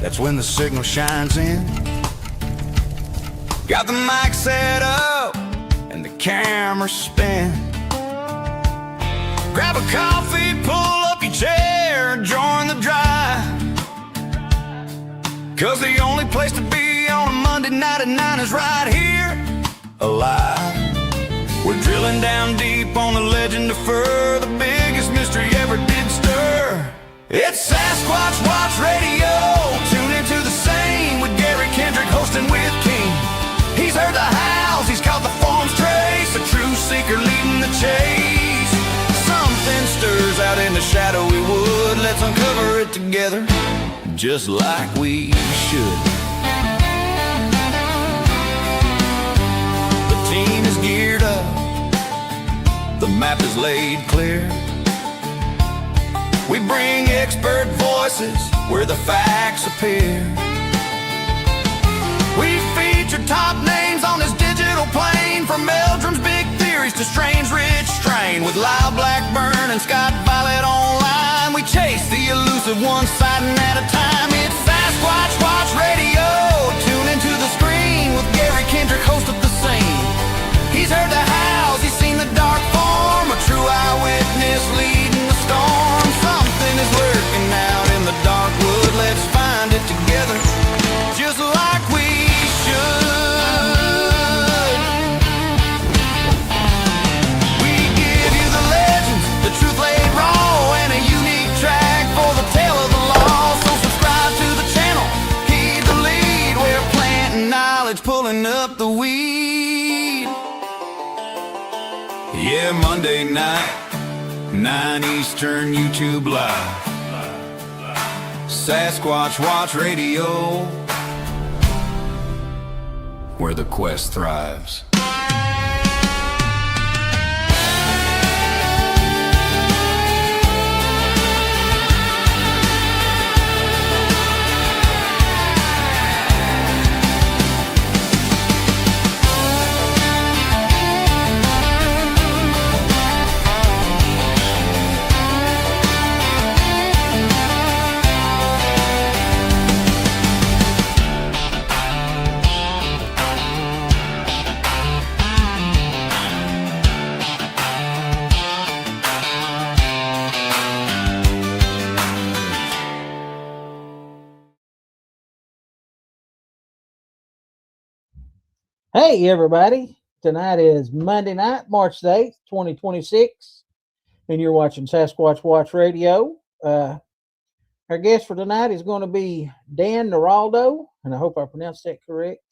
that's when the signal shines in. Got the mic set up and the camera spin. Grab a coffee, pull up your chair, join the drive. 'Cause the only place to be on a Monday night at 9 is right here, alive. We're drilling down deep on the legend of fur, the biggest mystery ever did stir. It's Sasquatch Watch Radio. Tune into the same with Gary Kendrick hosting with King. He's heard the howls, he's caught the form's trace, a true seeker leading the chase. Something stirs out in the shadowy wood. Let's uncover it together, just like we should. The team is geared up, the map is laid clear. We bring expert voices where the facts appear. We feature top names on this digital plane, from Meldrum's big theories to Strange Rich Strain. With Lyle Blackburn and Scott Violet online, we chase the elusive one sighting at a time. It's Sasquatch Watch Radio. Tune into the screen with Gary Kendrick, host of the scene. He's heard the howls, he's seen the dark form, a true eyewitness leading the storm. Something is lurking out in the dark wood. Let's find it together, just like we should. We give you the legends, the truth laid raw, and a unique track for the tale of the law. So subscribe to the channel, heed the lead. We're planting knowledge, pulling up the weed. Yeah, Monday night, 9 Eastern, YouTube Live. Sasquatch Watch Radio, where the quest thrives. Hey everybody, tonight is Monday night, March 8th, 2026, and you're watching Sasquatch Watch Radio. Our guest for tonight is going to be Dan Nedrelo, and I hope I pronounced that correct.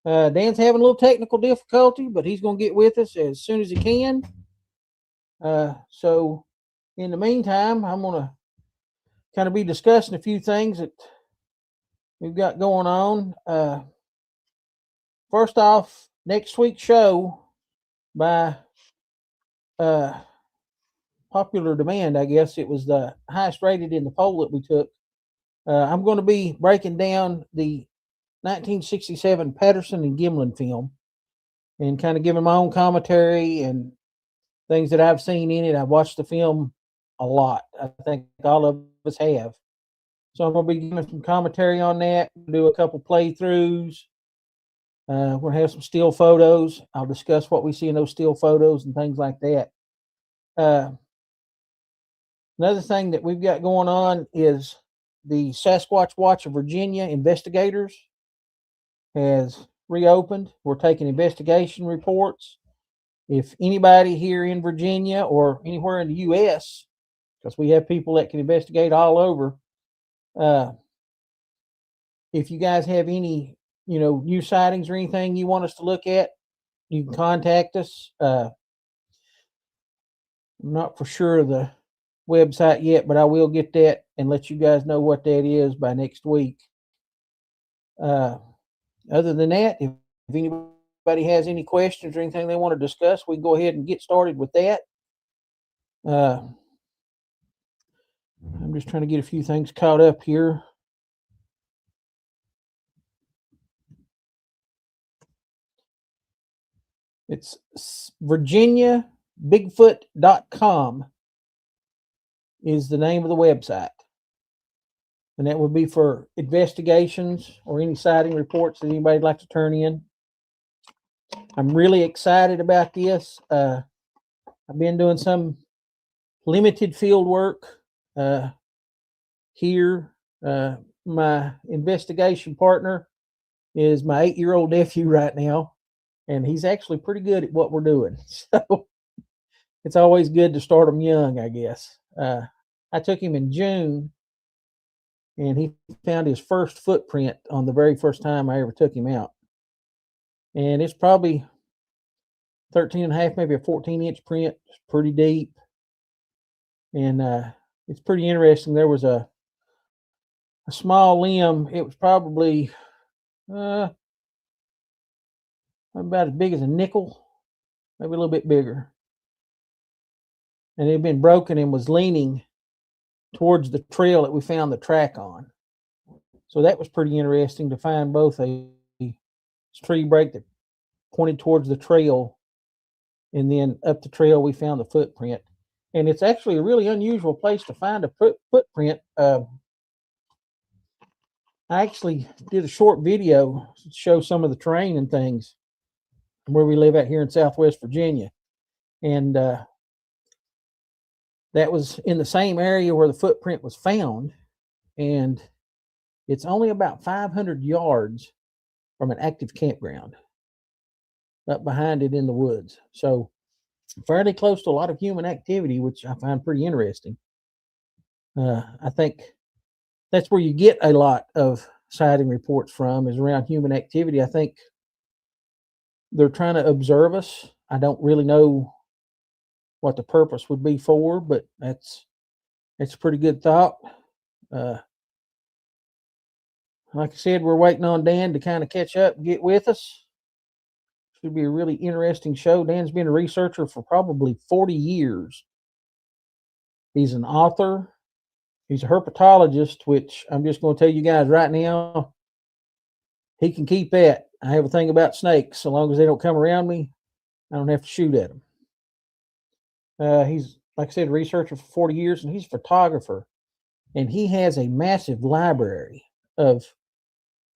Dan's having a little technical difficulty, but he's going to get with us as soon as he can. So in the meantime, I'm going to kind of be discussing a few things that we've got going on. First off, next week's show, by popular demand, I guess it was the highest rated in the poll that we took. I'm going to be breaking down the 1967 Patterson and Gimlin film and kind of giving my own commentary and things that I've seen in it. I've watched the film a lot. I think all of us have. So I'm going to be giving some commentary on that, do a couple playthroughs. We're going to have some still photos. I'll discuss what we see in those still photos and things like that. Another thing that we've got going on is the Sasquatch Watch of Virginia Investigators has reopened. We're taking investigation reports. If anybody here in Virginia or anywhere in the U.S., because we have people that can investigate all over, if you guys have any new sightings or anything you want us to look at, you can contact us. I'm not for sure of the website yet, but I will get that and let you guys know what that is by next week. Other than that, if anybody has any questions or anything they want to discuss, we can go ahead and get started with that. I'm just trying to get a few things caught up here. It's VirginiaBigfoot.com is the name of the website. and that would be for investigations or any sighting reports that anybody'd like to turn in. I'm really excited about this. I've been doing some limited field work here. My investigation partner is my 8-year-old nephew right now, and he's actually pretty good at what we're doing. So it's always good to start them young, I guess. I took him in June, and he found his first footprint on the very first time I ever took him out. And it's probably 13 and a half, maybe a 14-inch print. It's pretty deep. And it's pretty interesting. There was a small limb. It was probably about as big as a nickel, maybe a little bit bigger. And it had been broken and was leaning towards the trail that we found the track on. So that was pretty interesting to find both a tree break that pointed towards the trail, and then up the trail we found the footprint. And it's actually a really unusual place to find a footprint. I actually did a short video to show some of the terrain and things where we live out here in Southwest Virginia. And that was in the same area where the footprint was found. And it's only about 500 yards from an active campground up behind it in the woods. So fairly close to a lot of human activity, which I find pretty interesting. I think that's where you get a lot of sighting reports from, is around human activity. I think they're trying to observe us. I don't really know what the purpose would be for, but that's a pretty good thought. Like I said, we're waiting on Dan to kind of catch up and get with us. Should be a really interesting show. Dan's been a researcher for probably 40 years. He's an author. He's a herpetologist, which I'm just going to tell you guys right now, he can keep that. I have a thing about snakes. So long as they don't come around me, I don't have to shoot at them. He's, like I said, a researcher for 40 years, and he's a photographer. And he has a massive library of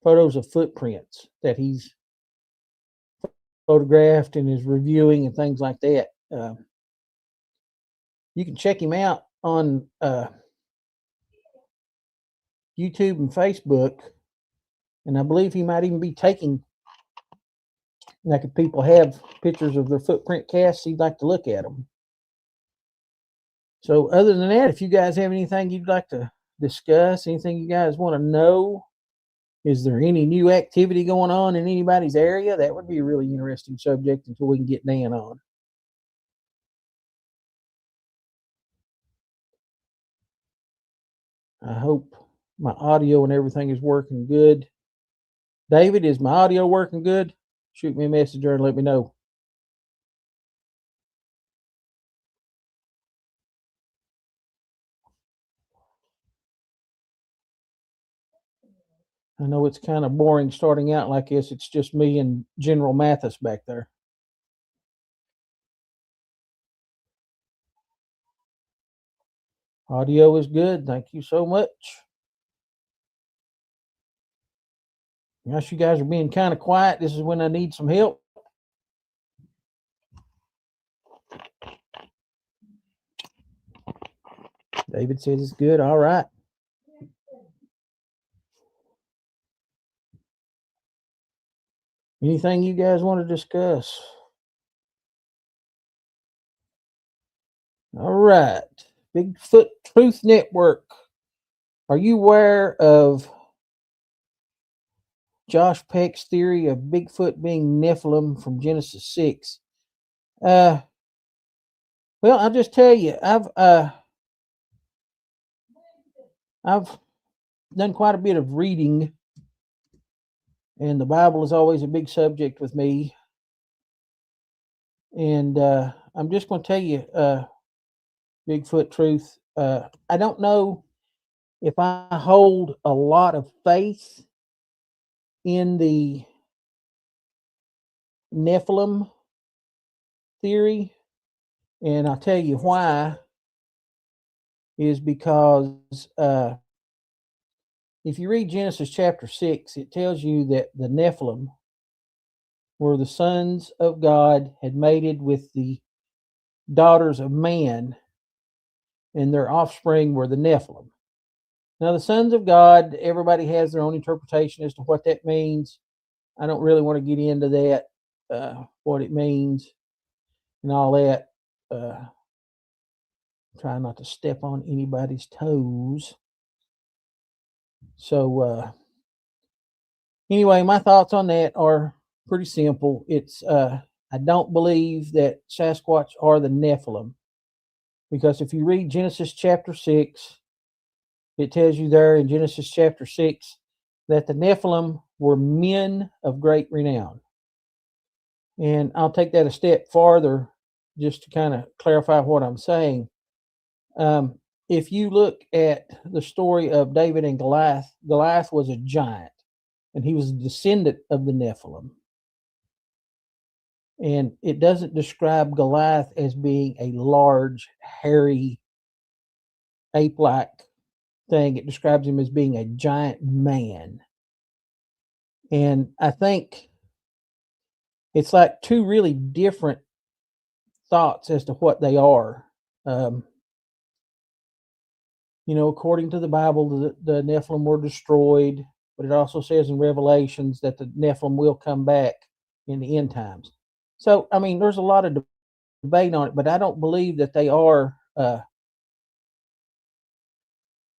photos of footprints that he's photographed and is reviewing and things like that. You can check him out on YouTube and Facebook, and I believe he might even be taking, like, if people have pictures of their footprint casts, he'd like to look at them. So other than that, if you guys have anything you'd like to discuss, anything you guys want to know, is there any new activity going on in anybody's area? That would be a really interesting subject until we can get Dan on. I hope my audio and everything is working good. David, is my audio working good? Shoot me a message or let me know. I know it's kind of boring starting out like this. It's just me and General Mathis back there. Audio is good. Thank you so much. Unless you guys are being kind of quiet, this is when I need some help. David says it's good. All right. Anything you guys want to discuss? All right. Bigfoot Truth Network. Are you aware of Josh Peck's theory of Bigfoot being Nephilim from Genesis 6? Well, I'll just tell you, I've done quite a bit of reading, and the Bible is always a big subject with me. And I'm just going to tell you, Bigfoot Truth, I don't know if I hold a lot of faith in the Nephilim theory, and I'll tell you why. Is because if you read Genesis chapter 6, it tells you that the Nephilim were the sons of God, had mated with the daughters of man, and their offspring were the Nephilim. Now, the sons of God, everybody has their own interpretation as to what that means. I don't really want to get into that, what it means and all that. Try not to step on anybody's toes. So, anyway, my thoughts on that are pretty simple. It's I don't believe that Sasquatch are the Nephilim, because if you read Genesis chapter 6, it tells you there in Genesis chapter 6 that the Nephilim were men of great renown. And I'll take that a step farther just to kind of clarify what I'm saying. If you look at the story of David and Goliath, Goliath was a giant, and he was a descendant of the Nephilim. And it doesn't describe Goliath as being a large, hairy, ape-like thing. It describes him as being a giant man. And I think it's like two really different thoughts as to what they are. According to the Bible, the Nephilim were destroyed, but it also says in Revelations that the Nephilim will come back in the end times. So, I mean, there's a lot of debate on it, but I don't believe that they are the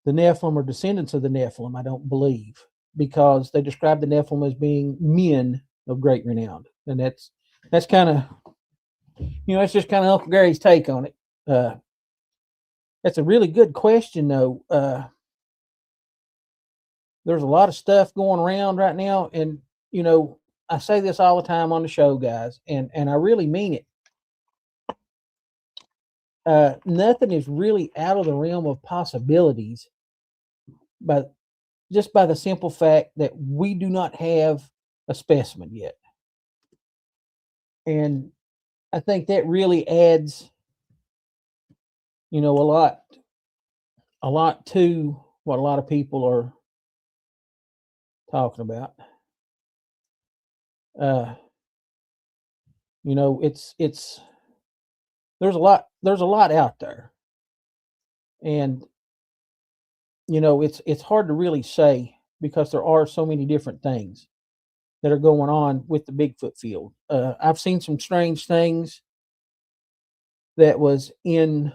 Nephilim or descendants of the Nephilim. I don't believe, because they describe the Nephilim as being men of great renown, and that's kind of, that's just kind of Uncle Gary's take on it. That's a really good question, though. There's a lot of stuff going around right now, and I say this all the time on the show, guys, and I really mean it. Nothing is really out of the realm of possibilities, but just by the simple fact that we do not have a specimen yet. And I think that really adds, a lot to what a lot of people are talking about. It's there's a lot out there, and it's hard to really say, because there are so many different things that are going on with the Bigfoot field. I've seen some strange things that was in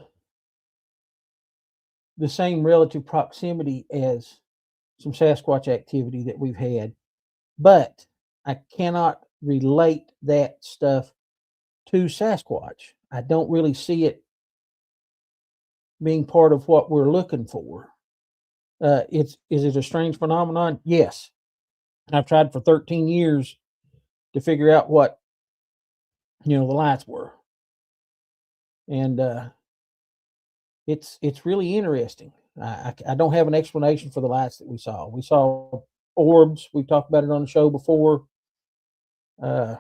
the same relative proximity as some Sasquatch activity that we've had, but I cannot relate that stuff to Sasquatch. I don't really see it being part of what we're looking for. Is it a strange phenomenon? Yes. I've tried for 13 years to figure out what the lights were, and it's really interesting. I don't have an explanation for the lights that we saw. We saw orbs. We've talked about it on the show before. They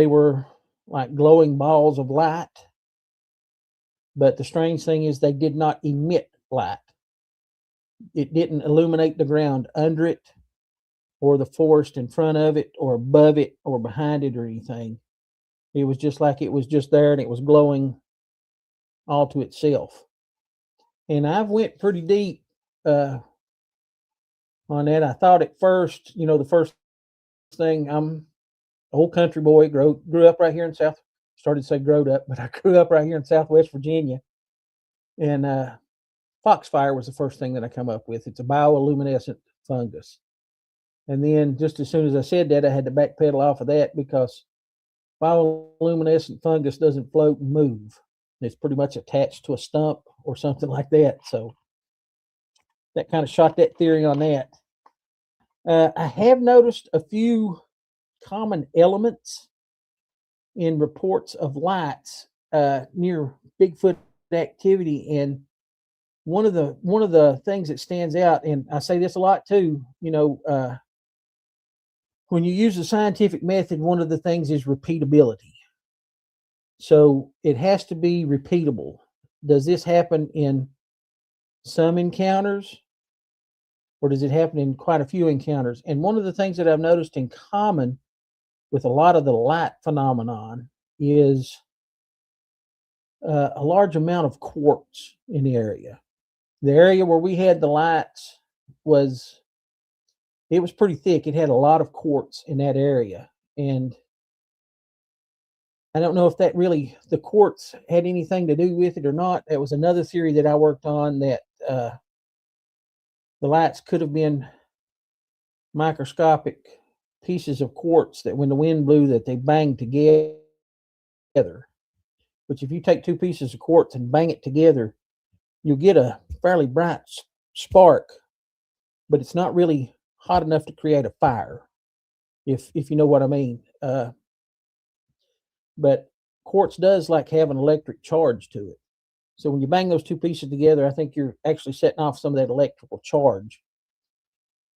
were like glowing balls of light, but the strange thing is they did not emit light. It didn't illuminate the ground under it, or the forest in front of it, or above it, or behind it, or anything. It was just like it was just there, and it was glowing all to itself. And I've went pretty deep on that. I thought at first, the first thing, I'm an old country boy, grew up right here in started to say growed up, but I grew up right here in Southwest Virginia. And foxfire was the first thing that I come up with. It's a bioluminescent fungus. And then just as soon as I said that, I had to backpedal off of that, because bioluminescent fungus doesn't float and move. It's pretty much attached to a stump or something like that. So that kind of shot that theory on that. I have noticed a few common elements in reports of lights near Bigfoot activity, and one of the things that stands out, and I say this a lot too, when you use the scientific method, one of the things is repeatability. So it has to be repeatable. Does this happen in some encounters? or does it happen in quite a few encounters? And one of the things that I've noticed in common with a lot of the light phenomenon is a large amount of quartz in the area. The area where we had the lights was pretty thick. It had a lot of quartz in that area, and I don't know if the quartz had anything to do with it or not. That was another theory that I worked on, that the lights could have been microscopic pieces of quartz that when the wind blew that they banged together. Which if you take two pieces of quartz and bang it together, you'll get a fairly bright spark, but it's not really hot enough to create a fire, if you know what I mean. But quartz does like have an electric charge to it. So when you bang those two pieces together, I think you're actually setting off some of that electrical charge.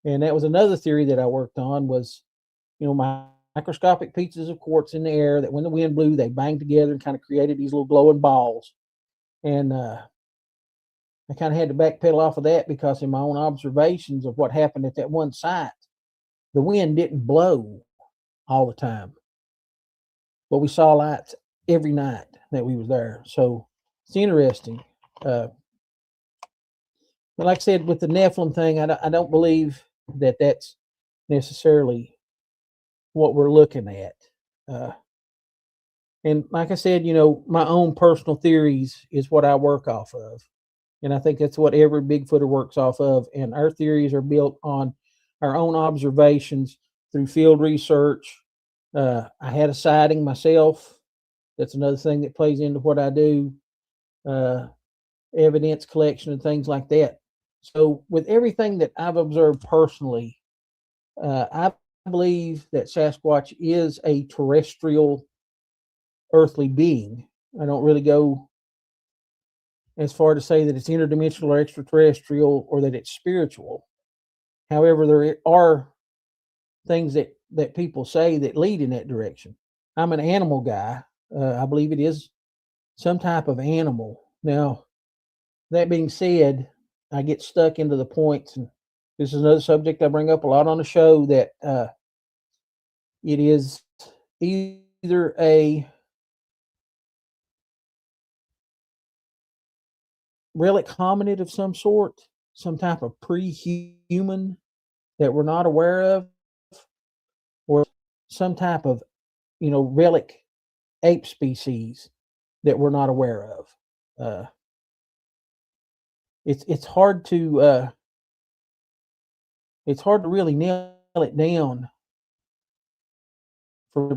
And that was another theory that I worked on, was, microscopic pieces of quartz in the air that when the wind blew, they banged together and kind of created these little glowing balls. And I kind of had to backpedal off of that, because in my own observations of what happened at that one site, the wind didn't blow all the time, but we saw lights every night that we was there. So it's interesting. But like I said, with the Nephilim thing, I don't believe that that's necessarily what we're looking at. And like I said, my own personal theories is what I work off of. And I think that's what every Bigfooter works off of. And our theories are built on our own observations through field research. I had a sighting myself. That's another thing that plays into what I do. Evidence collection and things like that. So with everything that I've observed personally, I believe that Sasquatch is a terrestrial earthly being. I don't really go as far to say that it's interdimensional or extraterrestrial, or that it's spiritual. However, there are things that people say that lead in that direction. I'm an animal guy. I believe it is some type of animal. Now, that being said, I get stuck into the points, and this is another subject I bring up a lot on the show, that it is either a relic hominid of some sort, some type of pre-human that we're not aware of, or some type of, relic ape species that we're not aware of. It's hard to really nail it down,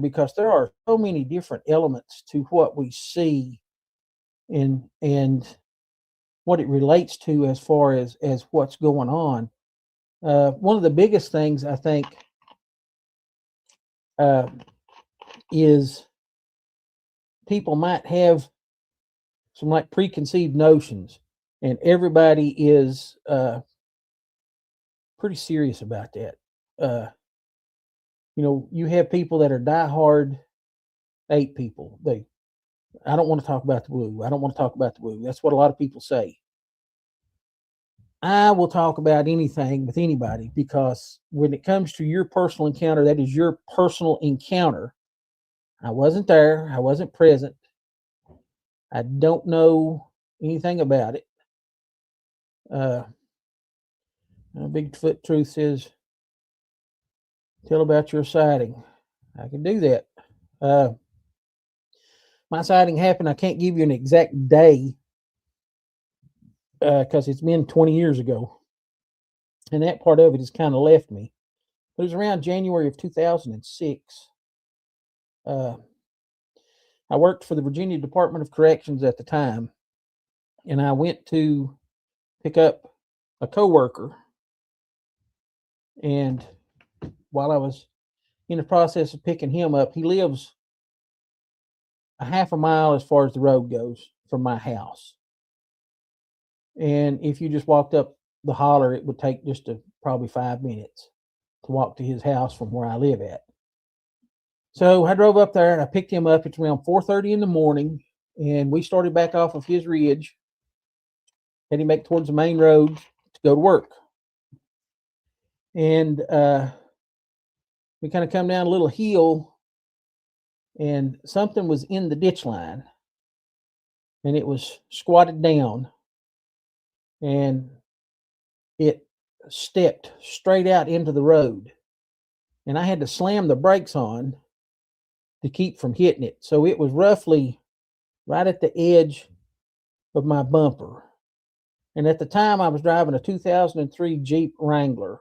because there are so many different elements to what we see, and what it relates to as far as what's going on. One of the biggest things I think is people might have some like preconceived notions, and everybody is pretty serious about that. You have people that are diehard ape people. I don't want to talk about the blue. I don't want to talk about the blue. That's what a lot of people say. I will talk about anything with anybody, because when it comes to your personal encounter, that is your personal encounter. I wasn't there. I wasn't present. I don't know anything about it. Bigfoot Truth says, tell about your sighting. I can do that. My sighting happened. I can't give you an exact day, because it's been 20 years ago. And that part of it has kind of left me. But it was around January of 2006. I worked for the Virginia Department of Corrections at the time, and I went to pick up a coworker. And while I was in the process of picking him up, he lives a half a mile as far as the road goes from my house. And if you just walked up the holler, it would take just probably 5 minutes to walk to his house from where I live at. So I drove up there and I picked him up. It's around 4:30 in the morning, and we started back off of his ridge, heading back towards the main road to go to work. And we kind of come down a little hill, and something was in the ditch line, and it was squatted down, and it stepped straight out into the road, and I had to slam the brakes on to keep from hitting it. So it was roughly right at the edge of my bumper. And at the time, I was driving a 2003 Jeep Wrangler.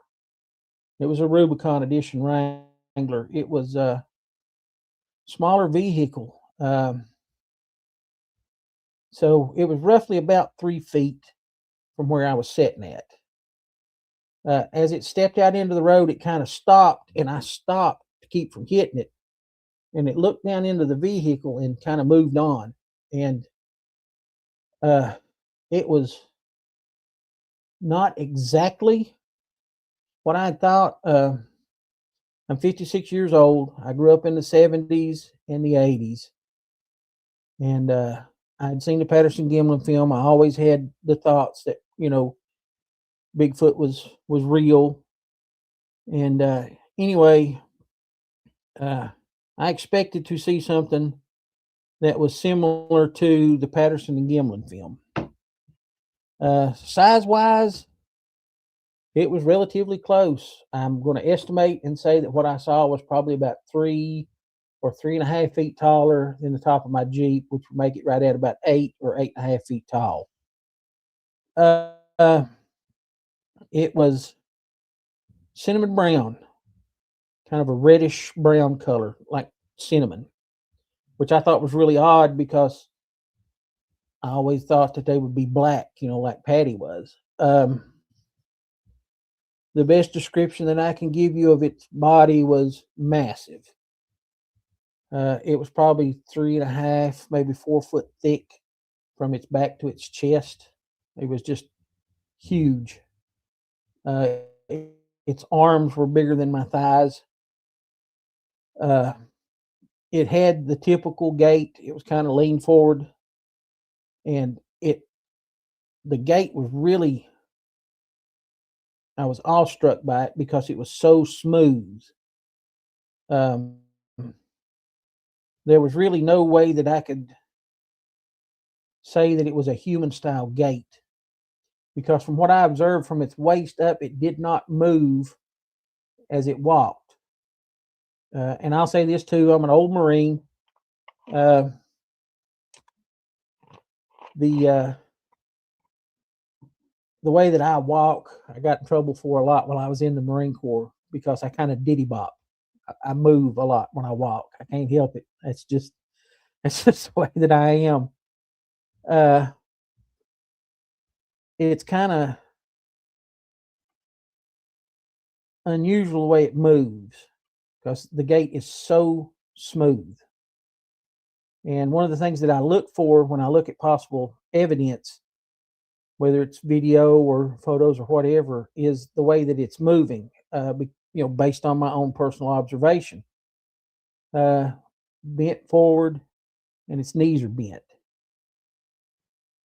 It was a Rubicon Edition Wrangler. It was a smaller vehicle. So it was roughly about 3 feet from where I was sitting at. As it stepped out into the road, it kind of stopped, and I stopped to keep from hitting it. And it looked down into the vehicle and kind of moved on. And it was not exactly what I thought. I'm 56 years old. I grew up in the 70s and the 80s. And I'd seen the Patterson-Gimlin film. I always had the thoughts that, Bigfoot was real. And anyway, I expected to see something that was similar to the Patterson and Gimlin film. Size-wise, it was relatively close. I'm going to estimate and say that what I saw was probably about 3 or 3.5 feet taller than the top of my Jeep, which would make it right at about 8 or 8.5 feet tall. It was cinnamon brown, kind of a reddish brown color, like cinnamon, which I thought was really odd because I always thought that they would be black, like Patty was. The best description that I can give you of its body was massive. It was probably 3.5, maybe 4 foot thick from its back to its chest. It was just huge. Its arms were bigger than my thighs. It had the typical gait. It was kind of leaned forward, and the gait was really, I was awestruck by it because it was so smooth. There was really no way that I could say that it was a human style gait, because from what I observed from its waist up, it did not move as it walked. And I'll say this too, I'm an old Marine. The way that I walk, I got in trouble for a lot while I was in the Marine Corps because I kind of diddy bop. I move a lot when I walk. I can't help it. That's just the way that I am. It's kind of unusual the way it moves because the gait is so smooth. And one of the things that I look for when I look at possible evidence, whether it's video or photos or whatever, is the way that it's moving, based on my own personal observation. Bent forward, and its knees are bent.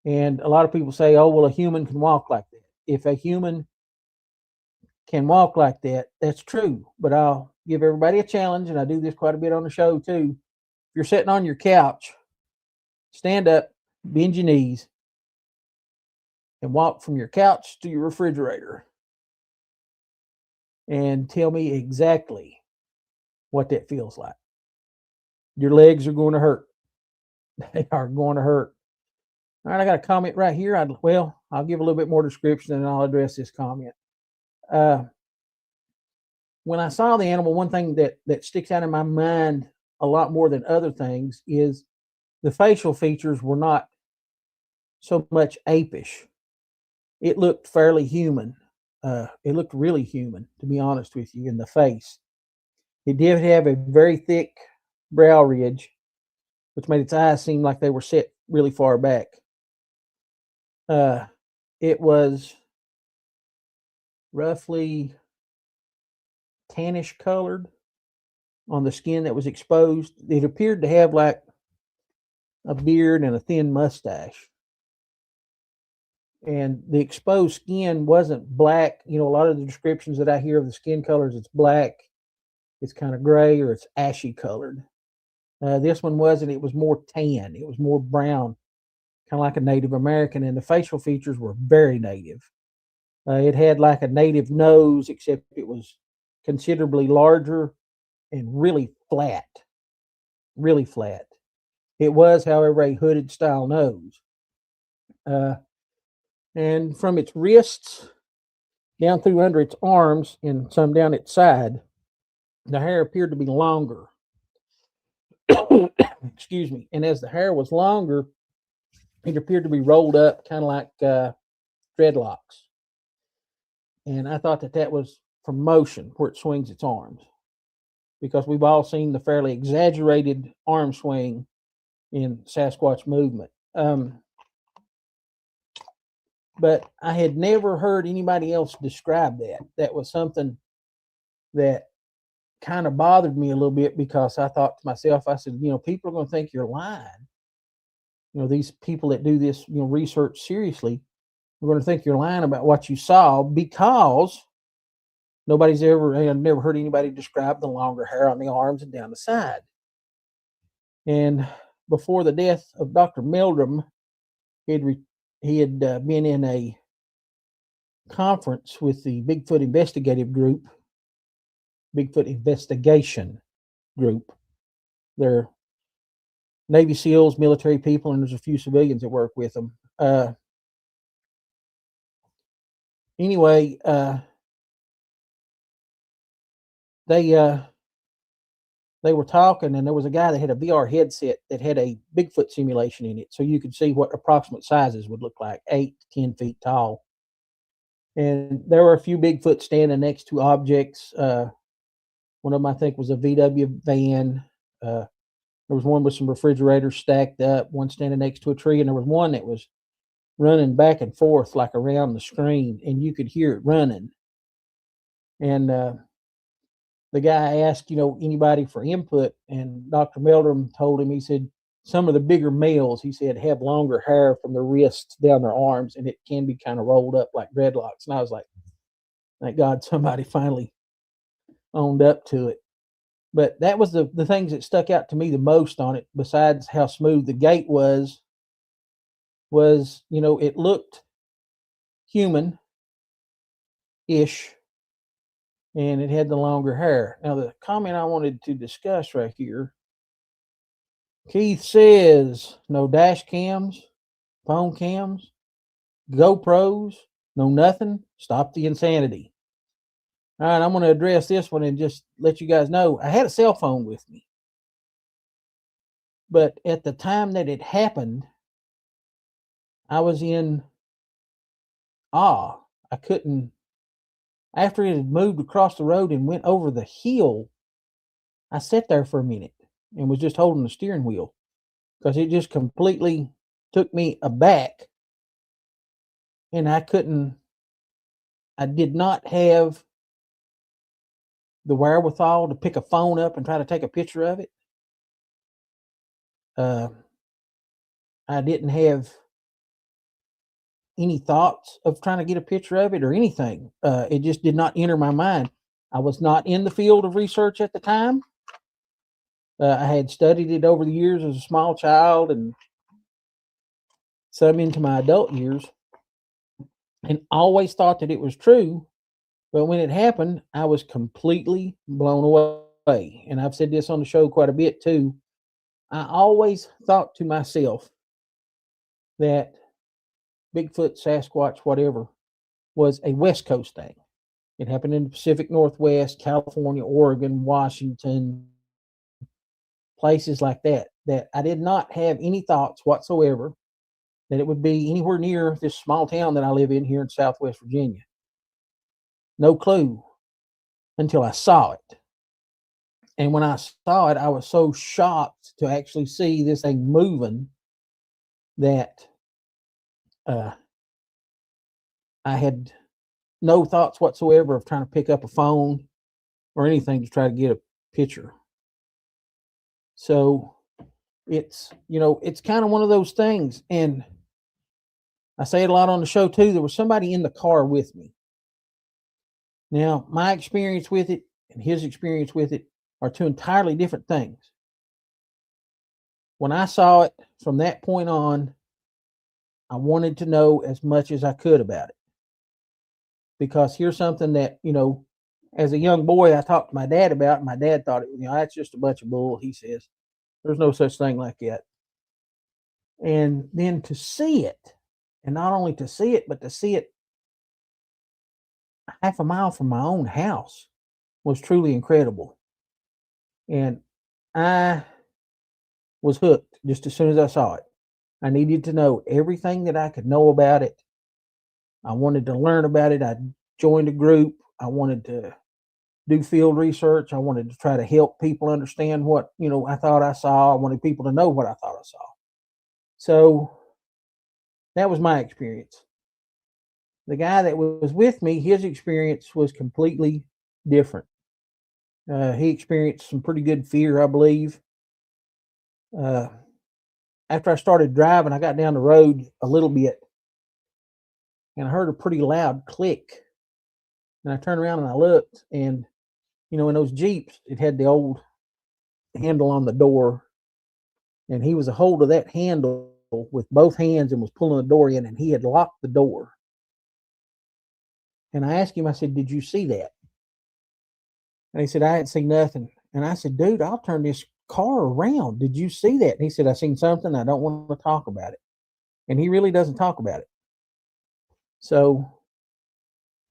And a lot of people say, oh, well, a human can walk like that. If a human can walk like that, that's true. But I'll give everybody a challenge, and I do this quite a bit on the show too. If you're sitting on your couch, stand up, bend your knees, and walk from your couch to your refrigerator. And tell me exactly what that feels like. Your legs are going to hurt. They are going to hurt. All right, I got a comment right here. I'll give a little bit more description and I'll address this comment. When I saw the animal, one thing that sticks out in my mind a lot more than other things is the facial features were not so much apish. It looked fairly human. It looked really human, to be honest with you, in the face. It did have a very thick brow ridge, which made its eyes seem like they were set really far back. It was roughly tannish colored on the skin that was exposed. It appeared to have like a beard and a thin mustache. and the exposed skin wasn't black. A lot of the descriptions that I hear of the skin colors, it's black, it's kind of gray, or it's ashy colored. This one wasn't. It was more tan. It was more brown, kind of like a Native American, and the facial features were very native. It had like a native nose, except it was considerably larger and really flat. Really flat. It was, however, a hooded style nose. And from its wrists down through under its arms and some down its side, the hair appeared to be longer. Excuse me. And as the hair was longer, it appeared to be rolled up, kind of like dreadlocks. And I thought that was from motion, where it swings its arms, because we've all seen the fairly exaggerated arm swing in Sasquatch movement. But I had never heard anybody else describe that. That was something that kind of bothered me a little bit, because I thought to myself, I said, people are going to think you're lying. These people that do this, research seriously, are going to think you're lying about what you saw, because I've never heard anybody describe the longer hair on the arms and down the side. And before the death of Dr. Meldrum, he had been in a conference with the Bigfoot Investigation Group. They're Navy SEALs, military people, and there's a few civilians that work with them. Anyway, they were talking, and there was a guy that had a VR headset that had a Bigfoot simulation in it, so you could see what approximate sizes would look like, 8 to 10 feet tall. And there were a few Bigfoot standing next to objects. One of them, I think, was a VW van. There was one with some refrigerators stacked up, one standing next to a tree, and there was one that was running back and forth like around the screen, and you could hear it running. And the guy asked, anybody for input, and Dr. Meldrum told him, he said, some of the bigger males, he said, have longer hair from their wrists down their arms, and it can be kind of rolled up like dreadlocks. And I was like, thank God somebody finally owned up to it. But that was the things that stuck out to me the most on it, besides how smooth the gait was, it looked human-ish, and it had the longer hair. Now, the comment I wanted to discuss right here, Keith says, no dash cams, phone cams, GoPros, no nothing. Stop the insanity. All right, I'm going to address this one and just let you guys know, I had a cell phone with me. But at the time that it happened, I was in awe. I couldn't, after it had moved across the road and went over the hill, I sat there for a minute and was just holding the steering wheel, because it just completely took me aback. And I did not have the wherewithal to pick a phone up and try to take a picture of it. I didn't have any thoughts of trying to get a picture of it or anything. It just did not enter my mind. I was not in the field of research at the time. I had studied it over the years as a small child and some into my adult years, and always thought that it was true. But when it happened, I was completely blown away. And I've said this on the show quite a bit too. I always thought to myself that Bigfoot, Sasquatch, whatever, was a West Coast thing. It happened in the Pacific Northwest, California, Oregon, Washington, places like that, that I did not have any thoughts whatsoever that it would be anywhere near this small town that I live in here in Southwest Virginia. No clue until I saw it. And when I saw it, I was so shocked to actually see this thing moving that I had no thoughts whatsoever of trying to pick up a phone or anything to try to get a picture. So it's, it's kind of one of those things. And I say it a lot on the show too. There was somebody in the car with me. Now, my experience with it and his experience with it are two entirely different things. When I saw it from that point on, I wanted to know as much as I could about it. Because here's something that, as a young boy, I talked to my dad about, and my dad thought that's just a bunch of bull. He says, there's no such thing like that. And then to see it, and not only to see it, but to see it half a mile from my own house was truly incredible. And I was hooked just as soon as I saw it. I needed to know everything that I could know about it. I wanted to learn about it. I joined a group. I wanted to do field research. I wanted to try to help people understand what, I thought I saw. I wanted people to know what I thought I saw. So that was my experience. The guy that was with me, his experience was completely different. He experienced some pretty good fear, I believe. After I started driving, I got down the road a little bit and I heard a pretty loud click. And I turned around and I looked, and, in those Jeeps, it had the old handle on the door. And he was a hold of that handle with both hands and was pulling the door in, and he had locked the door. And I asked him, I said, did you see that? And he said, I hadn't seen nothing. And I said, dude, I'll turn this car around. Did you see that? And he said, I seen something. I don't want to talk about it. And he really doesn't talk about it. So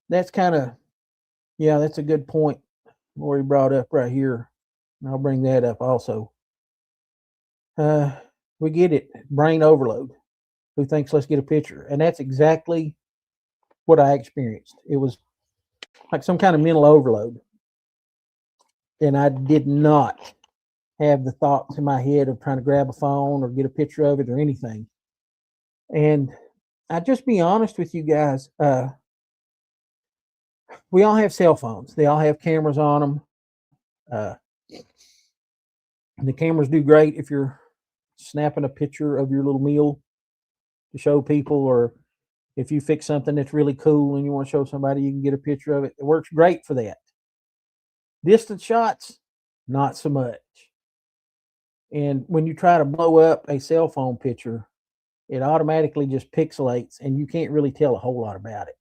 that's that's a good point Lori brought up right here. And I'll bring that up also. We get it. Brain overload. Who thinks let's get a picture? And that's exactly what I experienced. It was like some kind of mental overload. And I did not have the thoughts in my head of trying to grab a phone or get a picture of it or anything. And I'd just be honest with you guys. We all have cell phones. They all have cameras on them. The cameras do great if you're snapping a picture of your little meal to show people, or if you fix something that's really cool and you want to show somebody, you can get a picture of it. It works great for that. Distance shots, not so much. And when you try to blow up a cell phone picture, it automatically just pixelates and you can't really tell a whole lot about it.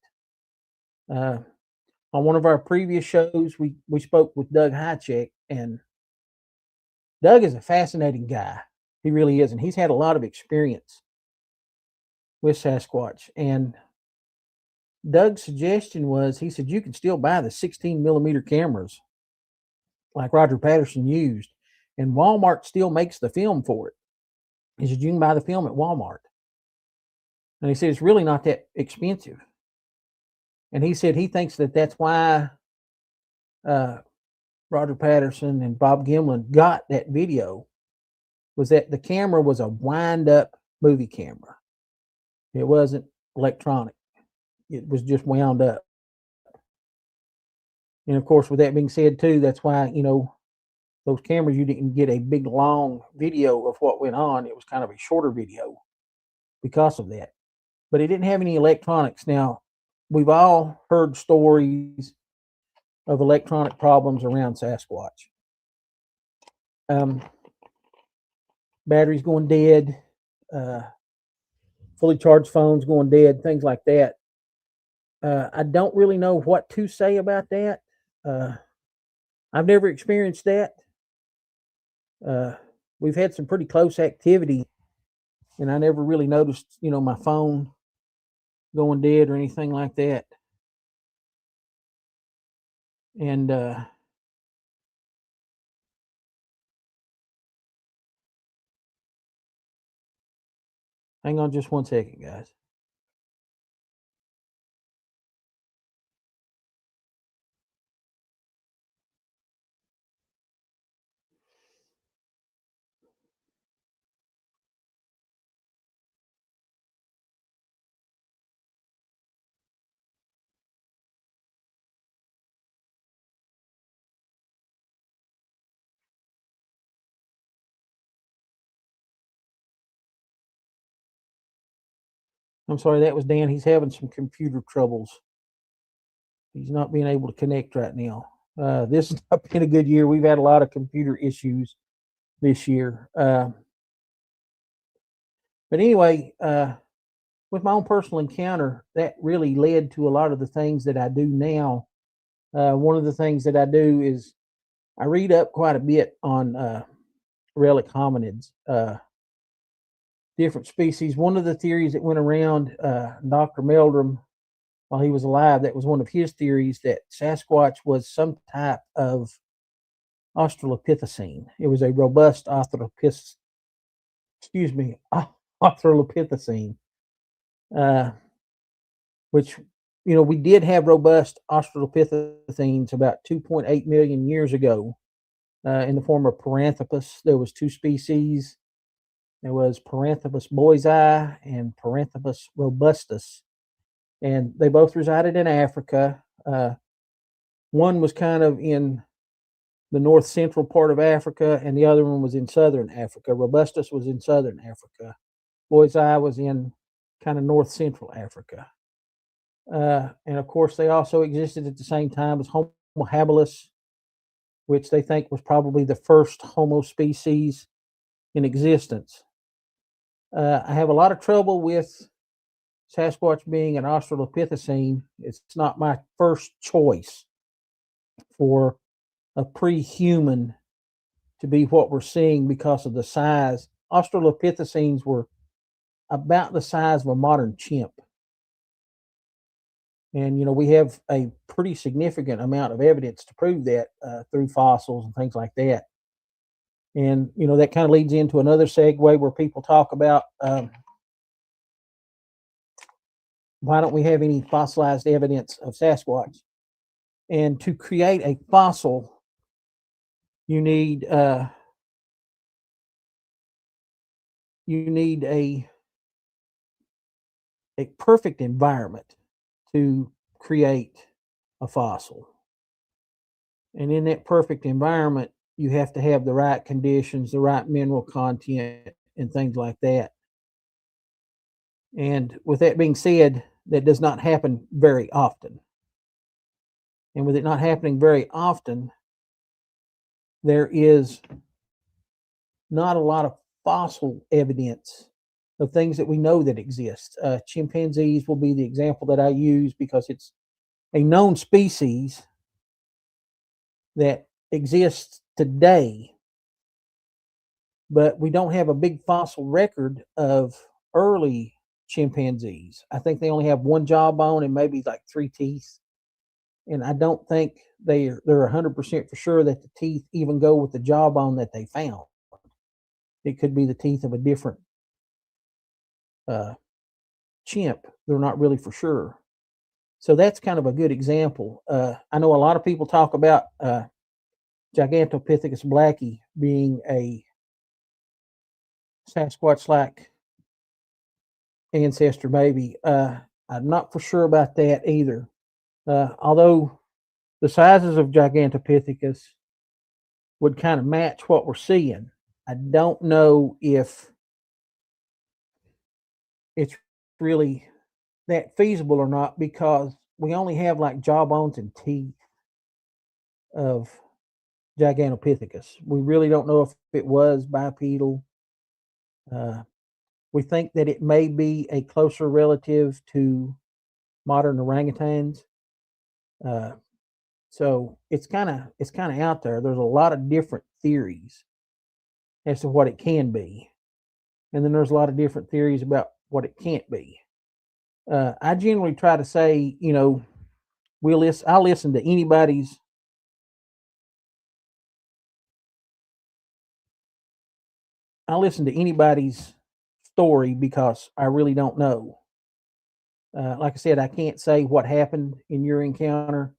On one of our previous shows, we spoke with Doug Highcheck, and Doug is a fascinating guy. He really is. And he's had a lot of experience with Sasquatch. And Doug's suggestion was, he said, you can still buy the 16 millimeter cameras like Roger Patterson used, and Walmart still makes the film for it. He said, you can buy the film at Walmart. And he said, it's really not that expensive. And he said he thinks that that's why Roger Patterson and Bob Gimlin got that video, was that the camera was a wind up movie camera. It wasn't electronic. It was just wound up. And of course, with that being said too, that's why, those cameras, you didn't get a big long video of what went on. It was kind of a shorter video because of that. But it didn't have any electronics. Now, we've all heard stories of electronic problems around Sasquatch. Batteries going dead, fully charged phones going dead, things like that. I don't really know what to say about that. I've never experienced that. We've had some pretty close activity, and I never really noticed, my phone going dead or anything like that. And hang on just 1 second, guys. I'm sorry, that was Dan. He's having some computer troubles. He's not being able to connect right now. This has not been a good year. We've had a lot of computer issues this year. But anyway, with my own personal encounter, that really led to a lot of the things that I do now. One of the things that I do is I read up quite a bit on relic hominids, different species. One of the theories that went around, Dr. Meldrum, while he was alive, that was one of his theories, that Sasquatch was some type of Australopithecine. It was a robust Australopithecine, which, we did have robust Australopithecines about 2.8 million years ago in the form of Paranthropus. There was two species. There was Paranthropus boisei and Paranthropus robustus, and they both resided in Africa. One was kind of in the north central part of Africa, and the other one was in southern Africa. Robustus was in southern Africa. Boisei was in kind of north central Africa. And of course, they also existed at the same time as Homo habilis, which they think was probably the first Homo species in existence. I have a lot of trouble with Sasquatch being an Australopithecine. It's not my first choice for a pre-human to be what we're seeing because of the size. Australopithecines were about the size of a modern chimp. And, we have a pretty significant amount of evidence to prove that through fossils and things like that. And, that kind of leads into another segue where people talk about why don't we have any fossilized evidence of Sasquatch? And to create a fossil, you need a perfect environment to create a fossil. And in that perfect environment, you have to have the right conditions, the right mineral content, and things like that. And with that being said, that does not happen very often. And with it not happening very often, there is not a lot of fossil evidence of things that we know that exist. Chimpanzees will be the example that I use because it's a known species that exists today, but we don't have a big fossil record of early chimpanzees. I think they only have one jawbone and maybe like 3 teeth. And I don't think they're 100% for sure that the teeth even go with the jawbone that they found. It could be the teeth of a different chimp. They're not really for sure. So that's kind of a good example. I know a lot of people talk about Gigantopithecus blacki being a Sasquatch-like ancestor, maybe. I'm not for sure about that either. Although the sizes of Gigantopithecus would kind of match what we're seeing, I don't know if it's really that feasible or not, because we only have like jawbones and teeth of Gigantopithecus. We really don't know if it was bipedal. We think that it may be a closer relative to modern orangutans. So it's kind of out there. There's a lot of different theories as to what it can be, and then there's a lot of different theories about what it can't be. I generally try to say, I'll listen to anybody's story because I really don't know. Like I said, I can't say what happened in your encounter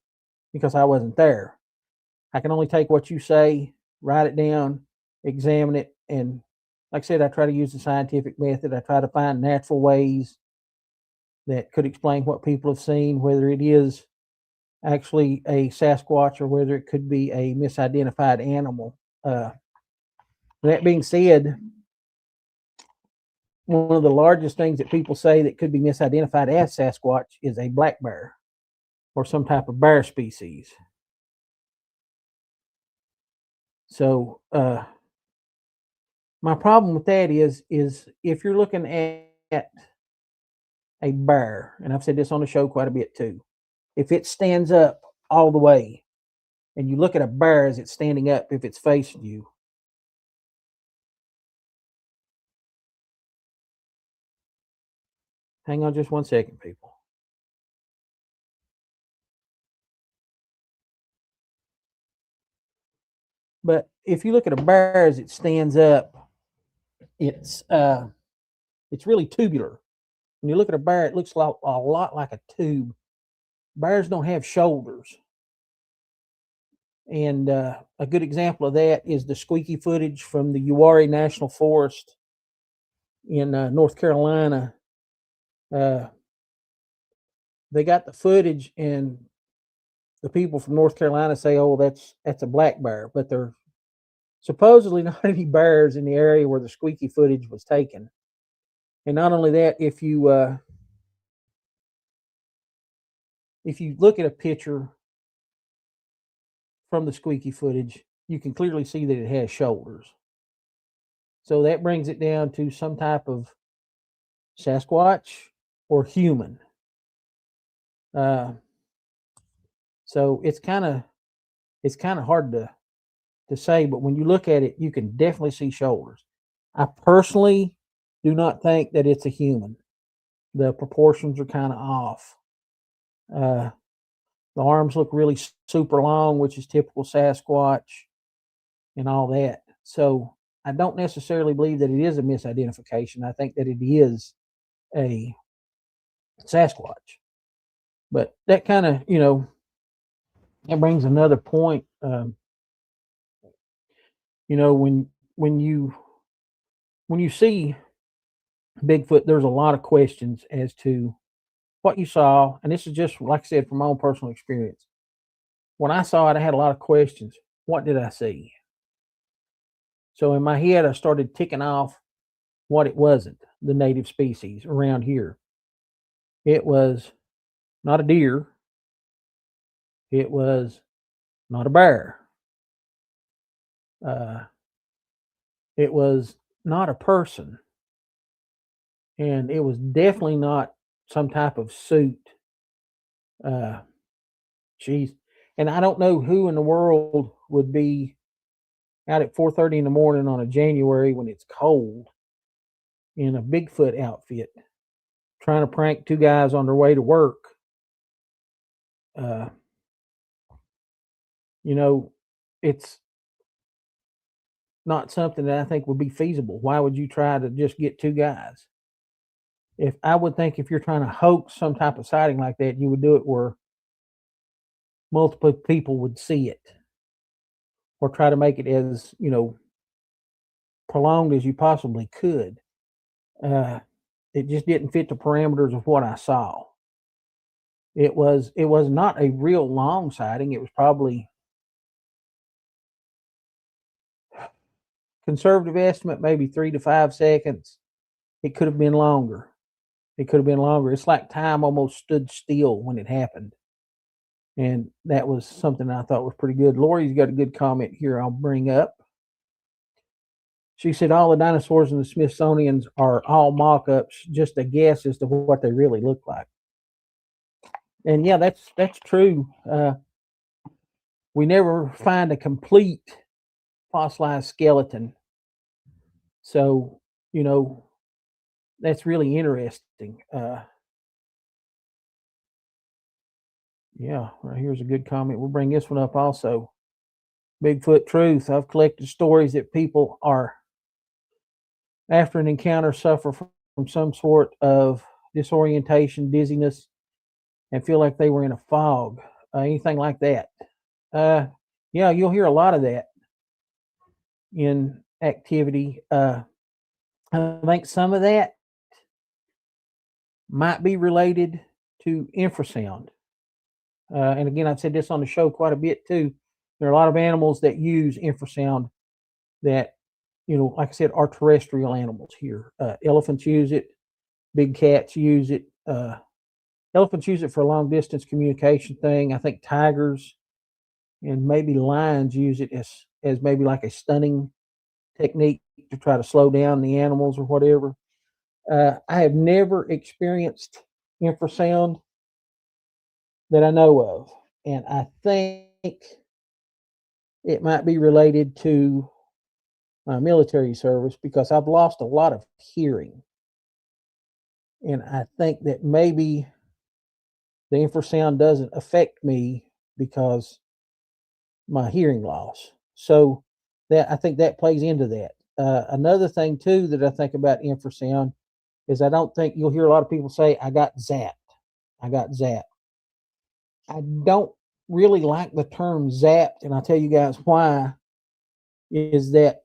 because I wasn't there. I can only take what you say, write it down, examine it, and like I said, I try to use the scientific method. I try to find natural ways that could explain what people have seen, whether it is actually a Sasquatch or whether it could be a misidentified animal. That being said, one of the largest things that people say that could be misidentified as Sasquatch is a black bear or some type of bear species. So my problem with that is if you're looking at a bear, and I've said this on the show quite a bit too, if it stands up all the way and you look at a bear as it's standing up, if it's facing you, hang on just 1 second, people. But if you look at a bear as it stands up, it's really tubular. When you look at a bear, it looks a lot like a tube. Bears don't have shoulders. And a good example of that is the squeaky footage from the Uwharrie National Forest in North Carolina. They got the footage, and the people from North Carolina say, "Oh, that's a black bear," but there's supposedly not any bears in the area where the squeaky footage was taken. And not only that, if you look at a picture from the squeaky footage, you can clearly see that it has shoulders. So that brings it down to some type of Sasquatch or human. So it's kind of hard to say, but when you look at it, you can definitely see shoulders. I personally do not think that it's a human. The proportions are kind of off. The arms look really super long, which is typical Sasquatch and all that. So I don't necessarily believe that it is a misidentification. I think that it is a Sasquatch. But that kind of, that brings another point. When you see Bigfoot, there's a lot of questions as to what you saw, and this is just like I said from my own personal experience. When I saw it, I had a lot of questions. What did I see? So in my head, I started ticking off what it wasn't, the native species around here. It was not a deer. It was not a bear. It was not a person. And it was definitely not some type of suit. Geez. And I don't know who in the world would be out at 4:30 in the morning on a January when it's cold in a Bigfoot outfit, trying to prank two guys on their way to work. It's not something that I think would be feasible. Why would you try to just get two guys? I would think if you're trying to hoax some type of sighting like that, you would do it where multiple people would see it, or try to make it as, prolonged as you possibly could. It just didn't fit the parameters of what I saw. It was not a real long sighting. It was probably, conservative estimate, maybe 3 to 5 seconds. It could have been longer. It's like time almost stood still when it happened. And that was something I thought was pretty good. Lori's got a good comment here I'll bring up. She said all the dinosaurs in the Smithsonian are all mock-ups, just a guess as to what they really look like. And yeah, that's true. We never find a complete fossilized skeleton. So, that's really interesting. Yeah, right here's a good comment. We'll bring this one up also. Bigfoot Truth. I've collected stories that people are, after an encounter, suffer from some sort of disorientation, dizziness, and feel like they were in a fog. Anything like that. Yeah, you'll hear a lot of that in activity. I think some of that might be related to infrasound. And again, I've said this on the show quite a bit too. There are a lot of animals that use infrasound that like I said, are terrestrial animals here. Elephants use it, big cats use it. Elephants use it for a long distance communication thing. I think tigers and maybe lions use it as maybe like a stunning technique to try to slow down the animals or whatever. I have never experienced infrasound that I know of, and I think it might be related to my military service because I've lost a lot of hearing, and I think that maybe the infrasound doesn't affect me because my hearing loss. So that I think that plays into that. Another thing too that I think about infrasound is I don't think you'll hear a lot of people say, I got zapped. I got zapped. I don't really like the term zapped, and I'll tell you guys why. Is that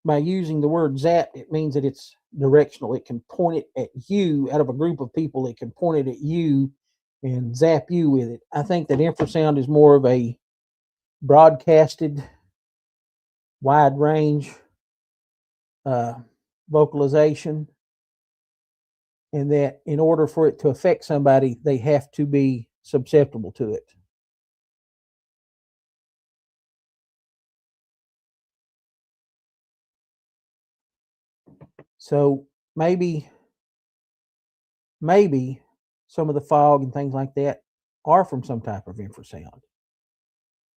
by using the word zap, it means that it's directional. It can point it at you out of a group of people. It can point it at you and zap you with it. I think that infrasound is more of a broadcasted, wide range vocalization, and that in order for it to affect somebody, they have to be susceptible to it. So maybe some of the fog and things like that are from some type of infrasound.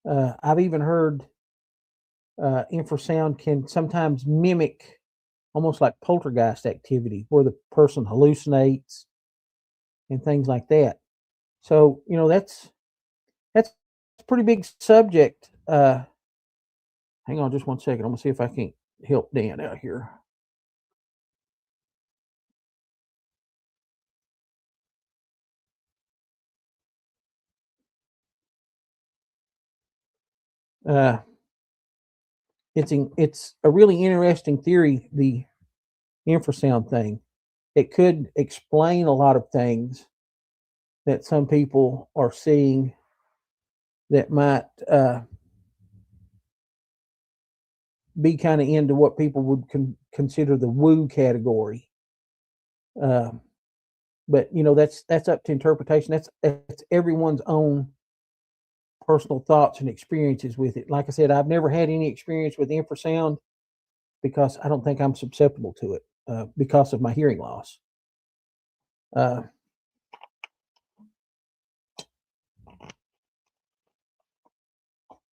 I've even heard infrasound can sometimes mimic almost like poltergeist activity where the person hallucinates and things like that. So, that's a pretty big subject. Hang on just one second. I'm gonna see if I can help Dan out here. Uh, it's a really interesting theory, the infrasound thing. It could explain a lot of things that some people are seeing that might be kind of into what people would consider the woo category. Uh, but that's up to interpretation. That's everyone's own personal thoughts and experiences with it. Like I said, I've never had any experience with infrasound because I don't think I'm susceptible to it because of my hearing loss. Uh,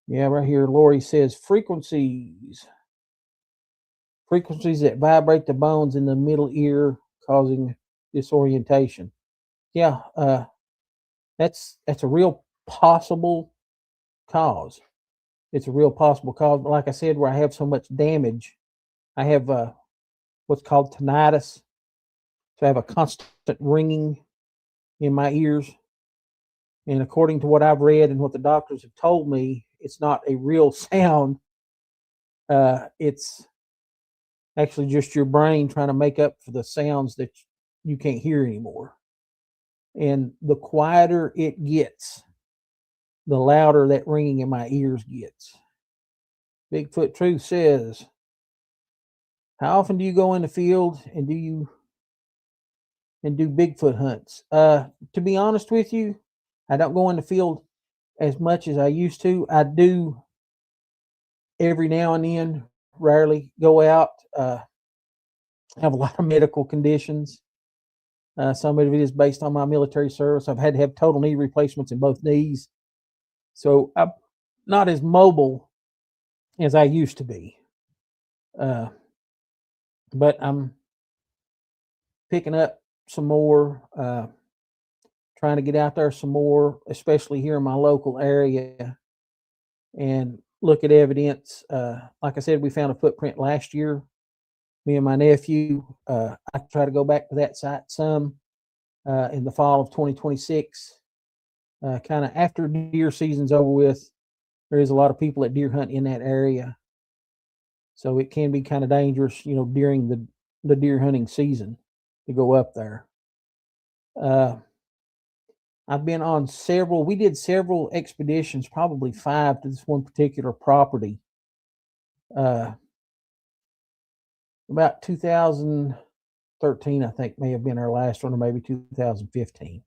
yeah, right here, Lori says frequencies that vibrate the bones in the middle ear, causing disorientation. Yeah, that's a real possible cause. It's a real possible cause. But like I said, where I have so much damage, I have what's called tinnitus. So I have a constant ringing in my ears. And according to what I've read and what the doctors have told me, it's not a real sound. It's actually just your brain trying to make up for the sounds that you can't hear anymore. And the quieter it gets, the louder that ringing in my ears gets. Bigfoot Truth says, how often do you go in the field and do Bigfoot hunts? To be honest with you, I don't go in the field as much as I used to. I do every now and then, rarely go out. I have a lot of medical conditions. Some of it is based on my military service. I've had to have total knee replacements in both knees. So I'm not as mobile as I used to be. But I'm picking up some more, trying to get out there some more, especially here in my local area, and look at evidence. Like I said, we found a footprint last year. Me and my nephew, I try to go back to that site some in the fall of 2026. Kind of after deer season's over with, there is a lot of people that deer hunt in that area. So it can be kind of dangerous, during the deer hunting season to go up there. I've been on we did several expeditions, probably 5 to this one particular property. About 2013, I think, may have been our last one, or maybe 2015.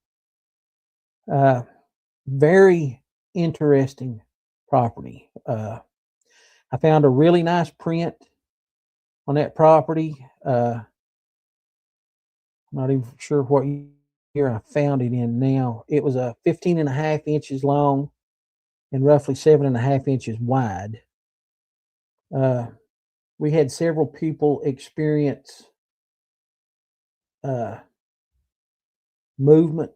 Very interesting property. I found a really nice print on that property. I'm not even sure what year I found it in now. It was 15 and a half inches long and roughly 7.5 inches wide. We had several people experience movement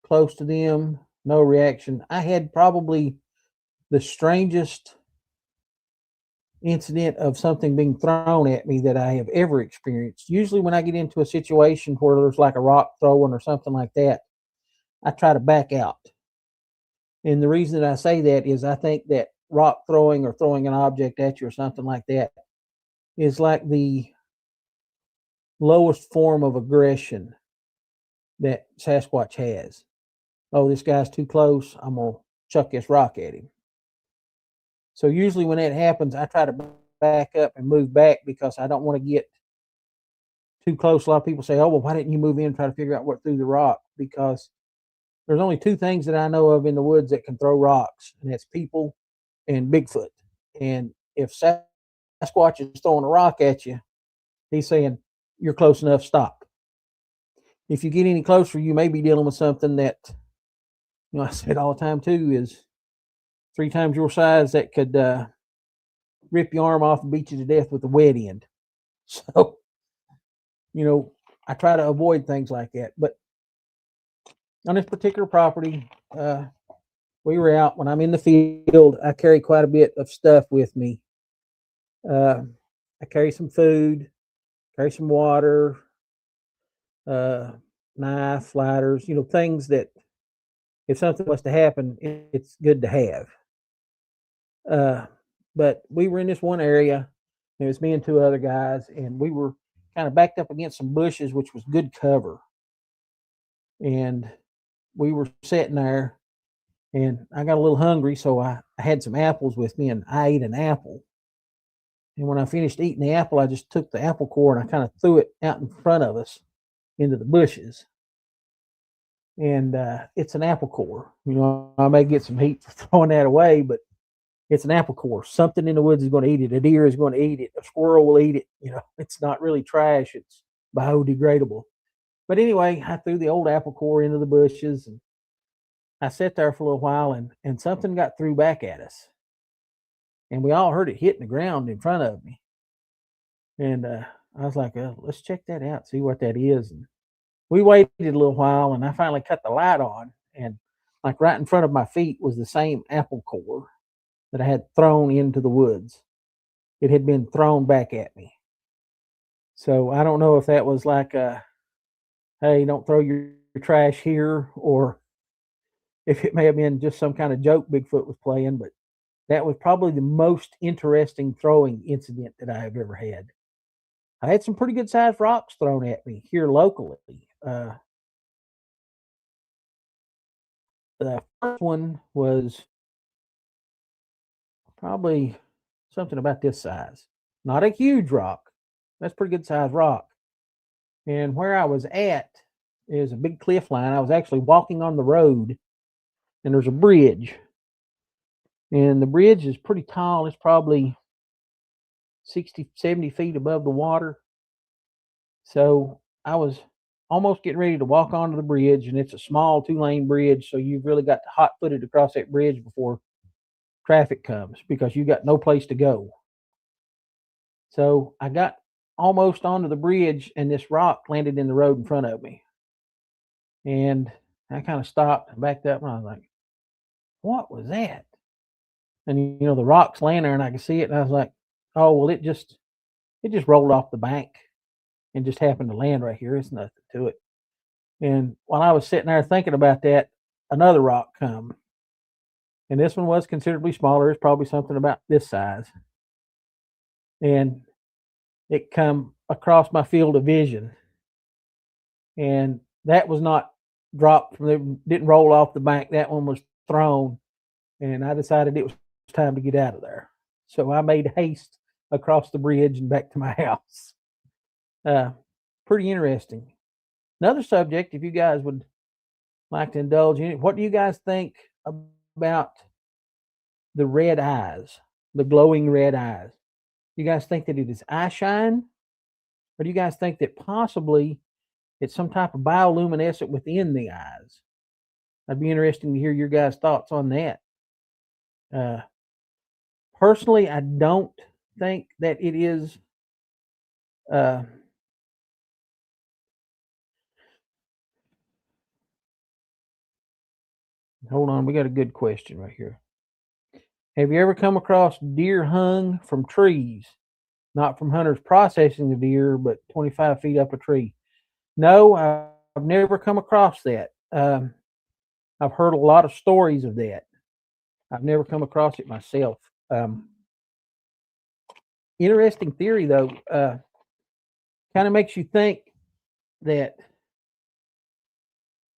close to them, no reaction. I had probably the strangest incident of something being thrown at me that I have ever experienced. Usually when I get into a situation where there's like a rock throwing or something like that, I try to back out. And the reason that I say that is I think that rock throwing or throwing an object at you or something like that is like the lowest form of aggression that Sasquatch has. Oh, this guy's too close, I'm going to chuck this rock at him. So usually when that happens, I try to back up and move back because I don't want to get too close. A lot of people say, oh, well, why didn't you move in and try to figure out what threw the rock? Because there's only two things that I know of in the woods that can throw rocks, and that's people and Bigfoot. And if Sasquatch is throwing a rock at you, he's saying, you're close enough, stop. If you get any closer, you may be dealing with something that, I say it all the time too, is 3 times your size that could rip your arm off and beat you to death with a wet end. So, I try to avoid things like that. But on this particular property, we were out. When I'm in the field, I carry quite a bit of stuff with me. I carry some food, carry some water, knife, lighters, things that if something was to happen, it's good to have. But we were in this one area. It was me and 2 other guys, and we were kind of backed up against some bushes, which was good cover. And we were sitting there, and I got a little hungry, so I had some apples with me, and I ate an apple. And when I finished eating the apple, I just took the apple core and I kind of threw it out in front of us into the bushes. And it's an apple core. I may get some heat for throwing that away, but it's an apple core. Something in the woods is going to eat it. A deer is going to eat it. A squirrel will eat it. It's not really trash. It's biodegradable. But anyway, I threw the old apple core into the bushes, and I sat there for a little while, and something got threw back at us. And we all heard it hitting the ground in front of me. And I was like, let's check that out, see what that is. And we waited a little while, and I finally cut the light on, and like right in front of my feet was the same apple core that I had thrown into the woods. It had been thrown back at me. So I don't know if that was like hey, don't throw your trash here, or if it may have been just some kind of joke Bigfoot was playing, but that was probably the most interesting throwing incident that I have ever had. I had some pretty good sized rocks thrown at me here locally. The first one was probably something about this size. Not a huge rock. That's a pretty good sized rock. And where I was at is a big cliff line. I was actually walking on the road, and there's a bridge. And the bridge is pretty tall. It's probably 60, 70 feet above the water. So I was almost getting ready to walk onto the bridge, and it's a small 2-lane bridge. So you've really got to hot-footed across that bridge before traffic comes, because you got no place to go. So I got almost onto the bridge, and this rock landed in the road in front of me. And I kind of stopped and backed up, and I was like, what was that? And the rock's laying there, and I could see it, and I was like, oh, well, it just rolled off the bank and just happened to land right here. It's nothing to it. And while I was sitting there thinking about that, another rock come. And this one was considerably smaller. It's probably something about this size. And it come across my field of vision. And that was not dropped. It didn't roll off the bank. That one was thrown. And I decided it was time to get out of there. So I made haste across the bridge and back to my house. Pretty interesting. Another subject, if you guys would like to indulge in it, what do you guys think about the red eyes, the glowing red eyes? You guys think that it is eye shine? Or do you guys think that possibly it's some type of bioluminescent within the eyes? I'd be interested to hear your guys' thoughts on that. Personally, I don't think that it is hold on, we got a good question right here. Have you ever come across deer hung from trees? Not from hunters processing the deer, but 25 feet up a tree. No, I've never come across that. I've heard a lot of stories of that. I've never come across it myself. Interesting theory, though. Kind of makes you think that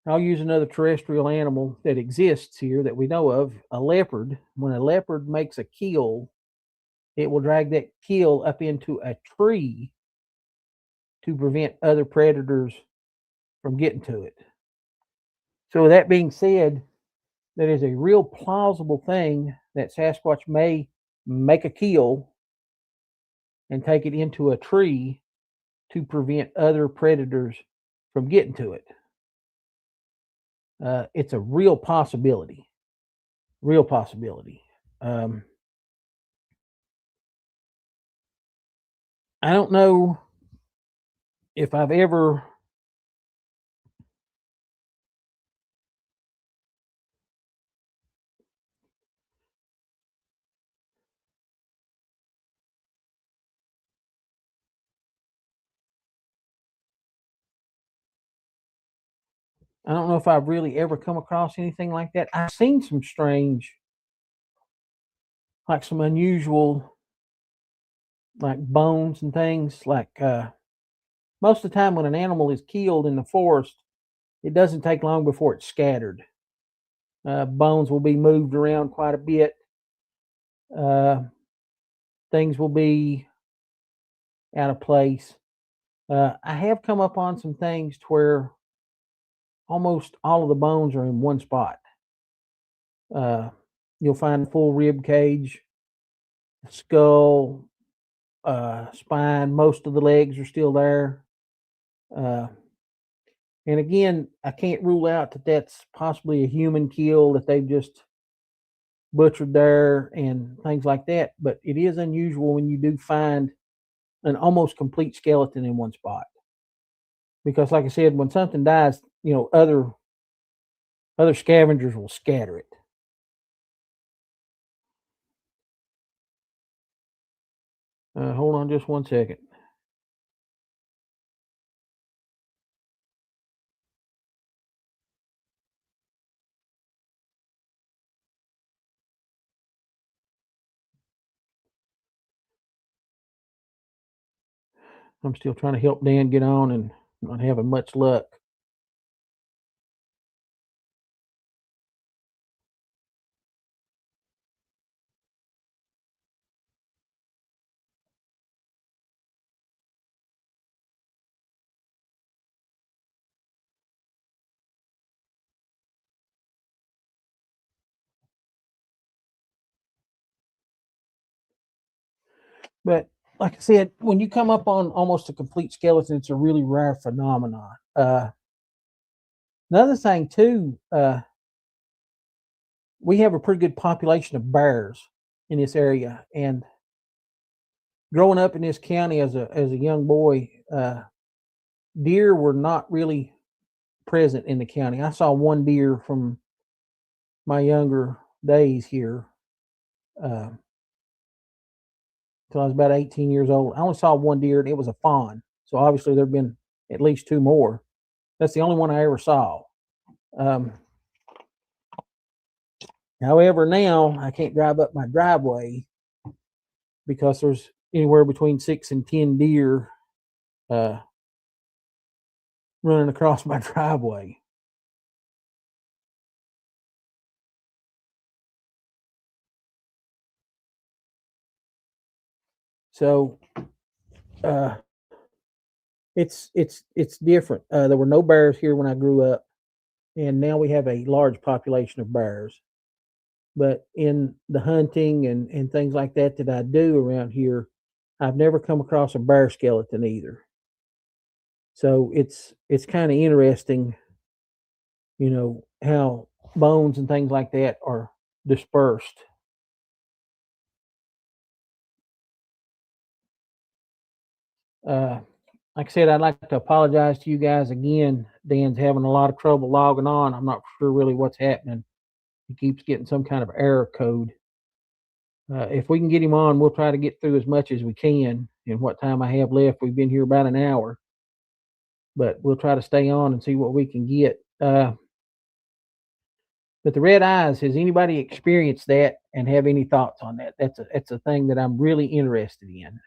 I'll use another terrestrial animal that exists here that we know of, a leopard. When a leopard makes a kill, it will drag that kill up into a tree to prevent other predators from getting to it. So with that being said, that is a real plausible thing that Sasquatch may make a kill and take it into a tree to prevent other predators from getting to it. It's a real possibility. Real possibility. I don't know if I've ever really ever come across anything like that. I've seen some strange, like some unusual, like bones and things. Like most of the time when an animal is killed in the forest, it doesn't take long before it's scattered. Bones will be moved around quite a bit. Things will be out of place. I have come up on some things to where almost all of the bones are in one spot. You'll find full rib cage, skull, spine. Most of the legs are still there. And again, I can't rule out that that's possibly a human kill that they've just butchered there and things like that. But it is unusual when you do find an almost complete skeleton in one spot. Because like I said, when something dies, other scavengers will scatter it. Hold on just one second. I'm still trying to help Dan get on and not having much luck. But like I said, when you come up on almost a complete skeleton, it's a really rare phenomenon. Another thing too, we have a pretty good population of bears in this area, and growing up in this county as a young boy, deer were not really present in the county. I saw one deer from my younger days here till I was about 18 years old. I only saw one deer, and it was a fawn. So obviously there've been at least two more. That's the only one I ever saw. However, now I can't drive up my driveway because there's anywhere between 6 and 10 deer running across my driveway. So it's different. There were no bears here when I grew up, and now we have a large population of bears. But in the hunting and things like that that I do around here, I've never come across a bear skeleton either. So it's kind of interesting, how bones and things like that are dispersed. Uh, like I said, I'd like to apologize to you guys again. Dan's having a lot of trouble logging on. I'm not sure really what's happening. He keeps getting some kind of error code. If we can get him on, we'll try to get through as much as we can in what time I have left. We've been here about an hour, but we'll try to stay on and see what we can get. But the red eyes, has anybody experienced that and have any thoughts on that? That's a thing that I'm really interested in.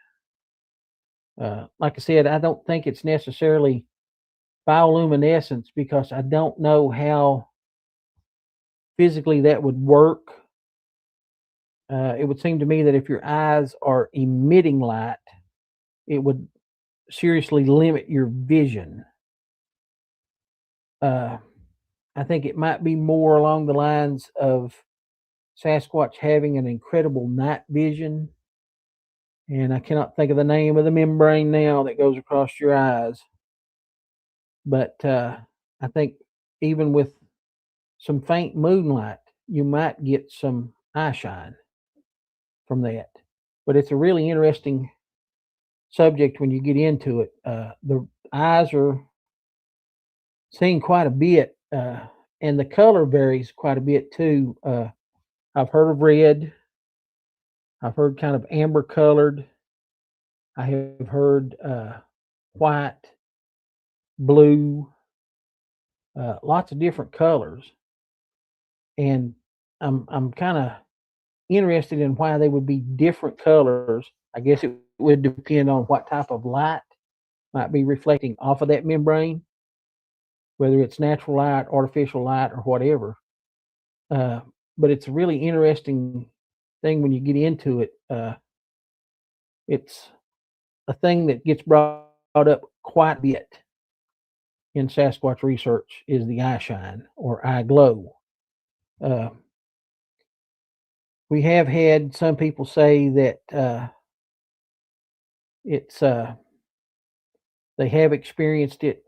Like I said, I don't think it's necessarily bioluminescence because I don't know how physically that would work. It would seem to me that if your eyes are emitting light, it would seriously limit your vision. I think it might be more along the lines of Sasquatch having an incredible night vision. And I cannot think of the name of the membrane now that goes across your eyes. But I think even with some faint moonlight, you might get some eye shine from that. But it's a really interesting subject when you get into it. The eyes are seen quite a bit, and the color varies quite a bit too. I've heard of red. I've heard kind of amber colored. I have heard white, blue, lots of different colors, and I'm kind of interested in why they would be different colors. I guess it would depend on what type of light might be reflecting off of that membrane, whether it's natural light, artificial light, or whatever. Uh, but it's a really interesting thing when you get into it. It's a thing that gets brought up quite a bit in Sasquatch research is the eye shine or eye glow. Uh, we have had some people say that it's they have experienced it,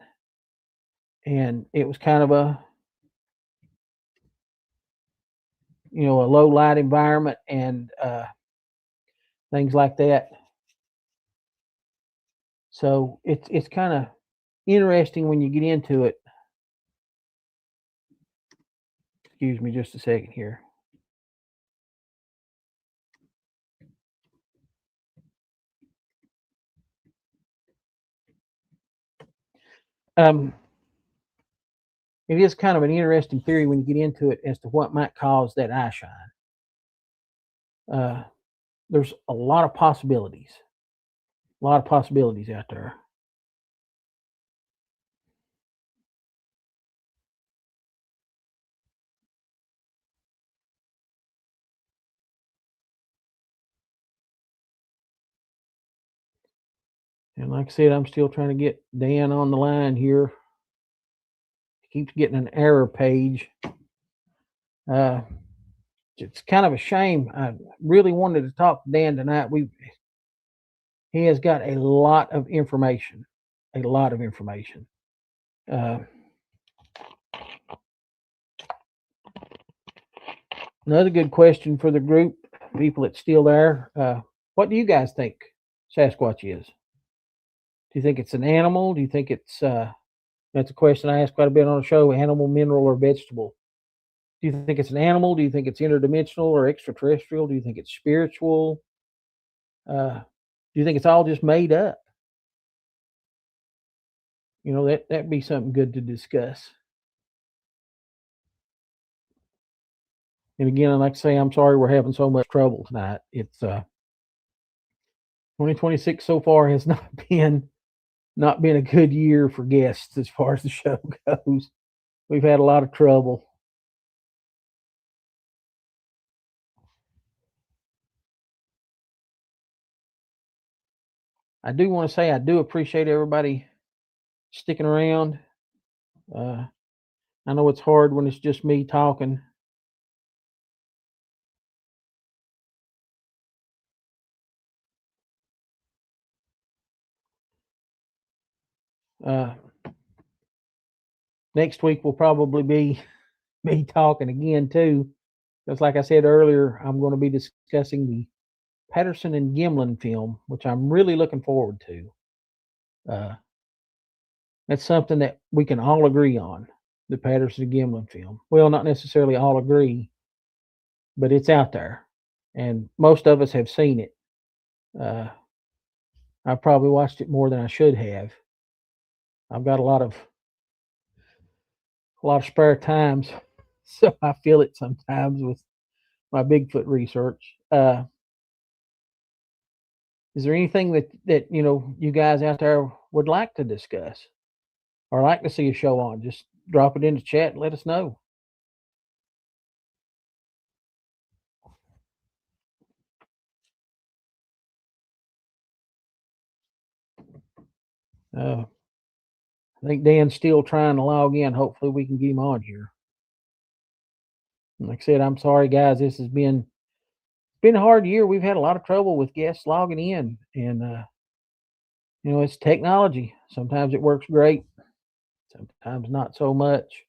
and it was kind of a low light environment and things like that. So it's kind of interesting when you get into it. Excuse me just a second here. Um, it is kind of an interesting theory when you get into it as to what might cause that eye shine. There's a lot of possibilities, out there. And like I said, I'm still trying to get Dan on the line here. He keeps getting an error page. Uh, it's kind of a shame. I really wanted to talk to Dan tonight. He has got a lot of information, a lot of information. Uh, Another good question for the group, people that's still there. What do you guys think Sasquatch is? Do you think it's an animal? Do you think it's that's a question I ask quite a bit on the show: animal, mineral, or vegetable? Do you think it's an animal? Do you think it's interdimensional or extraterrestrial? Do you think it's spiritual? Do you think it's all just made up? That'd be something good to discuss. And again, I'd like to say I'm sorry we're having so much trouble tonight. It's 2026 so far has not been a good year for guests as far as the show goes. We've had a lot of trouble. I do want to say I do appreciate everybody sticking around. I know it's hard when it's just me talking. Uh, Next week will probably be me talking again too, because like I said earlier, I'm going to be discussing the Patterson and Gimlin film, which I'm really looking forward to. Uh, that's something that we can all agree on, the Patterson and Gimlin film. Well, not necessarily all agree, but it's out there, and most of us have seen it. Uh, I've probably watched it more than I should have. I've got a lot of spare times, so I feel it sometimes with my Bigfoot research. Is there anything that you guys out there would like to discuss or like to see a show on? Just drop it in the chat and let us know. I think Dan's still trying to log in. Hopefully, we can get him on here. Like I said, I'm sorry, guys. This has been a hard year. We've had a lot of trouble with guests logging in, and it's technology. Sometimes it works great, sometimes not so much.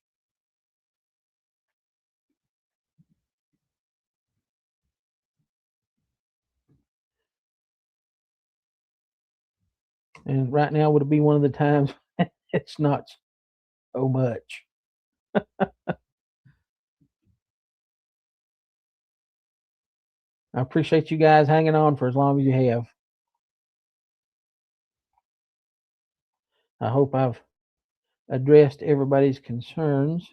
And right now would be one of the times it's not so much. I appreciate you guys hanging on for as long as you have. I hope I've addressed everybody's concerns.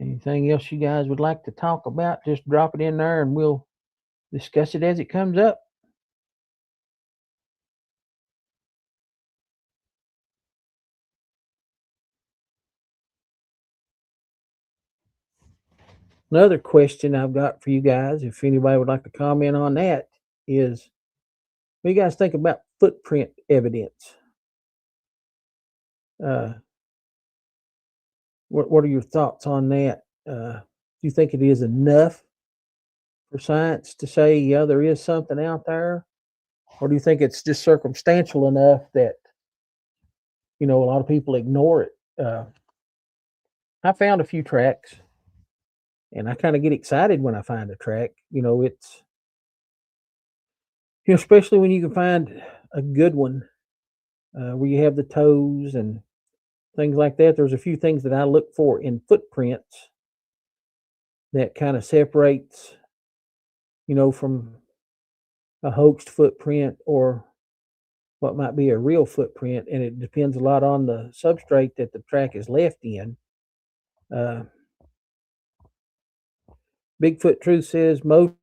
Anything else you guys would like to talk about, just drop it in there and we'll discuss it as it comes up. Another question I've got for you guys, if anybody would like to comment on that, is what do you guys think about footprint evidence? Uh, what are your thoughts on that? Do you think it is enough for science to say, yeah, there is something out there? Or do you think it's just circumstantial enough that, a lot of people ignore it? I found a few tracks and I kind of get excited when I find a track. It's, especially when you can find a good one where you have the toes and things like that. There's a few things that I look for in footprints that kind of separates, from a hoaxed footprint or what might be a real footprint. And it depends a lot on the substrate that the track is left in. Uh, Bigfoot Truth says most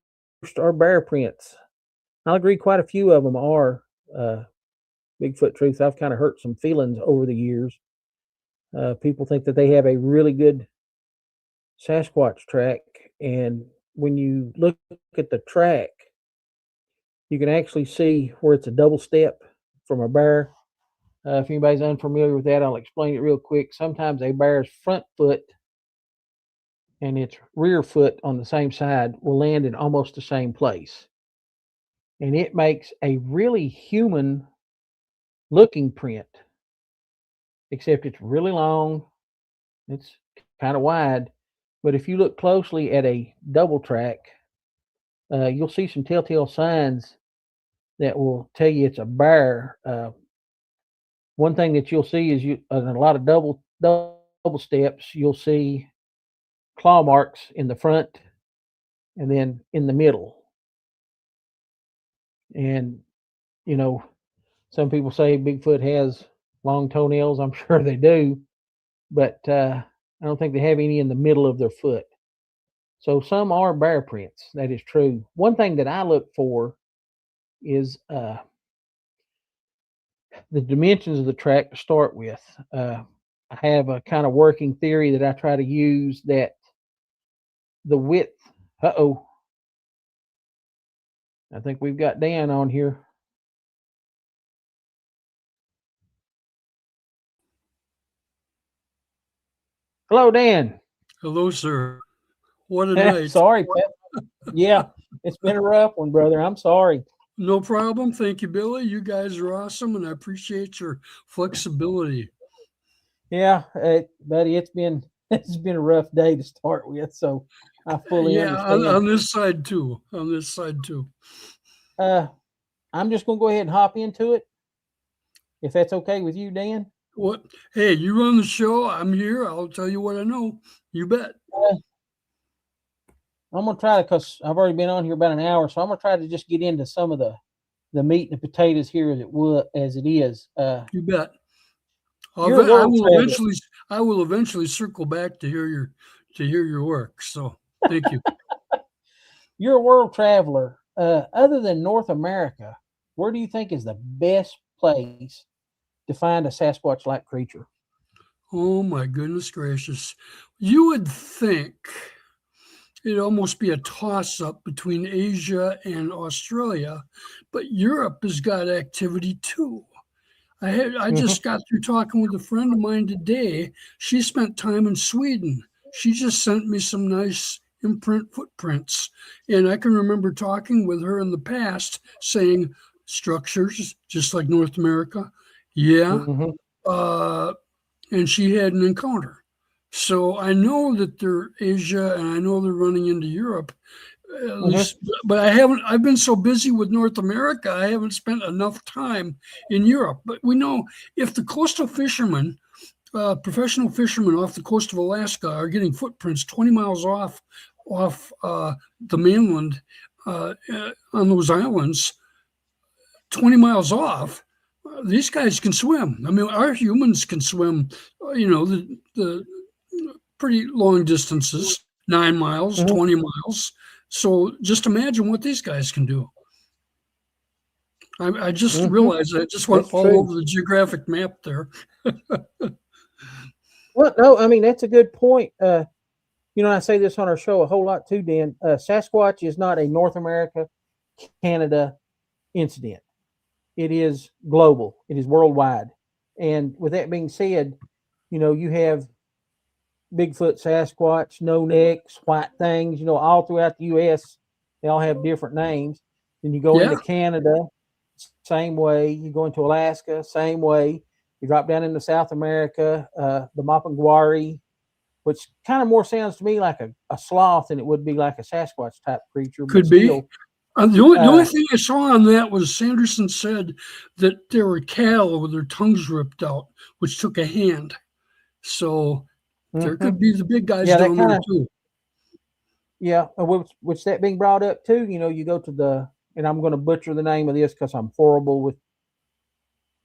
are bear prints. I'll agree, quite a few of them are Bigfoot Truth. I've kind of hurt some feelings over the years. People think that they have a really good Sasquatch track, and when you look at the track, you can actually see where it's a double step from a bear. If anybody's unfamiliar with that, I'll explain it real quick. Sometimes a bear's front foot and its rear foot on the same side will land in almost the same place. And it makes a really human looking print, except it's really long, it's kind of wide. But if you look closely at a double track, you'll see some telltale signs that will tell you it's a bear. One thing that you'll see is a lot of double steps. You'll see claw marks in the front and then in the middle. And some people say Bigfoot has long toenails. I'm sure they do, but I don't think they have any in the middle of their foot. So some are bear prints. That is true. One thing that I look for is the dimensions of the track to start with. I have a kind of working theory that I try to use, that the width. Uh-oh. I think we've got Dan on here. Hello, Dan. Hello, sir. What a night. Sorry, Pat. Yeah, it's been a rough one, brother. I'm sorry. No problem. Thank you, Billy. You guys are awesome, and I appreciate your flexibility. Yeah, buddy, it's been a rough day to start with, so I fully understand. On this side too. On this side too. I'm just gonna go ahead and hop into it, if that's okay with you, Dan. What? Hey, you run the show. I'm here. I'll tell you what I know. You bet. I'm gonna try to, because I've already been on here about an hour, so I'm gonna try to just get into some of the meat and the potatoes here as it is. You bet. I will eventually circle back to hear your work. So thank you. You're a world traveler. Other than North America, where do you think is the best place to find a Sasquatch-like creature? Oh my goodness gracious! You would think it'd almost be a toss-up between Asia and Australia, but Europe has got activity too. I just got through talking with a friend of mine today. She spent time in Sweden. She just sent me some nice imprint footprints. And I can remember talking with her in the past saying structures, just like North America. Yeah. And she had an encounter. So I know that they're Asia, and I know they're running into Europe. At least, but I've been so busy with North America, I haven't spent enough time in Europe. But we know if the coastal fishermen, professional fishermen off the coast of Alaska are getting footprints 20 miles off the mainland on those islands, 20 miles off, these guys can swim. I mean, our humans can swim, the pretty long distances, 9 miles, 20 miles. So just imagine what these guys can do. I just realized I just went all over the geographic map there. Well, no, I mean, that's a good point. I say this on our show a whole lot too, Dan. Sasquatch is not a North America, Canada incident. It is global. It is worldwide. And with that being said, you have Bigfoot, Sasquatch, no necks, white things, all throughout the U.S. They all have different names. Then you go into Canada, same way. You go into Alaska, same way. You drop down into South America, the Mapinguari, which kind of more sounds to me like a sloth than it would be like a Sasquatch type creature. Could be. The only thing I saw on that was Sanderson said that there were cattle with their tongues ripped out, which took a hand. So there could be the big guys down there too. Yeah, which that being brought up too, you go to and I'm going to butcher the name of this because I'm horrible with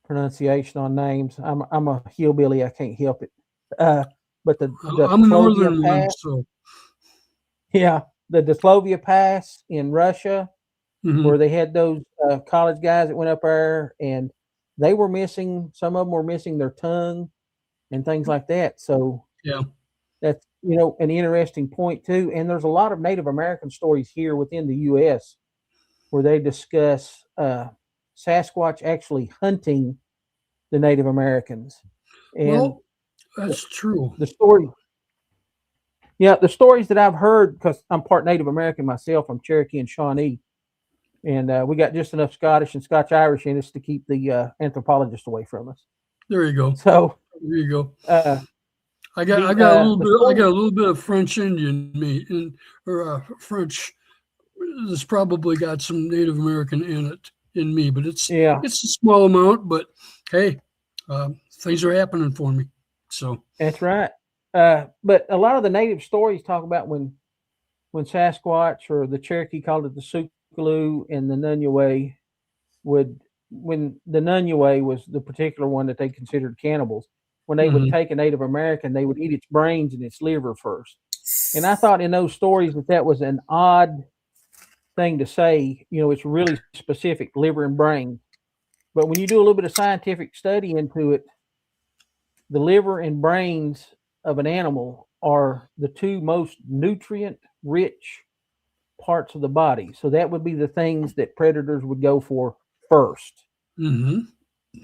pronunciation on names. I'm a hillbilly. I can't help it. But I'm a northern one, so. Yeah, the Dislovia Pass in Russia, where they had those college guys that went up there, and they were missing. Some of them were missing their tongue and things like that. So that's an interesting point too. And there's a lot of Native American stories here within the U.S. where they discuss Sasquatch actually hunting the Native Americans. And that's true. The stories that I've heard, because I'm part Native American myself, I'm Cherokee and Shawnee, and we got just enough Scottish and Scotch-Irish in us to keep the anthropologists away from us. There you go. So there you go. I got a little bit of French Indian me, or French. That's probably got some Native American in me, but it's a small amount. But hey, things are happening for me. So that's right. But a lot of the native stories talk about when Sasquatch, or the Cherokee called it the Sukaloo, and the Nuneway when the Nuneway was the particular one that they considered cannibals, when they would take a Native American, they would eat its brains and its liver first. And I thought in those stories that was an odd thing to say. It's really specific, liver and brain. But when you do a little bit of scientific study into it, the liver and brains of an animal are the two most nutrient-rich parts of the body. So that would be the things that predators would go for first. Mm-hmm.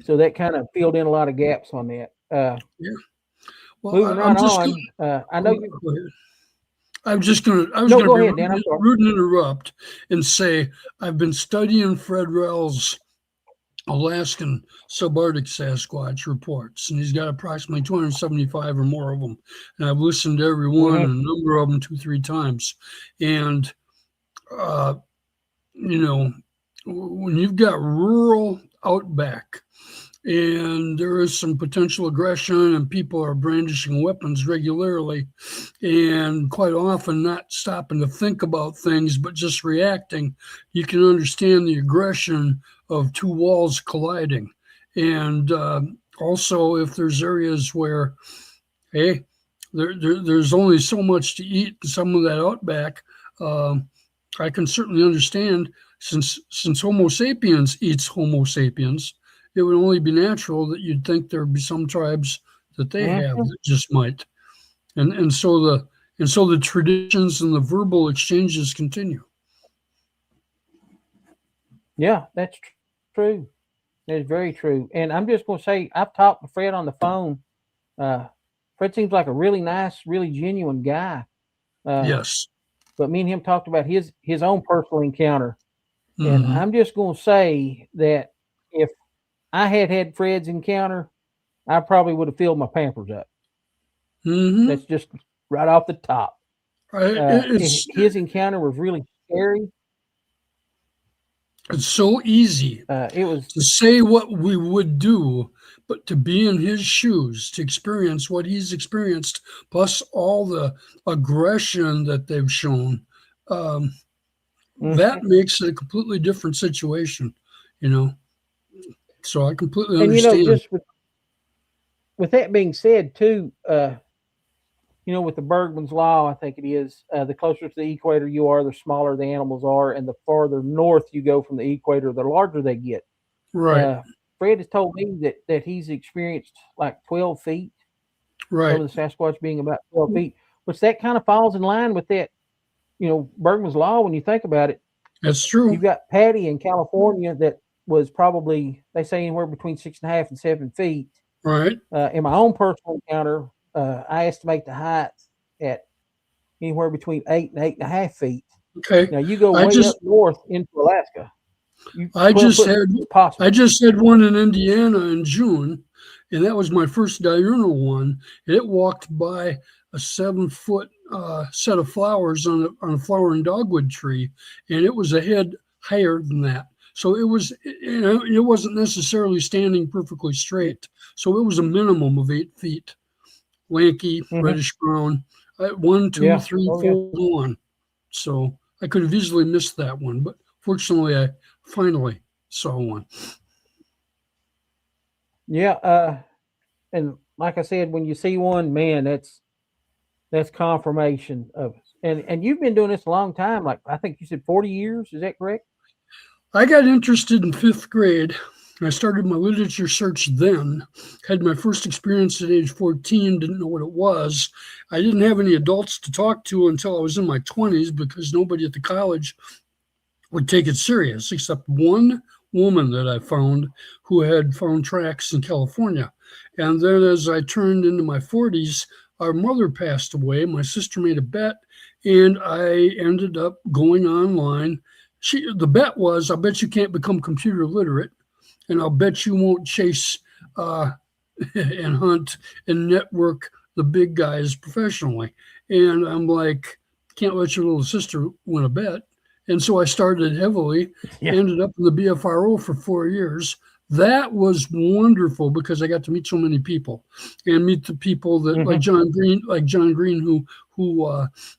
So that kind of filled in a lot of gaps on that. Yeah. Well, Moving right on. I know you. Go ahead. I was No, going go to ahead, Dan. I'm be sorry. rude and interrupt and say I've been studying Fred Rell's Alaskan subarctic Sasquatch reports, and he's got approximately 275 or more of them. And I've listened to every one, and a number of them 2-3 times. And when you've got rural outback and there is some potential aggression and people are brandishing weapons regularly and quite often not stopping to think about things but just reacting, you can understand the aggression of two walls colliding. And also if there's areas where, hey, there's only so much to eat in some of that outback, I can certainly understand, since Homo sapiens eats Homo sapiens, it would only be natural that you'd think there'd be some tribes that they have that just might. And so the traditions and the verbal exchanges continue. Yeah, that's true. That is very true. And I'm just going to say, I've talked to Fred on the phone. Fred seems like a really nice, really genuine guy. Yes. But me and him talked about his own personal encounter. Mm-hmm. And I'm just going to say that if I had Fred's encounter, I probably would have filled my Pampers up. Mm-hmm. That's just right off the top. His encounter was really scary. It's so easy It was to say what we would do, but to be in his shoes, to experience what he's experienced, plus all the aggression that they've shown, that makes it a completely different situation, So I completely understand. Just with that being said, too, with the Bergman's Law, I think it is, the closer to the equator you are, the smaller the animals are, and the farther north you go from the equator, the larger they get. Right. Fred has told me that he's experienced like 12 feet. Right. Some of the Sasquatch being about 12 feet, which that kind of falls in line with that, Bergman's Law when you think about it. That's true. You've got Patty in California that was probably, they say, anywhere between 6.5 and 7 feet. Right. In my own personal encounter, I estimate the height at anywhere between 8 and 8.5 feet. Okay. Now you go up north into Alaska. I just had one in Indiana in June, and that was my first diurnal one. And it walked by a 7-foot set of flowers on a flowering dogwood tree, and it was a head higher than that. So it was, it wasn't necessarily standing perfectly straight. So it was a minimum of 8 feet. Lanky, reddish brown, 1, 2, 3, 4, 1. So I could have easily missed that one, but fortunately I finally saw one. Yeah, and like I said, when you see one, man, that's confirmation of it. And you've been doing this a long time, like I think you said 40 years, is that correct? I got interested in 5th grade. I started my literature search then, had my first experience at age 14, didn't know what it was. I didn't have any adults to talk to until I was in my 20s because nobody at the college would take it serious, except one woman that I found who had found tracks in California. And then as I turned into my 40s, our mother passed away. My sister made a bet, and I ended up going online. The bet was, I bet you can't become computer literate, and I'll bet you won't chase and hunt and network the big guys professionally. And I'm like, can't let your little sister win a bet. And so I started heavily, ended up in the BFRO for 4 years. That was wonderful because I got to meet so many people and meet the people that like John Green, who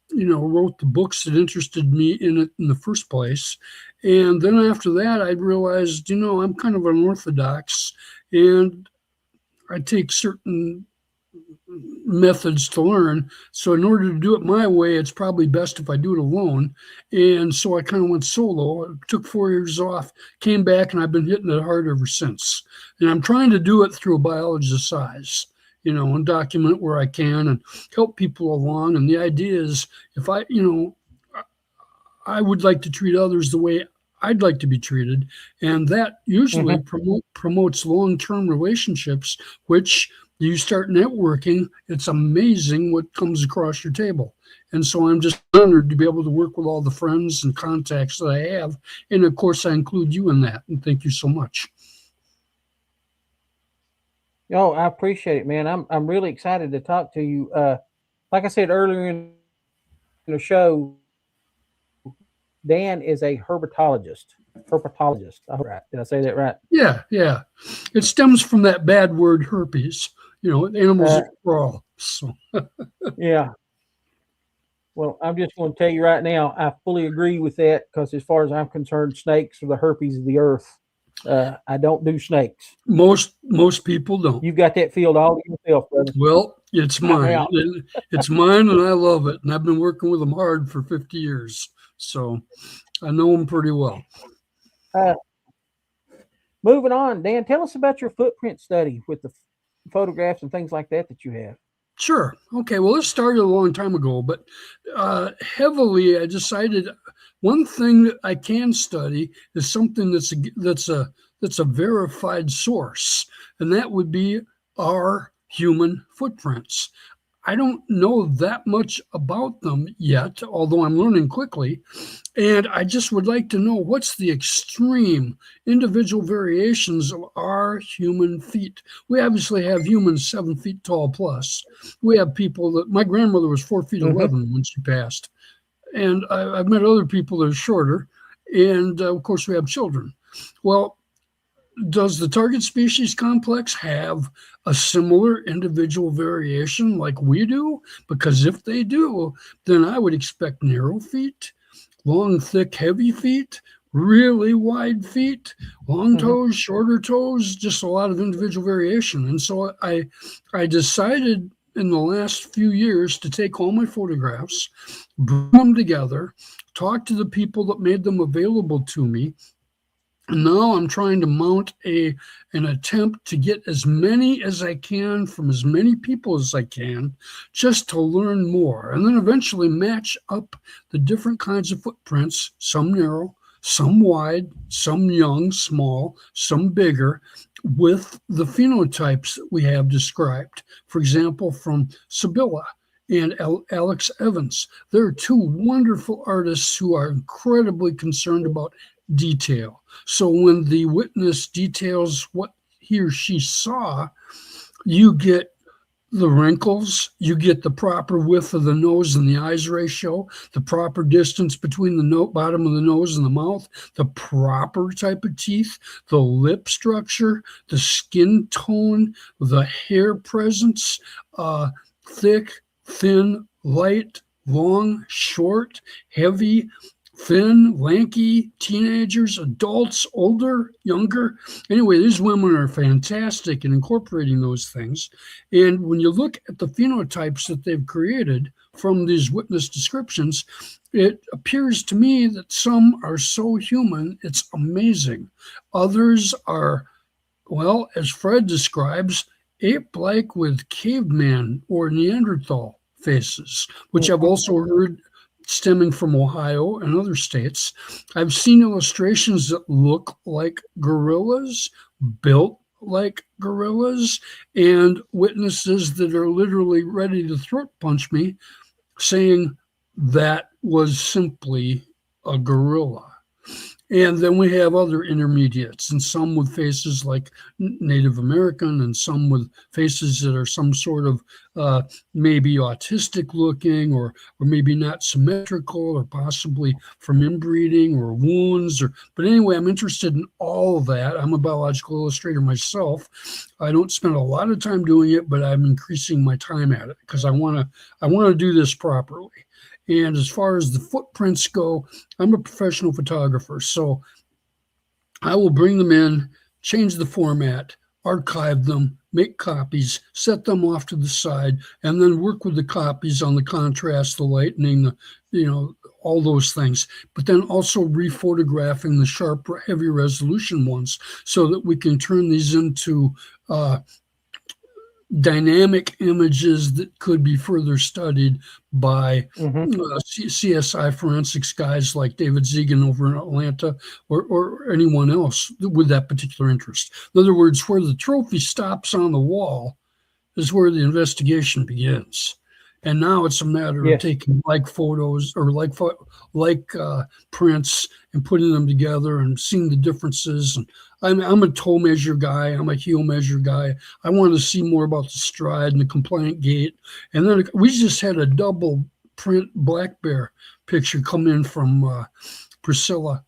wrote the books that interested me in it in the first place. And then after that, I realized, I'm kind of unorthodox, and I take certain methods to learn. So in order to do it my way, it's probably best if I do it alone. And so I kind of went solo. I took 4 years off, came back, and I've been hitting it hard ever since. And I'm trying to do it through a biologist's eyes, and document where I can and help people along. And the idea is if I would like to treat others the way I'd like to be treated. And that usually promotes long-term relationships, which you start networking. It's amazing what comes across your table. And so I'm just honored to be able to work with all the friends and contacts that I have. And of course, I include you in that. And thank you so much. Oh, I appreciate it, man. I'm really excited to talk to you. Like I said earlier in the show, Dan is a herpetologist. Right. Did I say that right? Yeah. It stems from that bad word herpes, animals that crawl. So. Yeah. Well, I'm just going to tell you right now, I fully agree with that because as far as I'm concerned, snakes are the herpes of the earth. I don't do snakes. Most people don't. You've got that field all to yourself, brother. Well, it's mine. It's mine, and I love it. And I've been working with them hard for 50 years. So I know them pretty well. Moving on, Dan, tell us about your footprint study with the photographs and things like that you have. Sure. Okay. Well, this started a long time ago, but heavily I decided one thing that I can study is something that's a verified source, and that would be our human footprints. I don't know that much about them yet, although I'm learning quickly. And I just would like to know what's the extreme individual variations of our human feet. We obviously have humans 7 feet tall plus. We have people that, my grandmother was 4 feet 11 when she passed. And I've met other people that are shorter. And of course, we have children. Well, does the target species complex have a similar individual variation like we do? Because if they do, then I would expect narrow feet, long, thick, heavy feet, really wide feet, long toes, shorter toes, just a lot of individual variation. And so I decided in the last few years to take all my photographs, bring them together, talk to the people that made them available to me. And now I'm trying to mount an attempt to get as many as I can from as many people as I can, just to learn more, and then eventually match up the different kinds of footprints, some narrow, some wide, some young, small, some bigger, with the phenotypes that we have described. For example, from Sibylla and Alex Evans. They're two wonderful artists who are incredibly concerned about detail. So when the witness details what he or she saw, you get the wrinkles, you get the proper width of the nose and the eyes ratio, the proper distance between the bottom of the nose and the mouth, the proper type of teeth, the lip structure, the skin tone, the hair presence, thick, thin, light, long, short, heavy, thin, lanky, teenagers, adults, older, younger. Anyway, these women are fantastic in incorporating those things. And when you look at the phenotypes that they've created from these witness descriptions, it appears to me that some are so human, it's amazing. Others are, well, as Fred describes, ape-like with caveman or Neanderthal faces, which I've also heard stemming from Ohio and other states. I've seen illustrations that look like gorillas, built like gorillas, and witnesses that are literally ready to throat punch me, saying that was simply a gorilla. And then we have other intermediates, and some with faces like Native American, and some with faces that are some sort of maybe autistic looking, or maybe not symmetrical, or possibly from inbreeding or wounds. But anyway, I'm interested in all of that. I'm a biological illustrator myself. I don't spend a lot of time doing it, but I'm increasing my time at it because I want to do this properly. And as far as the footprints go, I'm a professional photographer, so I will bring them in, change the format, archive them, make copies, set them off to the side, and then work with the copies on the contrast, the lightening, all those things. But then also rephotographing the sharp, heavy resolution ones so that we can turn these into dynamic images that could be further studied by CSI forensics guys like David Zegan over in Atlanta, or anyone else with that particular interest. In other words, where the trophy stops on the wall is where the investigation begins. And now it's a matter of taking like photos or like prints and putting them together and seeing the differences. And I'm a toe measure guy. I'm a heel measure guy. I want to see more about the stride and the compliant gait. And then we just had a double print black bear picture come in from Priscilla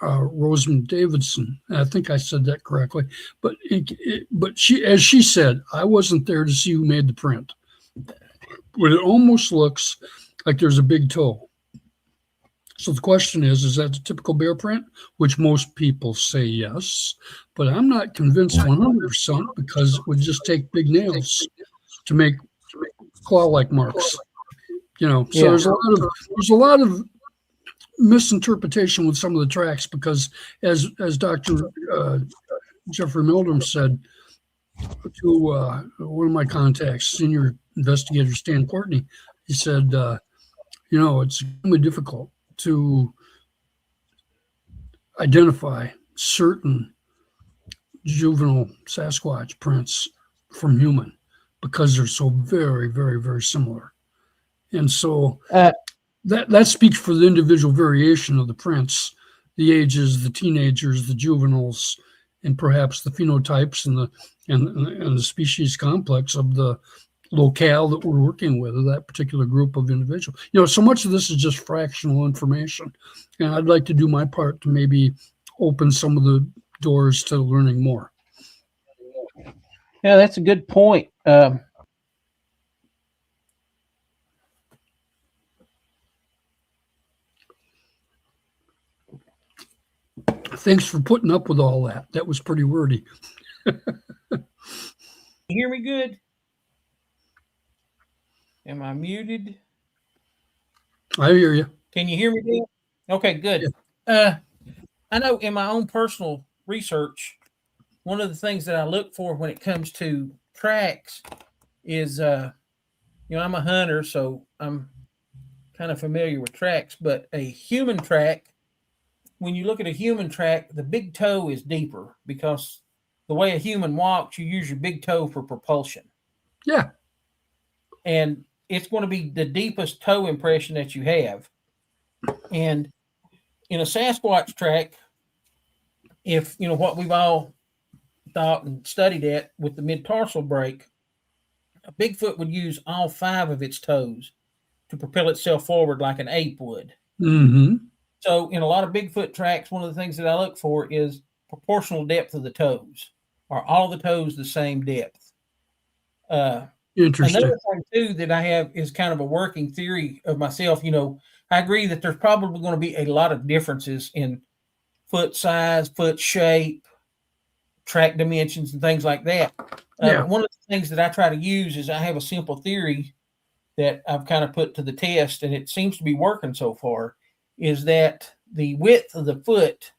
Roseman Davidson. I think I said that correctly. But she, as she said, I wasn't there to see who made the print. But it almost looks like there's a big toe. So the question is that the typical bear print? Which most people say yes, but I'm not convinced 100% because it would just take big nails to make claw-like marks. So there's a lot of misinterpretation with some of the tracks because as Dr. Jeffrey Meldrum said to one of my contacts, senior investigator Stan Courtney, he said, it's extremely difficult to identify certain juvenile Sasquatch prints from human because they're so very, very, very similar. And so that speaks for the individual variation of the prints, the ages, the teenagers, the juveniles, and perhaps the phenotypes and the species complex of the locale that we're working with, or that particular group of individuals. So much of this is just fractional information. And I'd like to do my part to maybe open some of the doors to learning more. Yeah, that's a good point. Thanks for putting up with all that. That was pretty wordy. You hear me good? Am I muted? I hear you. Can you hear me good? Okay, good. Yeah. I know in my own personal research, one of the things that I look for when it comes to tracks is, I'm a hunter, so I'm kind of familiar with tracks, but a human track, when you look at a human track, the big toe is deeper because the way a human walks, you use your big toe for propulsion. Yeah. And it's going to be the deepest toe impression that you have. And in a Sasquatch track, if, what we've all thought and studied at with the mid-tarsal break, a Bigfoot would use all 5 of its toes to propel itself forward like an ape would. Mm-hmm. So in a lot of Bigfoot tracks, one of the things that I look for is proportional depth of the toes. Are all the toes the same depth? Interesting. Another thing, too, that I have is kind of a working theory of myself. I agree that there's probably going to be a lot of differences in foot size, foot shape, track dimensions, and things like that. One of the things that I try to use is I have a simple theory that I've kind of put to the test, and it seems to be working so far, is that the width of the foot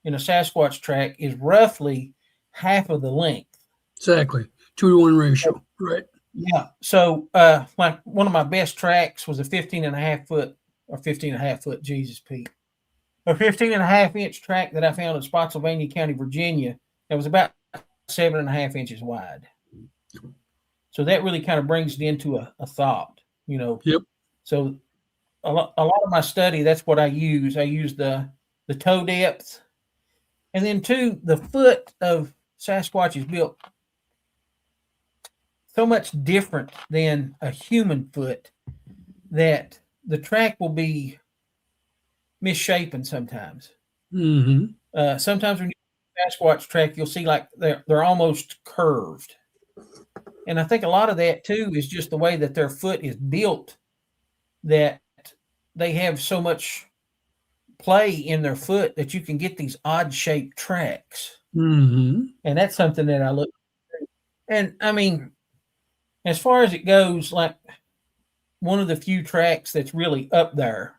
in a Sasquatch track is roughly half of the length. Exactly. 2-to-1 ratio. Right. Yeah. So like one of my best tracks was a 15.5 foot, Jesus Pete. A 15.5 inch track that I found in Spotsylvania County, Virginia, that was about 7.5 inches wide. So that really kind of brings it into a thought, Yep. So a lot of my study, that's what I use. I use the toe depth. And then too, the foot of Sasquatch is built so much different than a human foot that the track will be misshapen sometimes. Mm-hmm. Sometimes when you Sasquatch track, you'll see like they're almost curved. And I think a lot of that too is just the way that their foot is built, that they have so much play in their foot that you can get these odd shaped tracks. Mm-hmm. And that's something that I look. And I mean, as far as it goes, like one of the few tracks that's really up there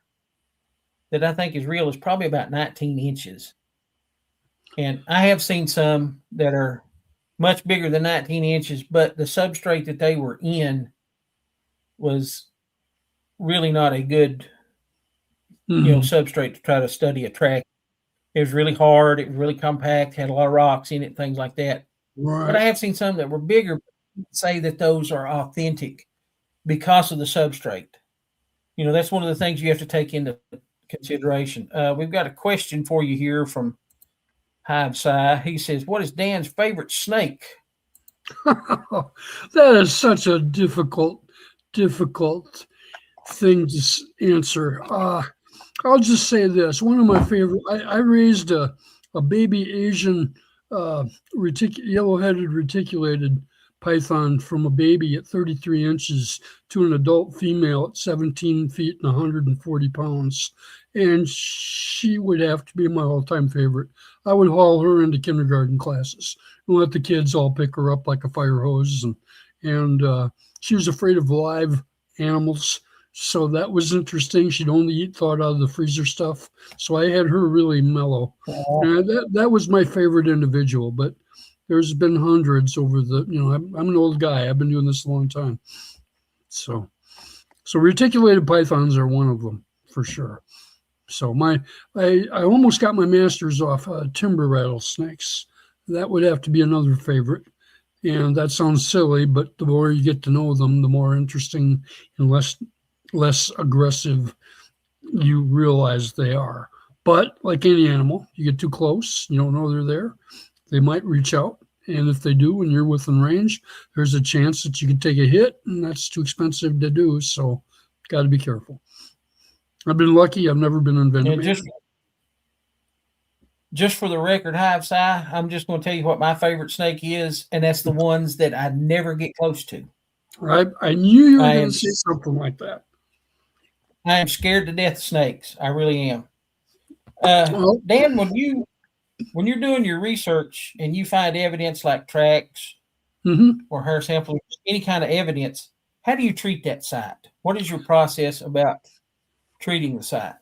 that I think is real is probably about 19 inches. And I have seen some that are much bigger than 19 inches, but the substrate that they were in was really not a good, Mm-hmm. substrate to try to study a track. It was really hard. It was really compact, had a lot of rocks in it, things like that. But I Right. have seen some that were bigger, say that those are authentic because of the substrate. That's one of the things you have to take into consideration. We've got a question for you here from Hive Sci. He says, "What is Dan's favorite snake?" That is such a difficult thing to answer. I'll just say this. One of my favorite, I raised a baby Asian yellow-headed reticulated python from a baby at 33 inches to an adult female at 17 feet and 140 pounds. And she would have to be my all-time favorite. I would haul her into kindergarten classes and let the kids all pick her up like a fire hose. And she was afraid of live animals. So that was interesting. She'd only eat thawed out of the freezer stuff. So I had her really mellow. And that was my favorite individual. But there's been hundreds over I'm an old guy. I've been doing this a long time. So reticulated pythons are one of them for sure. So I almost got my master's off timber rattlesnakes. That would have to be another favorite. And that sounds silly, but the more you get to know them, the more interesting and less aggressive you realize they are. But like any animal, you get too close, you don't know they're there, they might reach out. And if they do, when you're within range, there's a chance that you could take a hit, and that's too expensive to do. So got to be careful. I've been lucky. I've never been in venom. Just for the record, Hive Sci, I'm just going to tell you what my favorite snake is, and that's the ones that I never get close to. I knew you were going to say something like that. I am scared to death of snakes. I really am. Dan, when you're doing your research and you find evidence like tracks or hair samples, any kind of evidence, how do you treat that site? What is your process about treating the site?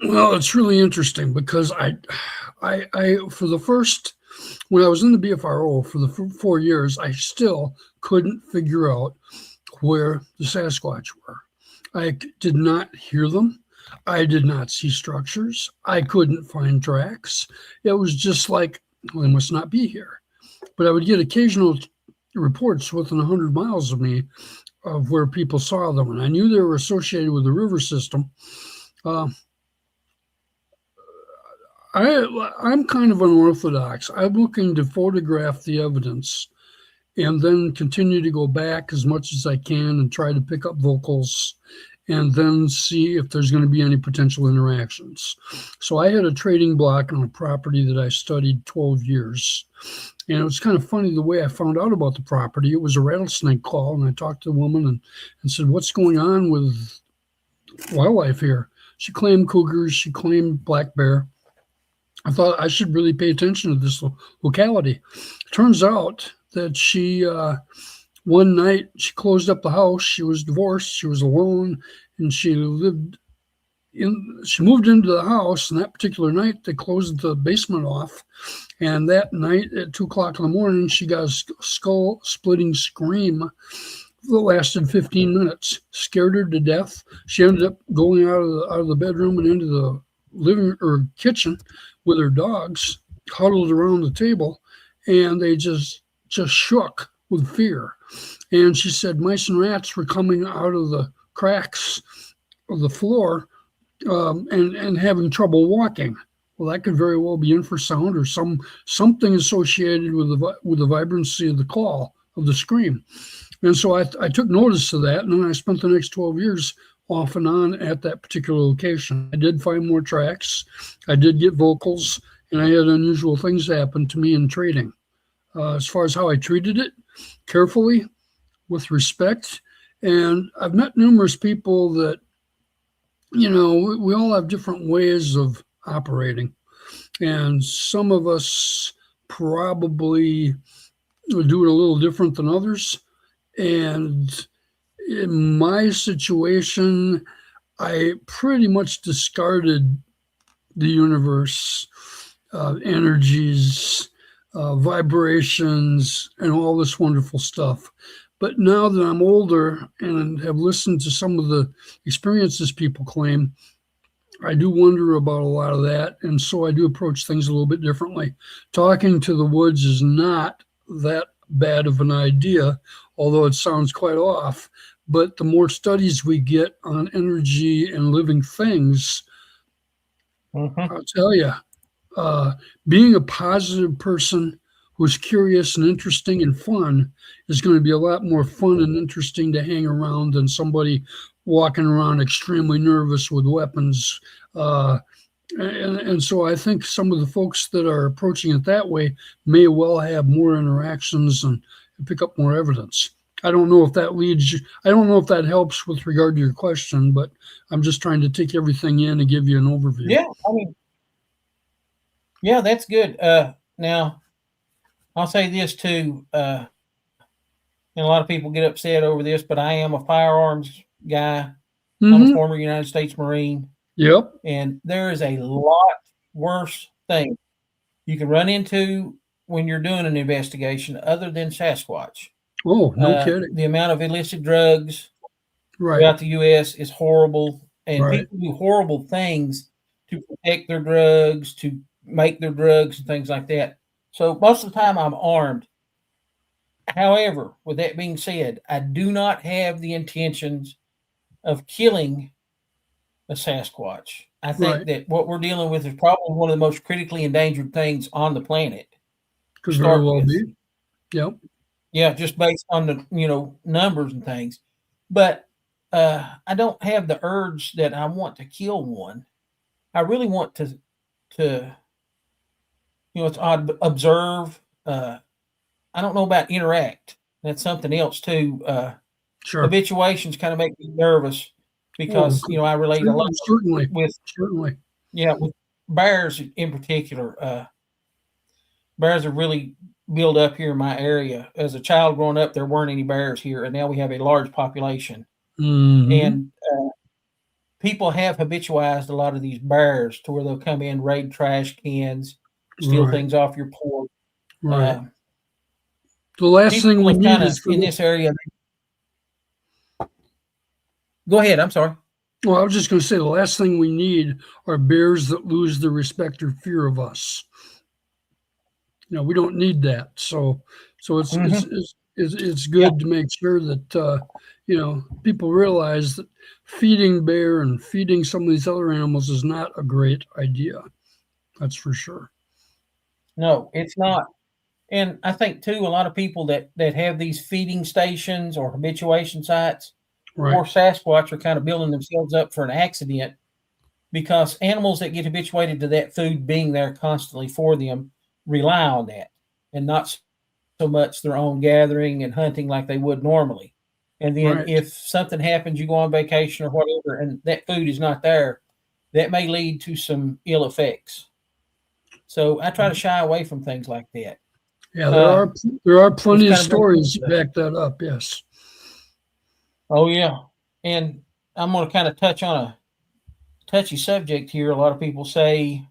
Well, it's really interesting because I for the first, when I was in the BFRO for the 4 years, I still couldn't figure out where the Sasquatch were. I did not hear them. I did not see structures. I couldn't find tracks. It was just like, well, they must not be here. But I would get occasional reports within 100 miles of me of where people saw them. And I knew they were associated with the river system. I'm kind of unorthodox. I'm looking to photograph the evidence and then continue to go back as much as I can and try to pick up vocals and then see if there's going to be any potential interactions. So I had a trading block on a property that I studied 12 years. And it was kind of funny the way I found out about the property. It was a rattlesnake call, and I talked to the woman and said, "What's going on with wildlife here?" She claimed cougars. She claimed black bear. I thought I should really pay attention to this locality. Turns out that she, one night, she closed up the house. She was divorced. She was alone, and she moved into the house. And that particular night, they closed the basement off. And that night at 2:00 in the morning, she got a skull-splitting scream that lasted 15 minutes. Scared her to death. She ended up going out of the bedroom and into the living or kitchen with her dogs huddled around the table, and they just shook with fear. And she said mice and rats were coming out of the cracks of the floor and having trouble walking. Well, that could very well be infrasound or something associated with the vibrancy of the call of the scream. And so I took notice of that, and then I spent the next 12 years off and on at that particular location. I did find more tracks. I did get vocals, and I had unusual things happen to me in trading. As far as how I treated it, carefully, with respect. And I've met numerous people that, we all have different ways of operating. And some of us probably do it a little different than others. And in my situation, I pretty much discarded the universe, energies, vibrations, and all this wonderful stuff. But now that I'm older and have listened to some of the experiences people claim, I do wonder about a lot of that. And so I do approach things a little bit differently. Talking to the woods is not that bad of an idea, although it sounds quite off. But the more studies we get on energy and living things, I'll tell you, being a positive person who's curious and interesting and fun is going to be a lot more fun and interesting to hang around than somebody walking around extremely nervous with weapons. And so I think some of the folks that are approaching it that way may well have more interactions and pick up more evidence. I don't know if that leads you, I don't know if that helps with regard to your question, but I'm just trying to take everything in and give you an overview. Yeah, I mean, yeah, that's good. Now, I'll say this too. And a lot of people get upset over this, but I am a firearms guy. I'm a former United States Marine. Yep. And there is a lot worse thing you can run into when you're doing an investigation other than Sasquatch. Oh, no kidding. The amount of illicit drugs throughout the U.S. is horrible. And people do horrible things to protect their drugs, to make their drugs and things like that. So most of the time I'm armed. However, with that being said, I do not have the intentions of killing a Sasquatch. I think that what we're dealing with is probably one of the most critically endangered things on the planet. Could very well be. Yep. Yeah, just based on the numbers and things. But I don't have the urge that I want to kill one. I really want to it's odd, observe. I don't know about interact. That's something else too. Habituations kind of make me nervous because I relate a lot with bears in particular. Bears are really built up here in my area. As a child growing up, there weren't any bears here, and now we have a large population. And people have habitualized a lot of these bears to where they'll come in, raid trash cans, steal things off your porch. The last thing we need is in this area. Go ahead. I'm sorry. Well, I was just going to say the last thing we need are bears that lose their respect or fear of us. We don't need that. So it's good to make sure that people realize that feeding bear and feeding some of these other animals is not a great idea. That's for sure. No, it's not. And I think too, a lot of people that have these feeding stations or habituation sites or Sasquatch are kind of building themselves up for an accident, because animals that get habituated to that food being there constantly for them rely on that and not so much their own gathering and hunting like they would normally. And then if something happens, you go on vacation or whatever, and that food is not there, that may lead to some ill effects. So I try to shy away from things like that. Yeah, there are plenty of stories to back that up. Yes. Oh yeah, and I'm going to kind of touch on a touchy subject here. A lot of people say,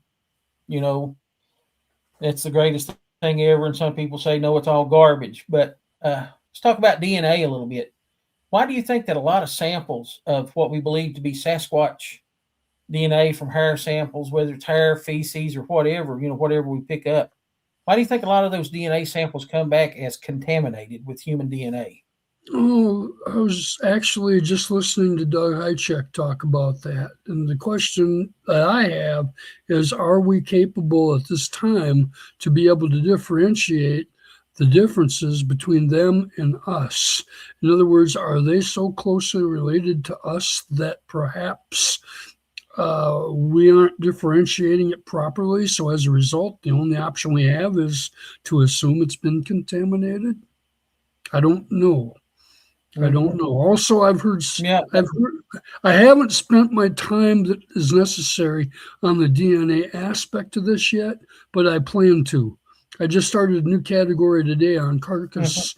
that's the greatest thing ever, and some people say no, it's all garbage. But let's talk about DNA a little bit. Why do you think that a lot of samples of what we believe to be Sasquatch DNA from hair samples, whether it's hair, feces, or whatever, whatever we pick up, why do you think a lot of those DNA samples come back as contaminated with human DNA? Oh, I was actually just listening to Doug Hychek talk about that. And the question that I have is, are we capable at this time to be able to differentiate the differences between them and us? In other words, are they so closely related to us that perhaps we aren't differentiating it properly? So as a result, the only option we have is to assume it's been contaminated. I don't know. I don't know. Also, I haven't spent my time that is necessary on the DNA aspect of this yet, but I plan to. I just started a new category today on carcass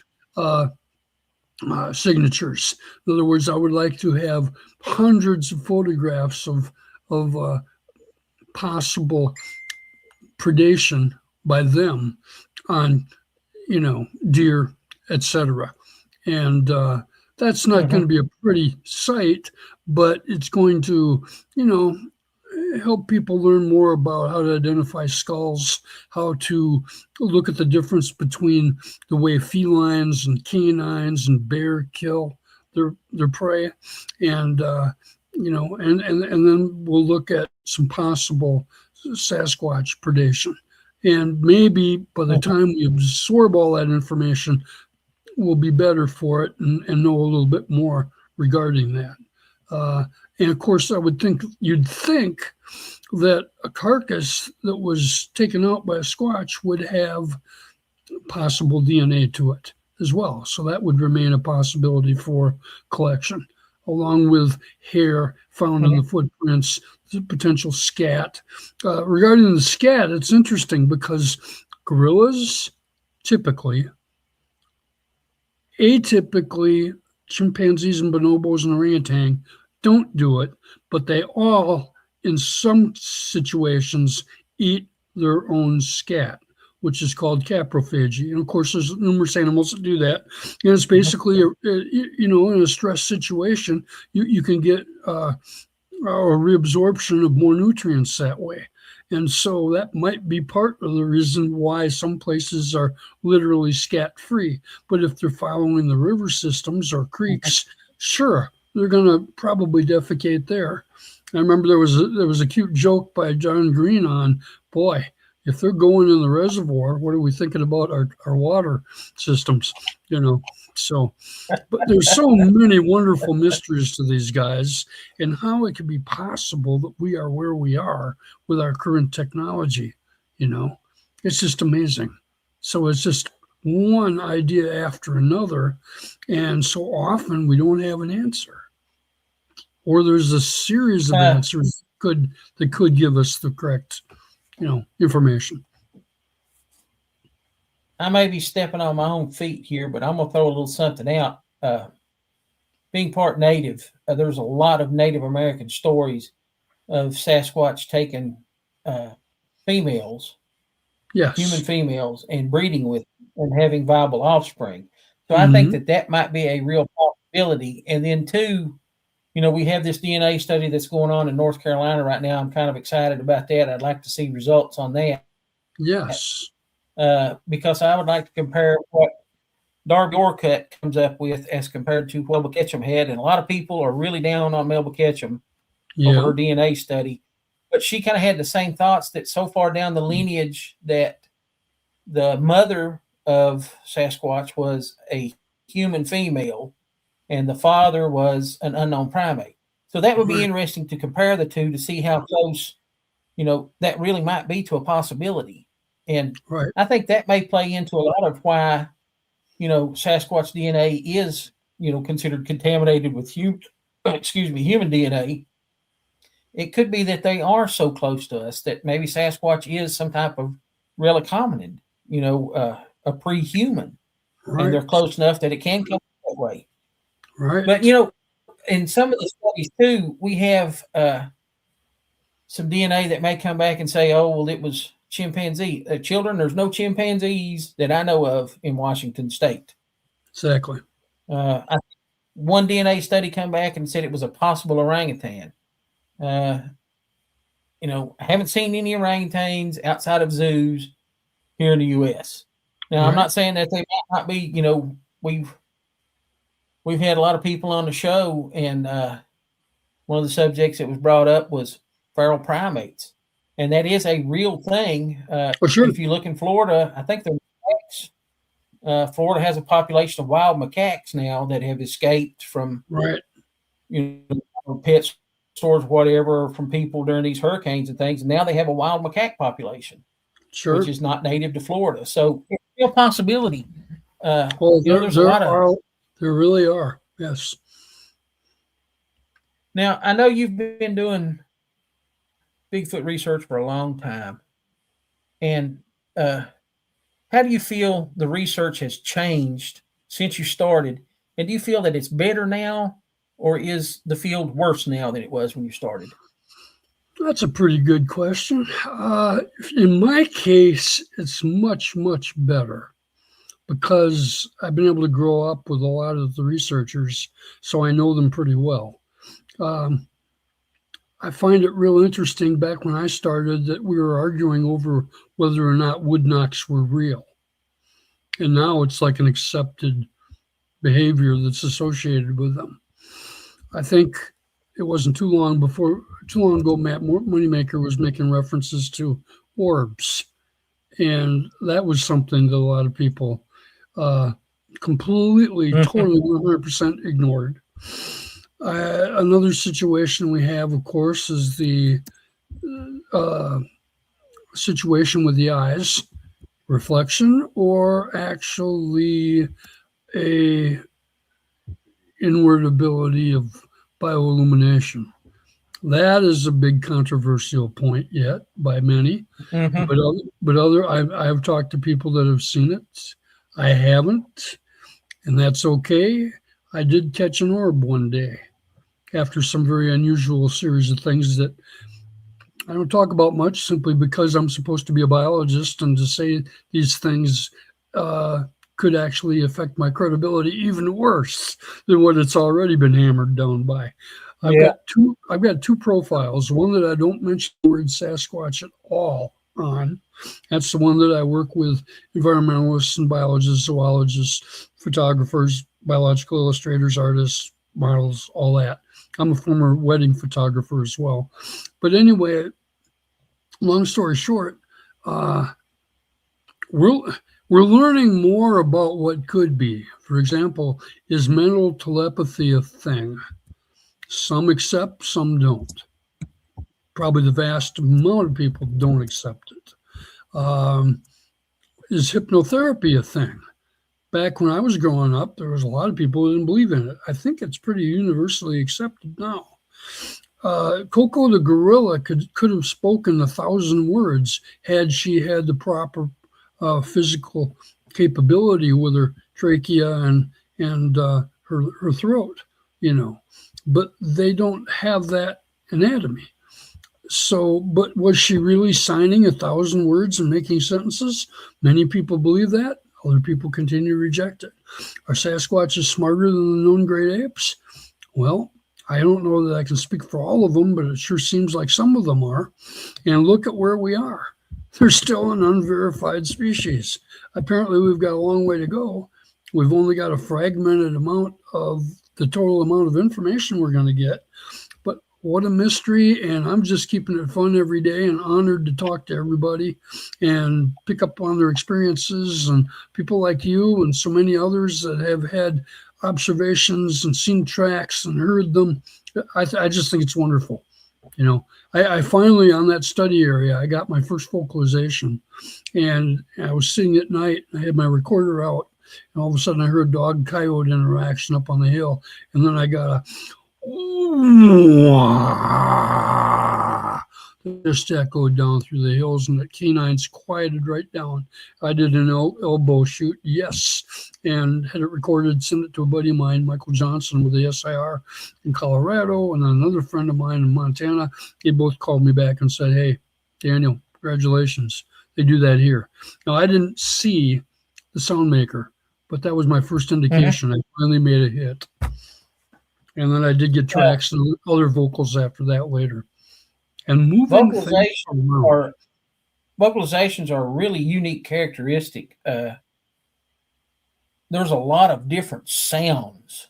signatures. In other words, I would like to have hundreds of photographs of possible predation by them on, deer, etc. And that's not going to be a pretty sight, but it's going to, help people learn more about how to identify skulls, how to look at the difference between the way felines and canines and bear kill their prey, and and then we'll look at some possible Sasquatch predation. And maybe by the time we absorb all that information, we'll be better for it and know a little bit more regarding that. And of course, you'd think that a carcass that was taken out by a Squatch would have possible DNA to it as well. So that would remain a possibility for collection, along with hair found in the footprints, the potential scat. Regarding the scat, it's interesting because gorillas typically, atypically, chimpanzees and bonobos and orangutan don't do it, but they all, in some situations, eat their own scat, which is called caprophagy. And of course, there's numerous animals that do that. And it's basically, in a stress situation, you can get a reabsorption of more nutrients that way. And so that might be part of the reason why some places are literally scat-free. But if they're following the river systems or creeks, sure, they're going to probably defecate there. I remember there was a cute joke by John Green on, boy, if they're going in the reservoir, what are we thinking about our water systems? So, but there's so many wonderful mysteries to these guys, and how it could be possible that we are where we are with our current technology. It's just amazing. So it's just one idea after another, and so often we don't have an answer, or there's a series of answers that could give us the correct, information. I may be stepping on my own feet here, but I'm going to throw a little something out. Being part Native, there's a lot of Native American stories of Sasquatch taking females, yes, human females, and breeding with them and having viable offspring. So I think that might be a real possibility. And then two, we have this DNA study that's going on in North Carolina right now. I'm kind of excited about that. I'd like to see results on that. Yes. Because I would like to compare what Darby Orcutt comes up with as compared to what Melba Ketchum had. And a lot of people are really down on Melba Ketchum over her DNA study. But she kind of had the same thoughts, that so far down the lineage that the mother of Sasquatch was a human female and the father was an unknown primate. So that would be interesting to compare the two to see how close, that really might be to a possibility. And I think that may play into a lot of why, Sasquatch DNA is, considered contaminated with human DNA. It could be that they are so close to us that maybe Sasquatch is some type of relic hominid, a pre-human, and they're close enough that it can come that way. Right. But, in some of the studies too, we have some DNA that may come back and say, oh, well, it was chimpanzee. Children, there's no chimpanzees that I know of in Washington State. Exactly. One DNA study come back and said it was a possible orangutan. I haven't seen any orangutans outside of zoos here in the U.S. Now, I'm not saying that they might not be. We've had a lot of people on the show, and one of the subjects that was brought up was feral primates, and that is a real thing. Sure. If you look in Florida, I think the Florida has a population of wild macaques now that have escaped from pet stores, whatever, from people during these hurricanes and things. And now they have a wild macaque population, which is not native to Florida. So it's a real possibility. There's a lot of. There really are. Yes. Now, I know you've been doing Bigfoot research for a long time, and how do you feel the research has changed since you started? And do you feel that it's better now, or is the field worse now than it was when you started? That's a pretty good question. In my case, it's much, much better because I've been able to grow up with a lot of the researchers, so I know them pretty well. I find it real interesting back when I started that we were arguing over whether or not wood knocks were real. And now it's like an accepted behavior that's associated with them. I think it wasn't too long ago, Matt Moneymaker was making references to orbs. And that was something that a lot of people completely, totally 100% ignored. Another situation we have, of course, is the situation with the eyes, reflection, or actually a inward ability of bioillumination. That is a big controversial point yet by many, but I've talked to people that have seen it. I haven't, and that's okay. I did catch an orb one day after some very unusual series of things that I don't talk about much, simply because I'm supposed to be a biologist, and to say these things could actually affect my credibility even worse than what it's already been hammered down by. I've got two profiles. One that I don't mention the word Sasquatch at all on. That's the one that I work with environmentalists and biologists, zoologists, photographers, biological illustrators, artists, models, all that. I'm a former wedding photographer as well. But anyway, long story short, we're learning more about what could be. For example, is mental telepathy a thing? Some accept, some don't. Probably the vast amount of people don't accept it. Is hypnotherapy a thing? Back when I was growing up, there was a lot of people who didn't believe in it. I think it's pretty universally accepted now. Coco the gorilla could have spoken 1,000 words had she had the proper physical capability with her trachea and her throat, but they don't have that anatomy. So, but was she really signing 1,000 words and making sentences? Many people believe that. Other people continue to reject it. Are Sasquatches smarter than the known great apes? Well, I don't know that I can speak for all of them, but it sure seems like some of them are. And look at where we are. They're still an unverified species. Apparently, we've got a long way to go. We've only got a fragmented amount of the total amount of information we're going to get. But what a mystery. And I'm just keeping it fun every day and honored to talk to everybody and pick up on their experiences, and people like you and so many others that have had observations and seen tracks and heard them. I just think it's wonderful. I finally, on that study area, I got my first vocalization, and I was sitting at night. I had my recorder out, and all of a sudden I heard dog-coyote interaction up on the hill, and then I got just echoed down through the hills, and the canines quieted right down. I did an elbow shoot, yes, and had it recorded, sent it to a buddy of mine, Michael Johnson, with the SIR in Colorado, and another friend of mine in Montana. They both called me back and said, "Hey, Daniel, congratulations. They do that here." Now, I didn't see the sound maker, but that was my first indication. I finally made a hit. And then I did get tracks and other vocals after that later. And moving vocalizations are a really unique characteristic. There's a lot of different sounds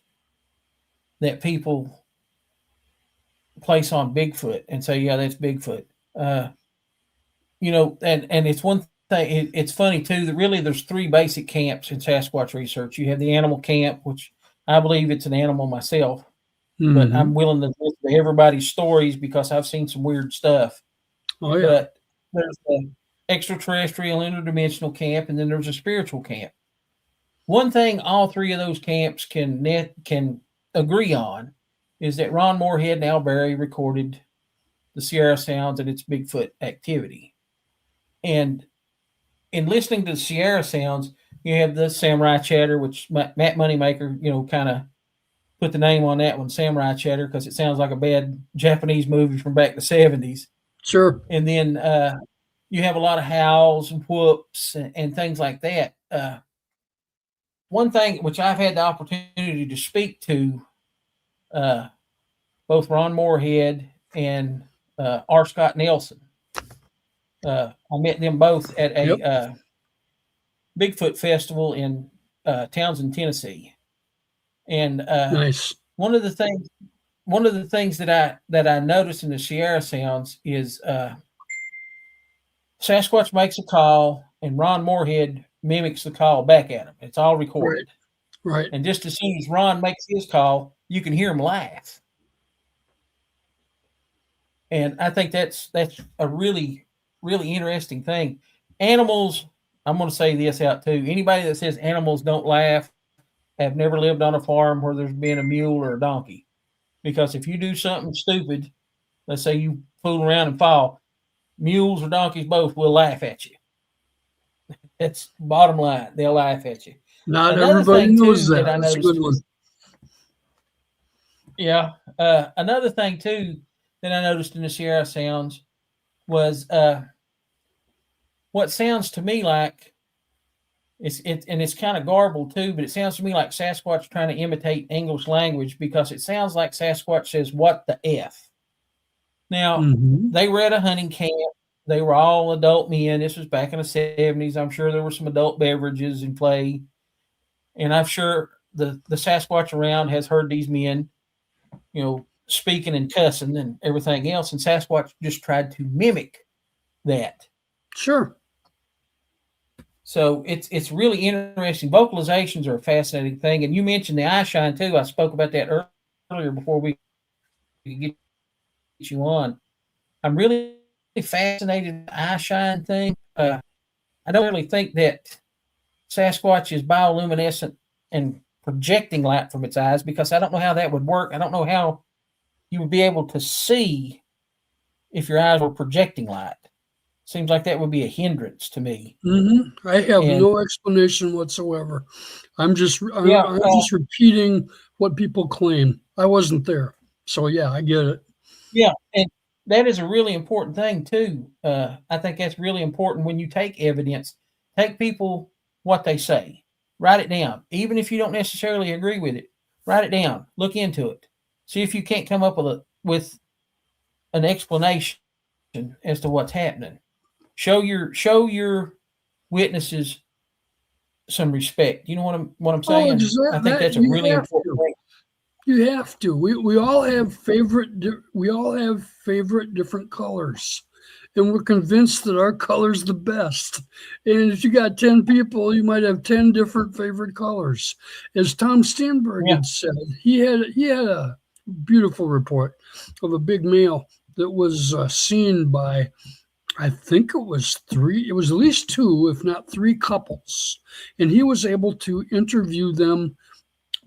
that people place on Bigfoot and say, "Yeah, that's Bigfoot." And it's one thing. It's funny too that really there's three basic camps in Sasquatch research. You have the animal camp, which I believe it's an animal myself. But I'm willing to listen to everybody's stories because I've seen some weird stuff. Oh, yeah. But there's the extraterrestrial interdimensional camp, and then there's a spiritual camp. One thing all three of those camps can agree on is that Ron Moorhead and Al Berry recorded the Sierra Sounds and its Bigfoot activity. And in listening to the Sierra sounds, you have the samurai chatter, which Matt Moneymaker, kind of put the name on that one, samurai chatter, because it sounds like a bad Japanese movie from back in the 70s. Sure. And then you have a lot of howls and whoops and things like that. One thing which I've had the opportunity to speak to both Ron Moorhead and R. Scott Nelson. I met them both at a Bigfoot festival in Townsend, Tennessee. And Nice. one of the things that I noticed in the Sierra sounds is Sasquatch makes a call and Ron Moorhead mimics the call back at him. It's all recorded. Right. And just as soon as Ron makes his call, you can hear him laugh. And I think that's a really, really interesting thing. Animals, I'm going to say this out too. Anybody that says animals don't laugh have never lived on a farm where there's been a mule or a donkey. Because if you do something stupid, let's say you fool around and fall, mules or donkeys both will laugh at you. That's bottom line. They'll laugh at you. Not everybody knows that. That's a good one. Yeah. Another thing too that I noticed in the Sierra sounds was what sounds to me like it's kind of garbled too, but it sounds to me like Sasquatch trying to imitate English language, because it sounds like Sasquatch says, "What the F?" Now, they were at a hunting camp. They were all adult men. This was back in the 70s. I'm sure there were some adult beverages in play. And I'm sure the Sasquatch around has heard these men, speaking and cussing and everything else. And Sasquatch just tried to mimic that. Sure. So it's really interesting. Vocalizations are a fascinating thing. And you mentioned the eye shine too. I spoke about that earlier before we could get you on. I'm really fascinated with the eye shine thing. I don't really think that Sasquatch is bioluminescent and projecting light from its eyes, because I don't know how that would work. I don't know how you would be able to see if your eyes were projecting light. Seems like that would be a hindrance to me. I have no explanation whatsoever. I'm just repeating what people claim. I wasn't there, so yeah, I get it. Yeah, and that is a really important thing too. I think that's really important when you take evidence. Take people what they say, write it down, even if you don't necessarily agree with it. Write it down, look into it, see if you can't come up with an explanation as to what's happening. Show your witnesses some respect. You know what I'm saying? I think that's a really important thing. You have to. We all have favorite different colors, and we're convinced that our color's the best. And if you got 10 people, you might have 10 different favorite colors. As Tom Steenberg had said, he had a beautiful report of a big male that was seen by, I think it was at least 2, if not 3 couples. And he was able to interview them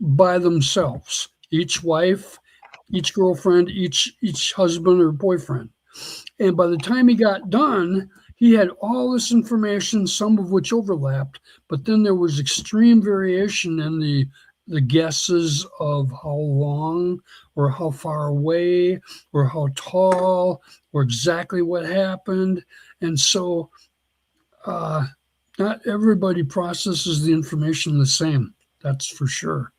by themselves, each wife, each girlfriend, each husband or boyfriend. And by the time he got done, he had all this information, some of which overlapped, but then there was extreme variation in the guesses of how long or how far away or how tall or exactly what happened. And so not everybody processes the information the same, that's for sure.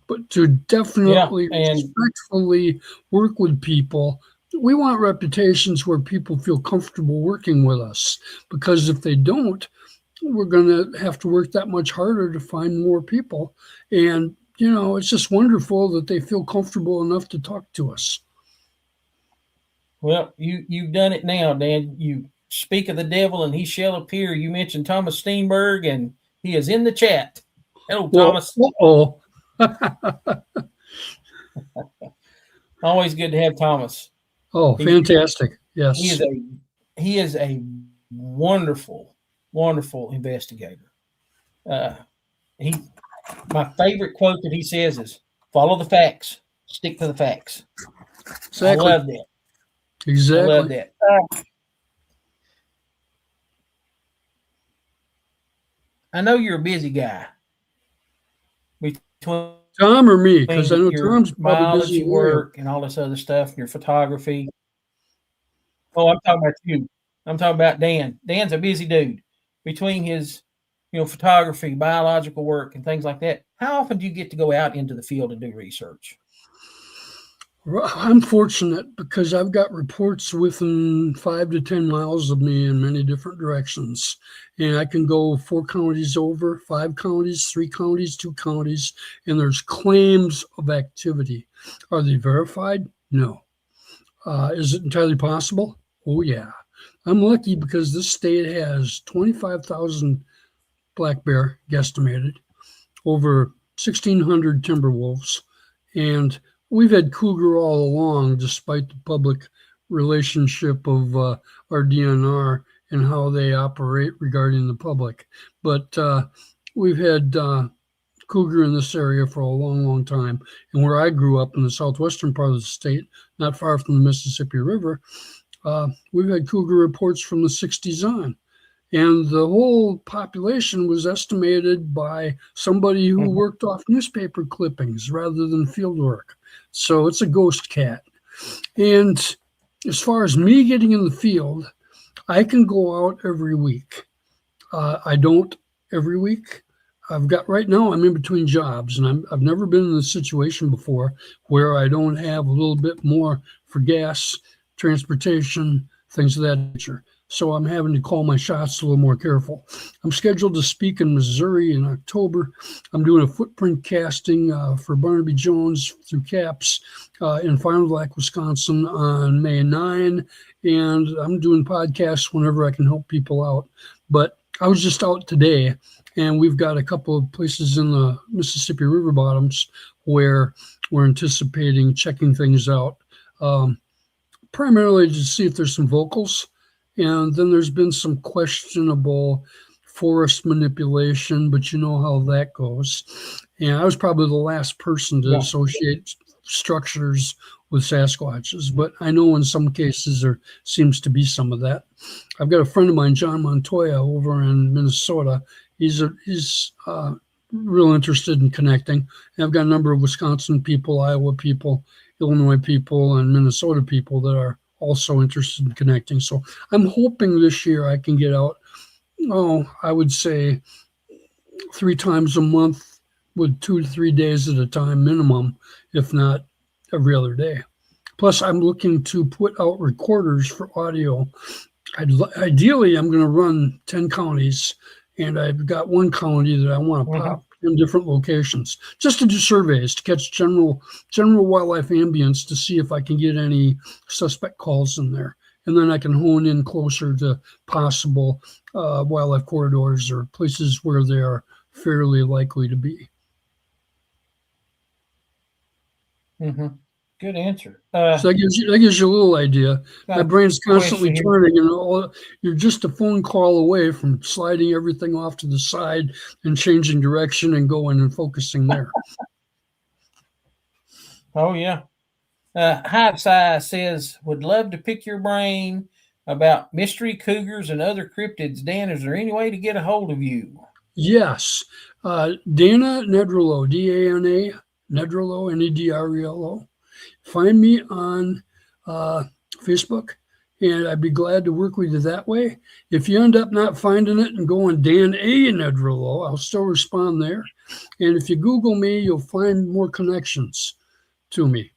But to definitely respectfully work with people, we want reputations where people feel comfortable working with us, because if they don't, we're going to have to work that much harder to find more people. And, it's just wonderful that they feel comfortable enough to talk to us. Well, you've done it now, Dan. You speak of the devil and he shall appear. You mentioned Thomas Steenberg, and he is in the chat. Hello, Thomas. Always good to have Thomas. Oh, fantastic. Yes. He is a wonderful, wonderful investigator. My favorite quote that he says is, "Follow the facts, stick to the facts." Exactly. I love that. Exactly. I love that. I know you're a busy guy. Between Tom or me? Because I know your Tom's probably busy biology in Ohio. work and all this other stuff, and your photography. Oh, I'm talking about you. I'm talking about Dan. Dan's a busy dude. Between his, photography, biological work, and things like that, how often do you get to go out into the field and do research? I'm fortunate because I've got reports within 5 to 10 miles of me in many different directions. And I can go 4 counties over, 5 counties, 3 counties, 2 counties, and there's claims of activity. Are they verified? No. Is it entirely possible? Oh, yeah. I'm lucky because this state has 25,000 black bear guesstimated, over 1,600 timber wolves, and we've had cougar all along, despite the public relationship of our DNR and how they operate regarding the public. But we've had cougar in this area for a long, long time. And where I grew up in the southwestern part of the state, not far from the Mississippi River, we've had cougar reports from the 60s on. And the whole population was estimated by somebody who worked off newspaper clippings rather than field work. So it's a ghost cat. And as far as me getting in the field, I can go out every week. I don't every week. Right now, I'm in between jobs, and I've never been in this situation before where I don't have a little bit more for gas, transportation, things of that nature. So I'm having to call my shots a little more careful. I'm scheduled to speak in Missouri in October. I'm doing a footprint casting for Barnaby Jones through CAPS in Fond du Lac, Wisconsin on May 9. And I'm doing podcasts whenever I can help people out. But I was just out today, and we've got a couple of places in the Mississippi River bottoms where we're anticipating checking things out, primarily to see if there's some vocals. And then there's been some questionable forest manipulation, but you know how that goes. And I was probably the last person to associate structures with Sasquatches, but I know in some cases there seems to be some of that. I've got a friend of mine, John Montoya, over in Minnesota. He's real interested in connecting. And I've got a number of Wisconsin people, Iowa people, Illinois people, and Minnesota people that are also interested in connecting. So I'm hoping this year I can get out, I would say 3 times a month with 2 to 3 days at a time minimum, if not every other day. Plus, I'm looking to put out recorders for audio. Ideally, I'm going to run 10 counties, and I've got 1 county that I want to pop in different locations, just to do surveys, to catch general wildlife ambience, to see if I can get any suspect calls in there. And then I can hone in closer to possible wildlife corridors or places where they are fairly likely to be. Good answer. So that gives you a little idea. My brain's constantly turning, and you're just a phone call away from sliding everything off to the side and changing direction and going and focusing there. Oh, yeah. Hive Size says, would love to pick your brain about mystery cougars and other cryptids. Dan, is there any way to get a hold of you? Yes. Dana Nedrelo, D-A-N-A, Nedrelo, N-E-D-R-E-L-O. Find me on Facebook, and I'd be glad to work with you that way. If you end up not finding it and going Dan A. Nedrelo, I'll still respond there. And if you Google me, you'll find more connections to me.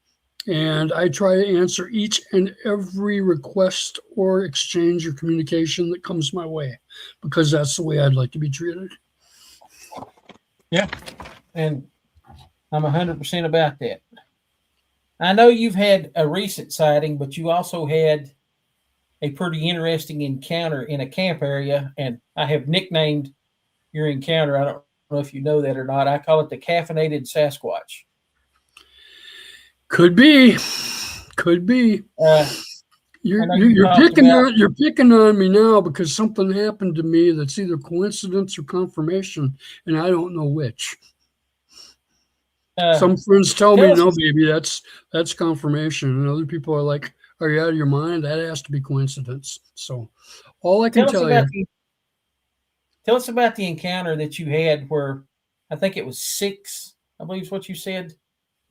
And I try to answer each and every request or exchange or communication that comes my way, because that's the way I'd like to be treated. Yeah, and I'm 100% about that. I know you've had a recent sighting, but you also had a pretty interesting encounter in a camp area, and I have nicknamed your encounter. I don't know if you know that or not. I call it the caffeinated Sasquatch. Could be. You're picking on me now because something happened to me that's either coincidence or confirmation, and I don't know which. Some friends tell me, no, baby, that's confirmation. And other people are like, are you out of your mind? That has to be coincidence. So all I can tell you. Tell us about the encounter that you had where I think it was 6, I believe is what you said,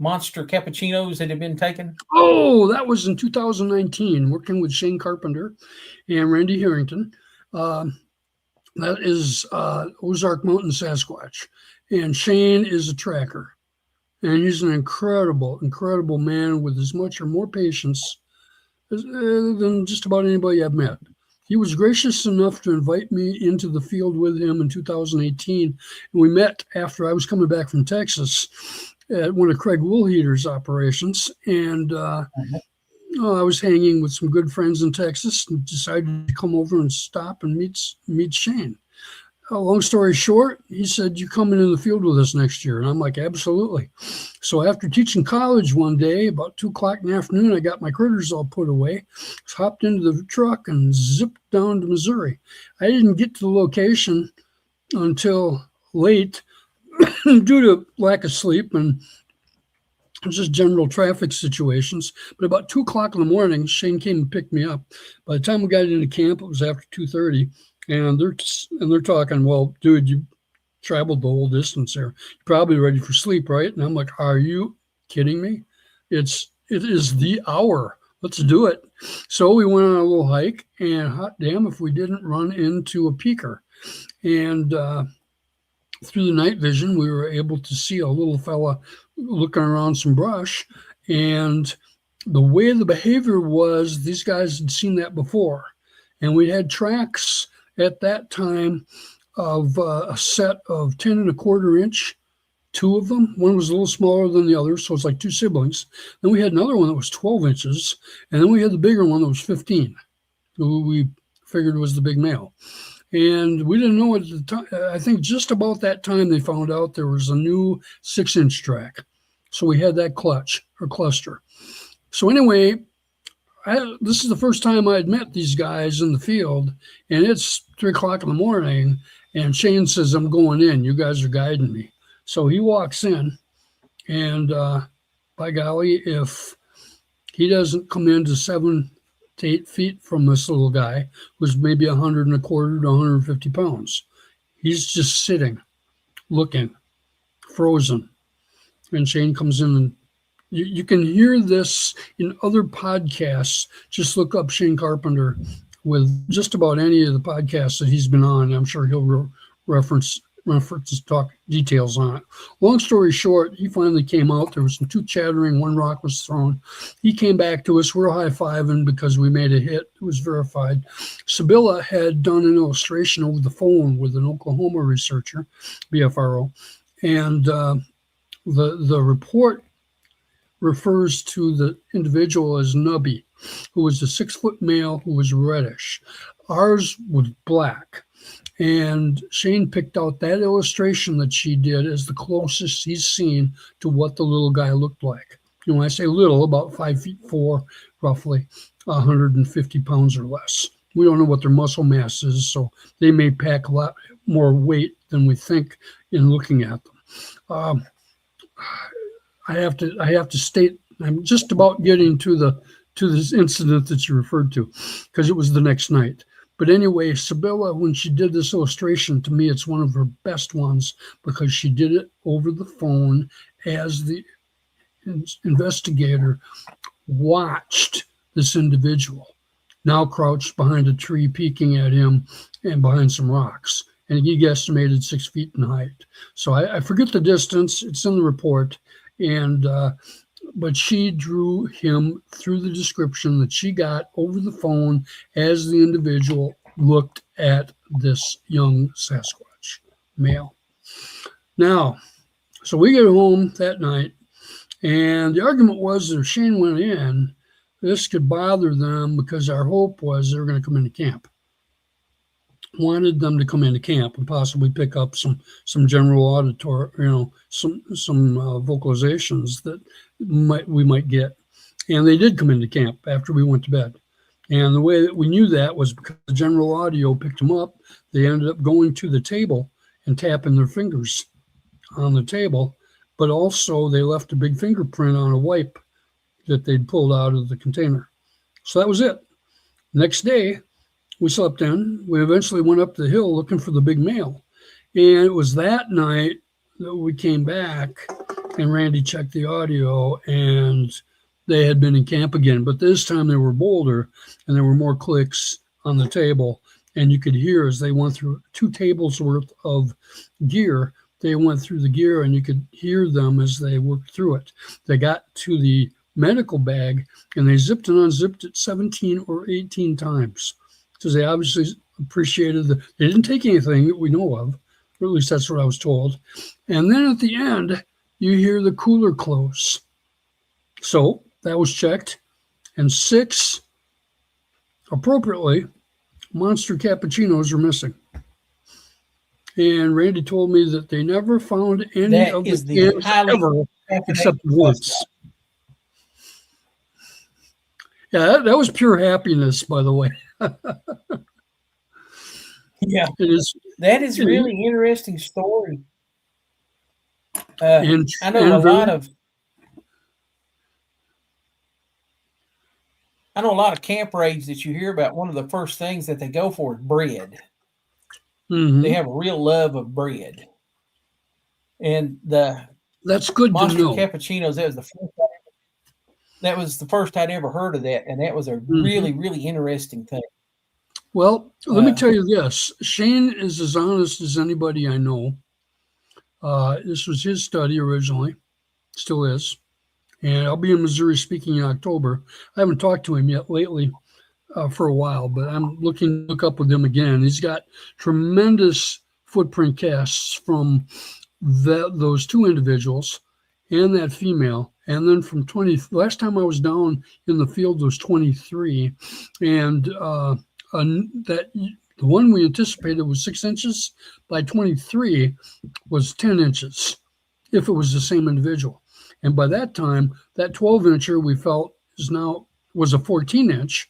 monster cappuccinos that had been taken. Oh, that was in 2019, working with Shane Carpenter and Randy Harrington. That is Ozark Mountain Sasquatch. And Shane is a tracker. And he's an incredible, incredible man with as much or more patience than just about anybody I've met. He was gracious enough to invite me into the field with him in 2018. And we met after I was coming back from Texas at one of Craig Woolheater's operations. And I was hanging with some good friends in Texas and decided to come over and stop and meet Shane. Long story short, he said, "You coming in the field with us next year?" And I'm like, "Absolutely." So after teaching college one day, about 2:00 in the afternoon, I got my critters all put away, hopped into the truck and zipped down to Missouri. I didn't get to the location until late due to lack of sleep and just general traffic situations. But about 2:00 in the morning, Shane came and picked me up. By the time we got into camp, it was after 2:30. And they're talking, "Well, dude, you traveled the whole distance there. You're probably ready for sleep, right?" And I'm like, "Are you kidding me? It is the hour. Let's do it." So we went on a little hike, and hot damn if we didn't run into a peaker. And through the night vision, we were able to see a little fella looking around some brush. And the way the behavior was, these guys had seen that before. And we had tracks at that time of a set of 10 1/4 inch, 2 of them. One was a little smaller than the other, so it's like 2 siblings. Then we had another one that was 12 inches, and then we had the bigger one that was 15, who we figured was the big male. And we didn't know at the time. I think just about that time they found out there was a new 6-inch track. So we had that cluster. So anyway, this is the first time I had met these guys in the field, and it's 3:00 in the morning, and Shane says, "I'm going in. You guys are guiding me." So he walks in, and by golly, if he doesn't come into 7 to 8 feet from this little guy who's maybe 100 1/4 to 150 pounds, he's just sitting, looking, frozen. And Shane comes in, and you can hear this in other podcasts. Just look up Shane Carpenter with just about any of the podcasts that he's been on. I'm sure he'll reference talk details on it. Long story short, he finally came out. There was some tooth chattering. One rock was thrown. He came back to us. We're high-fiving because we made a hit. It was verified. Sibylla had done an illustration over the phone with an Oklahoma researcher, BFRO, and the report refers to the individual as Nubby, who was a 6-foot male who was reddish. Ours was black. And Shane picked out that illustration that she did as the closest he's seen to what the little guy looked like. When I say little, about 5'4", roughly 150 pounds or less. We don't know what their muscle mass is, so they may pack a lot more weight than we think in looking at them. I have to state, I'm just about getting to this incident that you referred to, because it was the next night. But anyway, Sibylla, when she did this illustration, to me, it's one of her best ones because she did it over the phone as the investigator watched this individual, now crouched behind a tree, peeking at him and behind some rocks. And he guesstimated 6 feet in height. So I forget the distance. It's in the report. And but she drew him through the description that she got over the phone as the individual looked at this young Sasquatch male. Now, so we get home that night, and the argument was that if Shane went in, this could bother them because our hope was they were going to come into camp. Wanted them to come into camp and possibly pick up some general auditory, some vocalizations that we might get. And they did come into camp after we went to bed. And the way that we knew that was because the general audio picked them up. They ended up going to the table and tapping their fingers on the table, but also they left a big fingerprint on a wipe that they'd pulled out of the container. So that was it. Next day, we slept in. We eventually went up the hill looking for the big male. And it was that night that we came back and Randy checked the audio and they had been in camp again. But this time they were bolder and there were more clicks on the table. And you could hear as they went through 2 tables worth of gear, they went through the gear and you could hear them as they worked through it. They got to the medical bag and they zipped and unzipped it 17 or 18 times. Because they obviously appreciated they didn't take anything that we know of, or at least that's what I was told. And then at the end, you hear the cooler close. So that was checked. And 6, appropriately, monster cappuccinos are missing. And Randy told me that they never found any That of is the the cans highly ever, except caffeinated once. Yeah, that was pure happiness, by the way. Yeah, It is. that is it really interesting story. And, I know a lot of camp raids that you hear about. One of the first things that they go for is bread. Mm-hmm. They have a real love of bread. And the That's good monster to know. cappuccinos, that was the first I'd ever heard of that. And that was a really, really interesting thing. Well, let me tell you this. Shane is as honest as anybody I know. This was his study originally, still is. And I'll be in Missouri speaking in October. I haven't talked to him yet lately for a while, but I'm looking to look up with him again. He's got tremendous footprint casts from those 2 individuals and that female. And then from last time I was down in the field was 23. And that the one we anticipated was 6 inches by 23 was 10 inches if it was the same individual. And by that time, that 12-incher we felt was a 14-inch.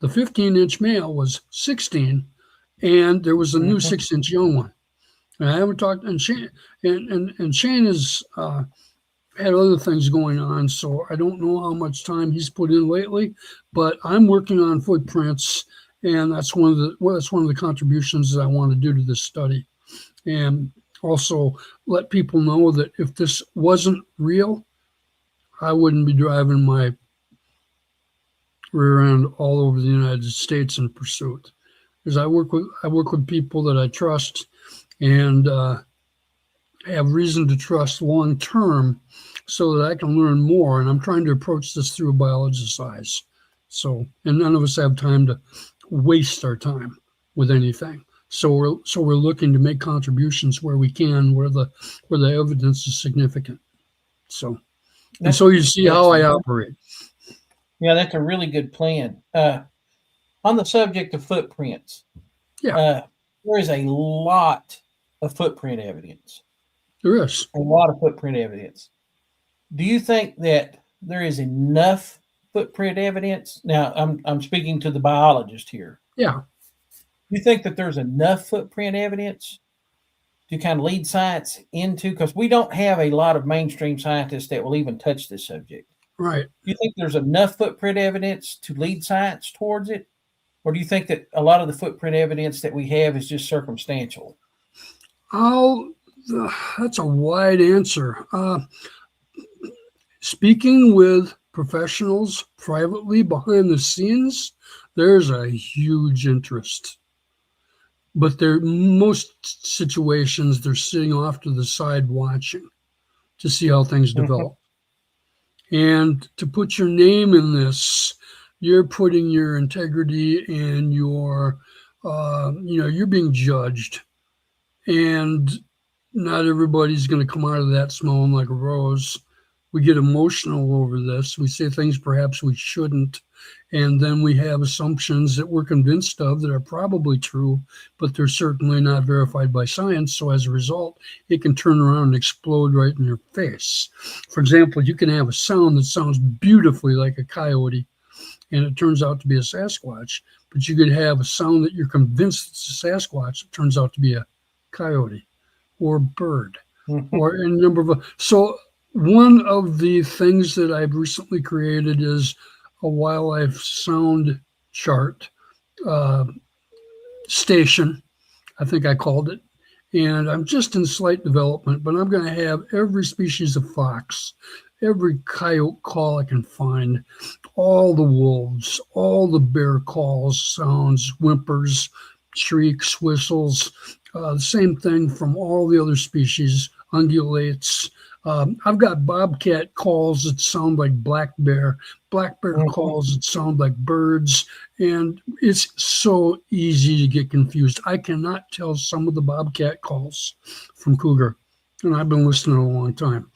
The 15-inch male was 16, and there was a new 6-inch young one. And I haven't talked, and Shane has had other things going on, so I don't know how much time he's put in lately. But I'm working on footprints, and that's one of the contributions that I want to do to this study, and also let people know that if this wasn't real, I wouldn't be driving my rear end all over the United States in pursuit. Because I work with people that I trust and have reason to trust long term, so that I can learn more. And I'm trying to approach this through a biologist's eyes. So, and none of us have time to waste our time with anything. So we're looking to make contributions where we can, where the evidence is significant. So, and so you see how I operate. Yeah, that's a really good plan. On the subject of footprints, there is a lot of footprint evidence. There is a lot of footprint evidence. Do you think that there is enough footprint evidence? Now, I'm speaking to the biologist here. Yeah. Do you think that there's enough footprint evidence to kind of lead science into? Because we don't have a lot of mainstream scientists that will even touch this subject. Right. Do you think there's enough footprint evidence to lead science towards it? Or do you think that a lot of the footprint evidence that we have is just circumstantial? That's a wide answer. Speaking with professionals privately behind the scenes, there's a huge interest. But most situations, they're sitting off to the side watching to see how things develop. And to put your name in this, you're putting your integrity and your, you're being judged. And not everybody's going to come out of that smelling like a rose. We get emotional over this. We say things perhaps we shouldn't. And then we have assumptions that we're convinced of that are probably true, but they're certainly not verified by science. So as a result, it can turn around and explode right in your face. For example, you can have a sound that sounds beautifully like a coyote, and it turns out to be a Sasquatch. But you could have a sound that you're convinced it's a Sasquatch. It turns out to be a coyote or bird or a number of. So one of the things that I've recently created is a wildlife sound chart station, I think I called it. And I'm just in slight development, but I'm going to have every species of fox, every coyote call I can find, all the wolves, all the bear calls, sounds, whimpers, shrieks, whistles, the same thing from all the other species, ungulates. I've got bobcat calls that sound like black bear calls that sound like birds, and it's so easy to get confused. I cannot tell some of the bobcat calls from cougar, and I've been listening a long time.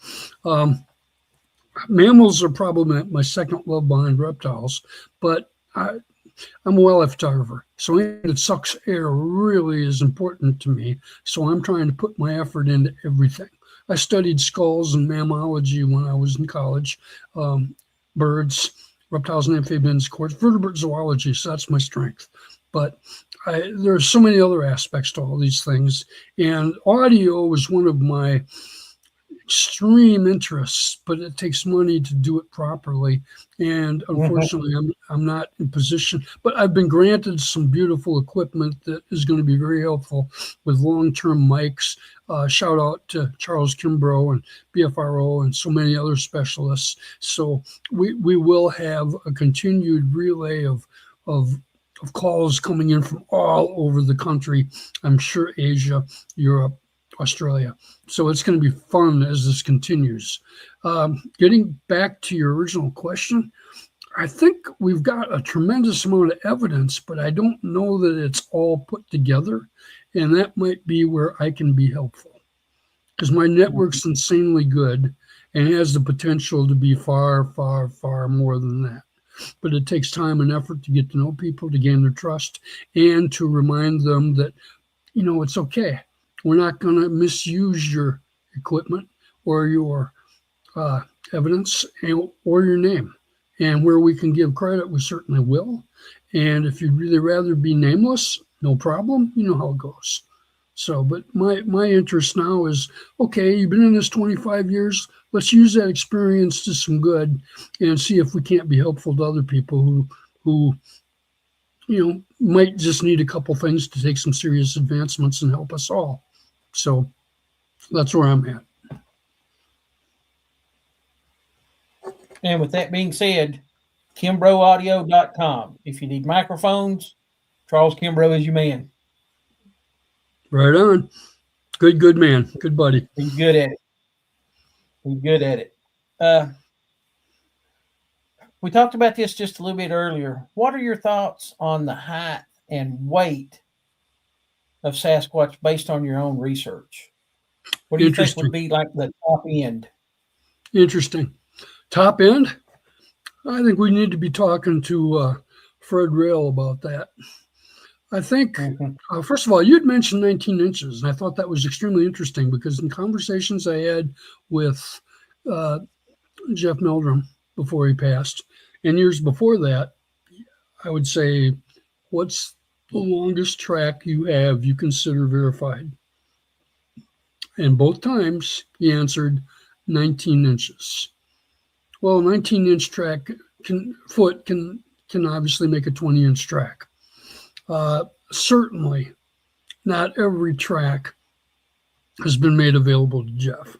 Mammals are probably my second love behind reptiles, but I'm a wildlife photographer, so anything that sucks air really is important to me. So I'm trying to put my effort into everything. I studied skulls and mammalogy when I was in college, birds, reptiles and amphibians, of course, vertebrate zoology, so that's my strength. But there are so many other aspects to all these things, and audio is one of my extreme interests, but it takes money to do it properly. And unfortunately, I'm not in position, but I've been granted some beautiful equipment that is going to be very helpful with long-term mics. Shout out to Charles Kimbrough and BFRO and so many other specialists. So we will have a continued relay of calls coming in from all over the country. I'm sure Asia, Europe, Australia. So it's going to be fun as this continues. Getting back to your original question, I think we've got a tremendous amount of evidence, but I don't know that it's all put together. And that might be where I can be helpful, because my network's insanely good and has the potential to be far, far, far more than that. But it takes time and effort to get to know people, to gain their trust, and to remind them that, it's okay. We're not going to misuse your equipment or your evidence or your name. And where we can give credit, we certainly will. And if you'd really rather be nameless, no problem. You know how it goes. So, but my interest now is, okay, you've been in this 25 years. Let's use that experience to some good and see if we can't be helpful to other people who might just need a couple things to take some serious advancements and help us all. So that's where I'm at. And with that being said, KimbroughAudio.com. If you need microphones, Charles Kimbrough is your man. Right on. Good man. Good buddy. He's good at it. We talked about this just a little bit earlier. What are your thoughts on the height and weight of Sasquatch based on your own research? What do you think would be like the top end? Interesting. Top end? I think we need to be talking to Fred Rail about that. I think, first of all, you'd mentioned 19 inches, and I thought that was extremely interesting because in conversations I had with Jeff Meldrum before he passed, and years before that, I would say, what's the longest track you have you consider verified? And both times he answered 19 inches. Well, 19-inch track foot can obviously make a 20-inch track. Certainly not every track has been made available to Jeff.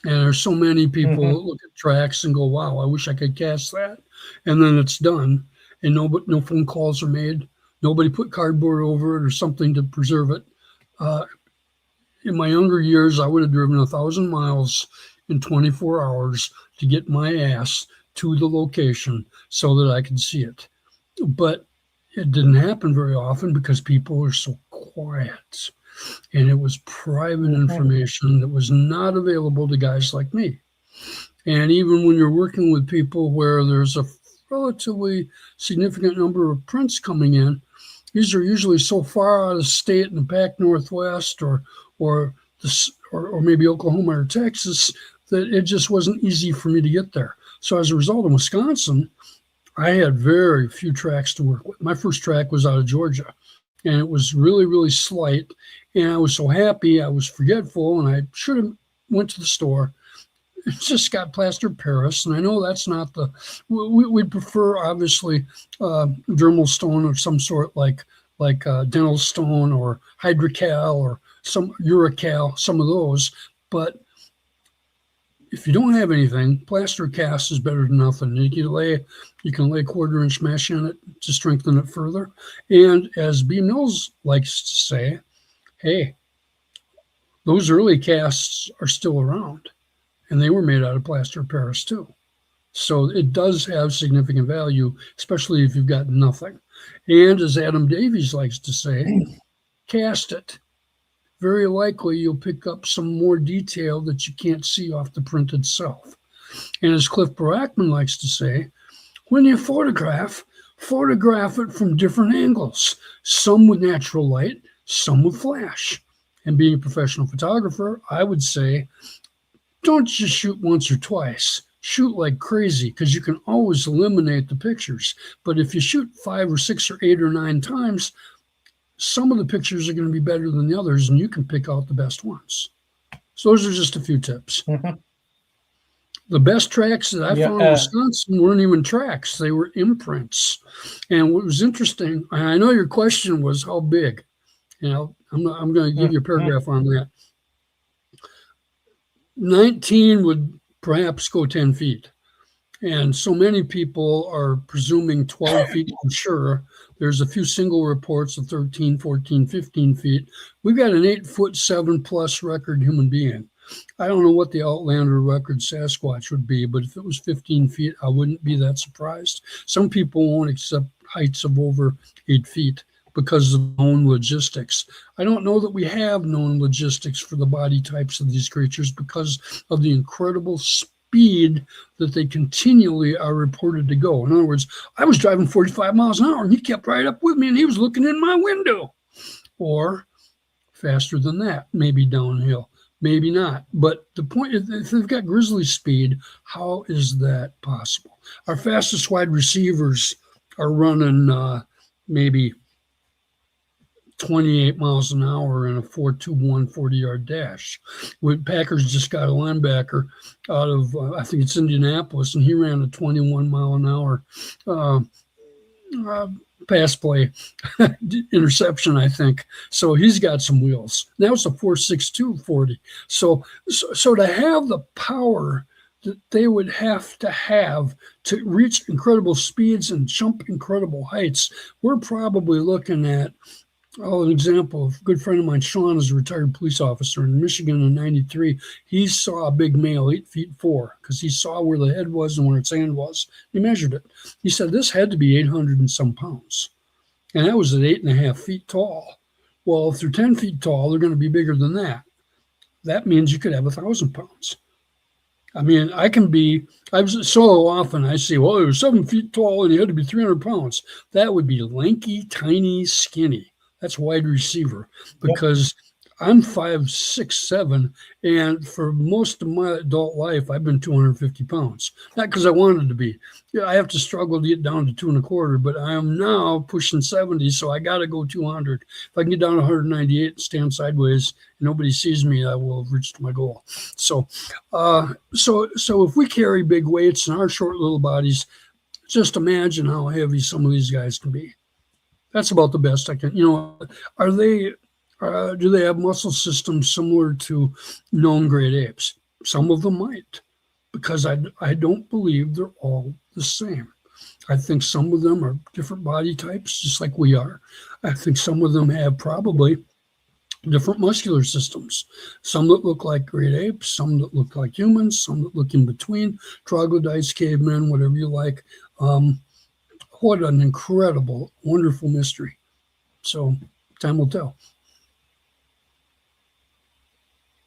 And there's so many people that look at tracks and go, wow, I wish I could cast that. And then it's done. And no phone calls are made. Nobody put cardboard over it or something to preserve it. In my younger years, I would have driven 1,000 miles in 24 hours to get my ass to the location so that I could see it. But it didn't happen very often because people were so quiet. And it was private information that was not available to guys like me. And even when you're working with people where there's a relatively significant number of prints coming in, these are usually so far out of state in the Pac Northwest or maybe Oklahoma or Texas that it just wasn't easy for me to get there. So as a result, in Wisconsin, I had very few tracks to work with. My first track was out of Georgia, and it was really, really slight. And I was so happy, I was forgetful, and I should have went to the store. It just got plaster Paris, and I know that's not the. We'd prefer obviously dermal stone of some sort, like like dental stone or hydrocal or some uracal, some of those. But if you don't have anything, plaster cast is better than nothing. You can lay 1/4 inch mesh in it to strengthen it further. And as B. Mills likes to say, hey, those early casts are still around, and they were made out of plaster of Paris too. So it does have significant value, especially if you've got nothing. And as Adam Davies likes to say, cast it. Very likely you'll pick up some more detail that you can't see off the print itself. And as Cliff Barackman likes to say, when you photograph it from different angles, some with natural light, some with flash. And being a professional photographer, I would say, don't just shoot once or twice. Shoot like crazy, because you can always eliminate the pictures. But if you shoot 5 or 6 or 8 or 9 times, some of the pictures are going to be better than the others, and you can pick out the best ones. So those are just a few tips. Mm-hmm. The best tracks that I found in Wisconsin weren't even tracks. They were imprints. And what was interesting, I know your question was how big. I'm going to give you a paragraph on that. 19 would perhaps go 10 feet. And so many people are presuming 12 feet for sure. There's a few single reports of 13, 14, 15 feet. We've got an 8'7" record human being. I don't know what the Outlander record Sasquatch would be, but if it was 15 feet, I wouldn't be that surprised. Some people won't accept heights of over 8 feet because of known logistics. I don't know that we have known logistics for the body types of these creatures because of the incredible speed that they continually are reported to go. In other words, I was driving 45 miles an hour and he kept right up with me and he was looking in my window. Or faster than that, maybe downhill, maybe not. But the point is, if they've got grizzly speed, how is that possible? Our fastest wide receivers are running maybe 28 miles an hour in a 4.21 40-yard dash. Packers just got a linebacker out of, I think it's Indianapolis, and he ran a 21 mile an hour pass play interception, I think. So he's got some wheels. That was a 4.62 40. So to have the power that they would have to reach incredible speeds and jump incredible heights, we're probably looking at, an example, a good friend of mine, Sean, is a retired police officer in Michigan in '93. He saw a big male, 8'4", because he saw where the head was and where its hand was. He measured it. He said this had to be 800 and some pounds. And that was at 8.5 feet tall. Well, if they're 10 feet tall, they're going to be bigger than that. That means you could have 1,000 pounds. I mean, so often I say, well, he was 7 feet tall and he had to be 300 pounds. That would be lanky, tiny, skinny. That's wide receiver, because I'm 5'6", 7", and for most of my adult life, I've been 250 pounds. Not because I wanted to be. Yeah, I have to struggle to get down to 2.25, but I am now pushing 70, so I got to go 200. If I can get down to 198 and stand sideways, and nobody sees me, I will have reached my goal. So if we carry big weights in our short little bodies, just imagine how heavy some of these guys can be. That's about the best I can. Do they have muscle systems similar to known great apes? Some of them might, because I don't believe they're all the same. I think some of them are different body types, just like we are. I think some of them have probably different muscular systems. Some that look like great apes, some that look like humans, some that look in between, troglodytes, cavemen, whatever you like. What an incredible, wonderful mystery. So time will tell.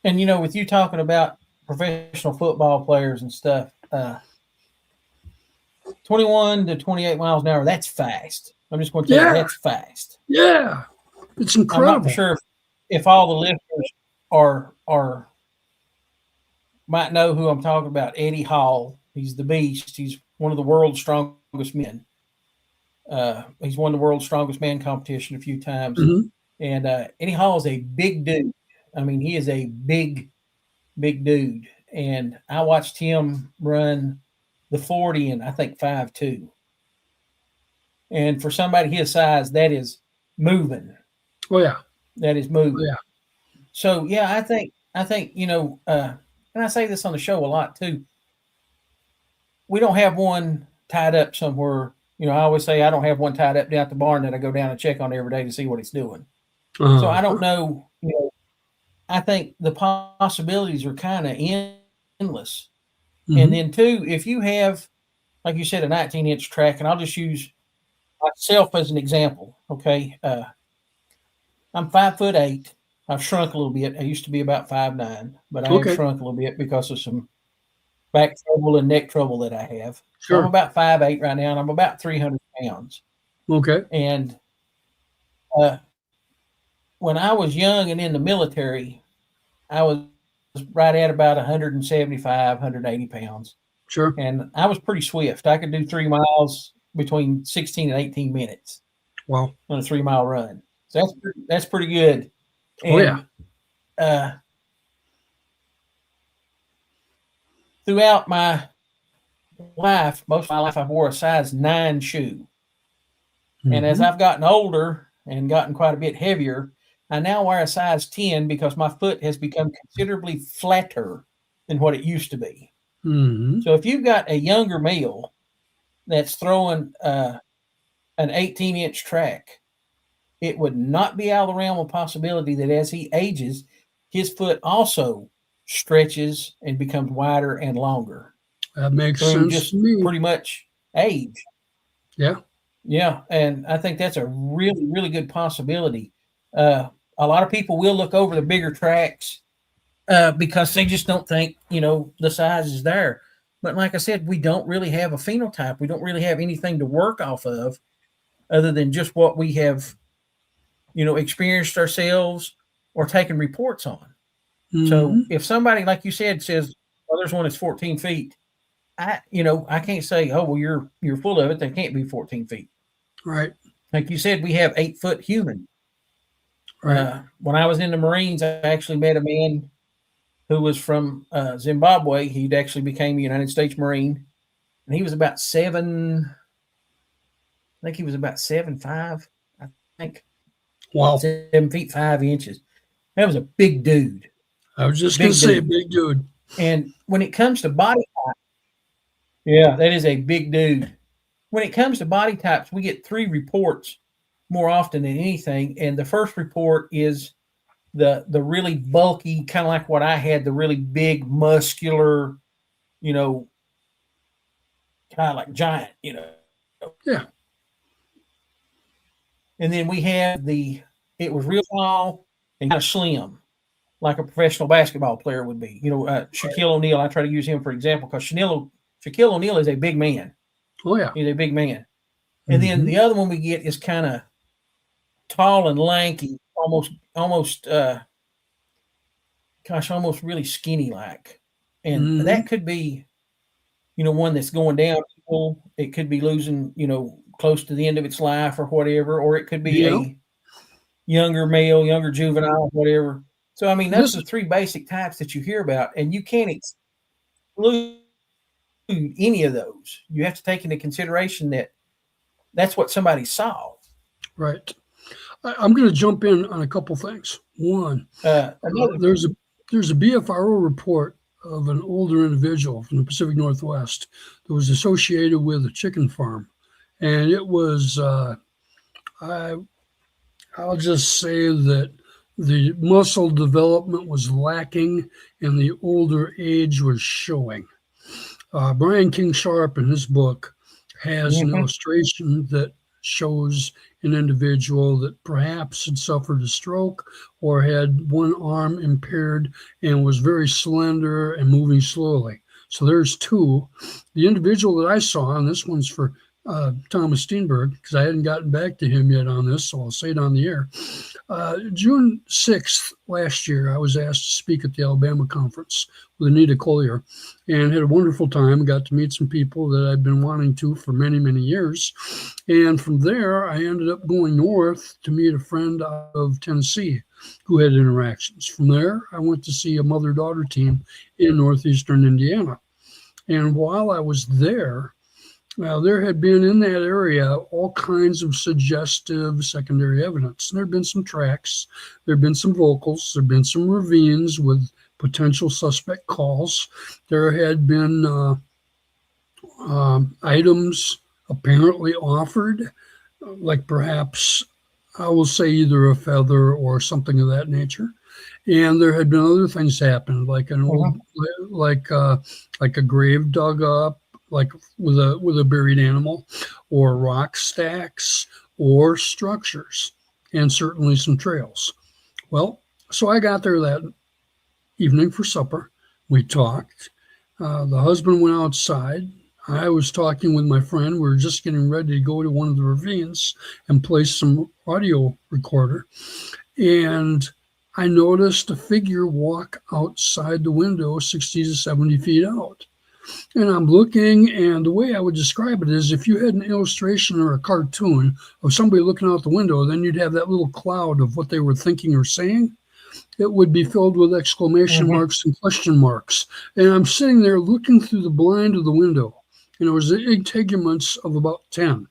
And, with you talking about professional football players and stuff, 21 to 28 miles an hour, that's fast. I'm just going to tell you, that's fast. Yeah, it's incredible. I'm not sure if all the listeners are might know who I'm talking about. Eddie Hall. He's the beast. He's one of the world's strongest men. He's won the world's strongest man competition a few times. Mm-hmm. And Eddie Hall is a big dude. I mean, he is a big dude. And I watched him run the 40 in, I think, 5.2. And for somebody his size, that is moving. Oh yeah. That is Oh moving. yeah. So yeah, I think and I say this on the show a lot too. We don't have one tied up somewhere. I always say I don't have one tied up down at the barn that I go down and check on every day to see what it's doing. So I don't Uh-huh. know. I think the possibilities are kind of endless. And Hmm. then two, if you have, like you said, a 19-inch track, and I'll just use myself as an example. Okay, I'm 5'8". I've shrunk a little bit. I used to be about 5'9", but I have Okay. shrunk a little bit because of some back trouble and neck trouble that I have. So I'm Sure. about 5'8" right now, and I'm about 300 pounds. Okay. And uh, when I was young and in the military, I was right at about 175, 180 pounds. Sure. And I was pretty swift. I could do 3 miles between 16 and 18 minutes Wow. on a 3 mile run. So that's pretty good. Oh yeah. And uh, throughout my life, most of my life, I wore a size 9 shoe. And as Hmm. I've gotten older and gotten quite a bit heavier, I now wear a size 10 because my foot has become considerably flatter than what it used to be. Hmm. So if you've got a younger male that's throwing an 18-inch track, it would not be out of the realm of possibility that as he ages, his foot also stretches and becomes wider and longer That makes through sense to just me. pretty much age. Yeah. Yeah, and I think that's a really, really good possibility. Uh, a lot of people will look over the bigger tracks because they just don't think the size is there. But like I said, we don't really have a phenotype. We don't really have anything to work off of other than just what we have experienced ourselves or taken reports on. So Hmm. if somebody, like you said, says, "Well, there's one that's 14 feet," I can't say, "Oh, well, you're full of it. They can't be 14 feet." Right. Like you said, we have 8-foot human. Right. When I was in the Marines, I actually met a man who was from Zimbabwe. He'd actually became a United States Marine, and he was about seven. I think he was about 7'5". I think Wow. 7 feet 5 inches. That was a big dude, I was just gonna big say, dude. big dude. And when it comes to body, yeah, that is a big dude. When it comes to body types, we get 3 reports more often than anything. And the first report is the really bulky, kind of like what I had, the really big, muscular, you know, kind of like giant. Yeah. And then we have it was real small and kind of slim, like a professional basketball player would be. Shaquille O'Neal, I try to use him for example because Shaquille O'Neal is a big man. Oh yeah. He's a big man. And then Hmm. the other one we get is kind of tall and lanky, almost almost really skinny like. And Hmm. that could be, one that's going downhill. It could be losing, close to the end of its life or whatever, or it could be Yeah. a younger male, younger juvenile, whatever. So I mean, those This are the 3 basic types that you hear about, and you can't exclude any of those. You have to take into consideration that that's what somebody saw. right. I'm going to jump in on a couple things. One, Another, there's a BFRO report of an older individual from the Pacific Northwest that was associated with a chicken farm, and it was I I'll just say that the muscle development was lacking and the older age was showing. Brian King Sharp in his book has an mhm, illustration that shows an individual that perhaps had suffered a stroke or had one arm impaired and was very slender and moving slowly. So there's 2. The individual that I saw, and this one's for Thomas Steenberg, because I hadn't gotten back to him yet on this, so I'll say it on the air. June 6th last year, I was asked to speak at the Alabama conference with Anita Collier and had a wonderful time. Got to meet some people that I'd been wanting to for many, many years. And from there, I ended up going north to meet a friend out of Tennessee who had interactions. From there, I went to see a mother-daughter team in northeastern Indiana. And while I was there, Well, there had been in that area all kinds of suggestive secondary evidence. There had been some tracks, there had been some vocals, there had been some ravines with potential suspect calls. There had been items apparently offered, like perhaps, I will say, either a feather or something of that nature. And there had been other things happen, like an old, like a grave dug up, like with a buried animal, or rock stacks, or structures, and certainly some trails. Well, so I got there that evening for supper. We talked. The husband went outside. I was talking with my friend. We were just getting ready to go to one of the ravines and place some audio recorder. And I noticed a figure walk outside the window 60 to 70 feet out. And I'm looking, and the way I would describe it is if you had an illustration or a cartoon of somebody looking out the window, then you'd have that little cloud of what they were thinking or saying. It would be filled with exclamation marks and question marks. And I'm sitting there looking through the blind of the window, and it was the integuments of about 10.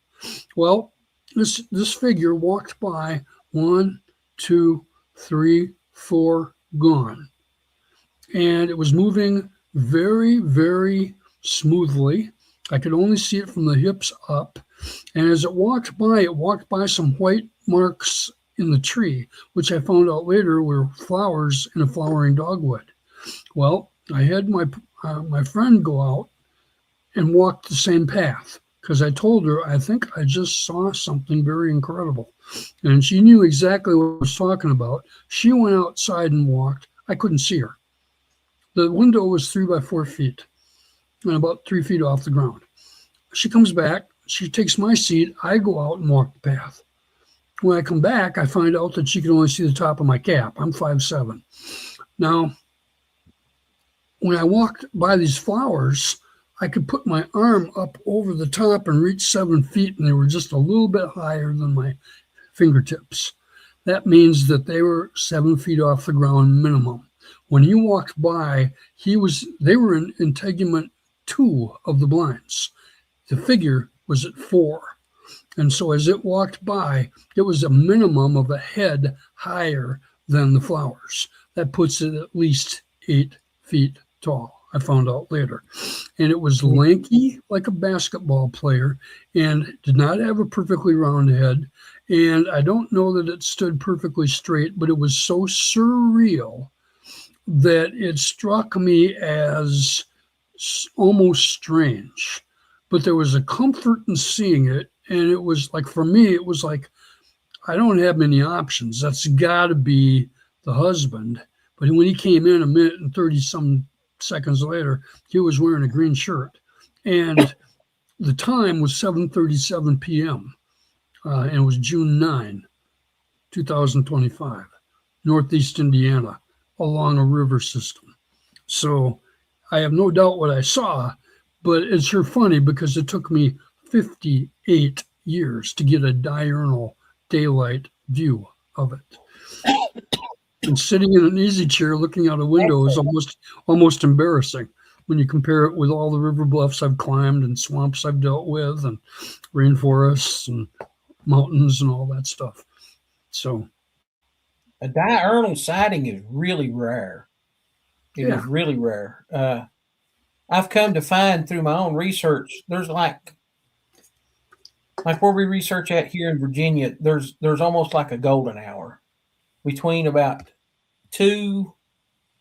Well, this figure walked by, 1, 2, 3, 4, gone. And it was moving very, very smoothly. I could only see it from the hips up. And as it walked by some white marks in the tree, which I found out later were flowers in a flowering dogwood. Well, I had my friend go out and walk the same path because I told her, I think I just saw something very incredible. And she knew exactly what I was talking about. She went outside and walked. I couldn't see her. The window was 3 by 4 feet and about 3 feet off the ground. She comes back. She takes my seat. I go out and walk the path. When I come back, I find out that she can only see the top of my cap. I'm 5'7". Now, when I walked by these flowers, I could put my arm up over the top and reach 7 feet, and they were just a little bit higher than my fingertips. That means that they were 7 feet off the ground minimum. When he walked by, they were in integument 2 of the blinds. The figure was at 4. And so as it walked by, it was a minimum of a head higher than the flowers. That puts it at least 8 feet tall, I found out later. And it was lanky like a basketball player and did not have a perfectly round head. And I don't know that it stood perfectly straight, but it was so surreal that it struck me as almost strange. But there was a comfort in seeing it. And it was like, for me, it was like, I don't have many options. That's got to be the husband. But when he came in a minute and 30 some seconds later, he was wearing a green shirt. And the time was 7:37 p.m. And it was June 9, 2025, Northeast Indiana, along a river system. So I have no doubt what I saw, but it's sure funny because it took me 58 years to get a diurnal daylight view of it. And sitting in an easy chair looking out a window is almost embarrassing when you compare it with all the river bluffs I've climbed and swamps I've dealt with and rainforests and mountains and all that stuff. So a diurnal sighting is really rare. It is really rare. I've come to find through my own research, there's like where we research at here in Virginia, there's almost like a golden hour between about 2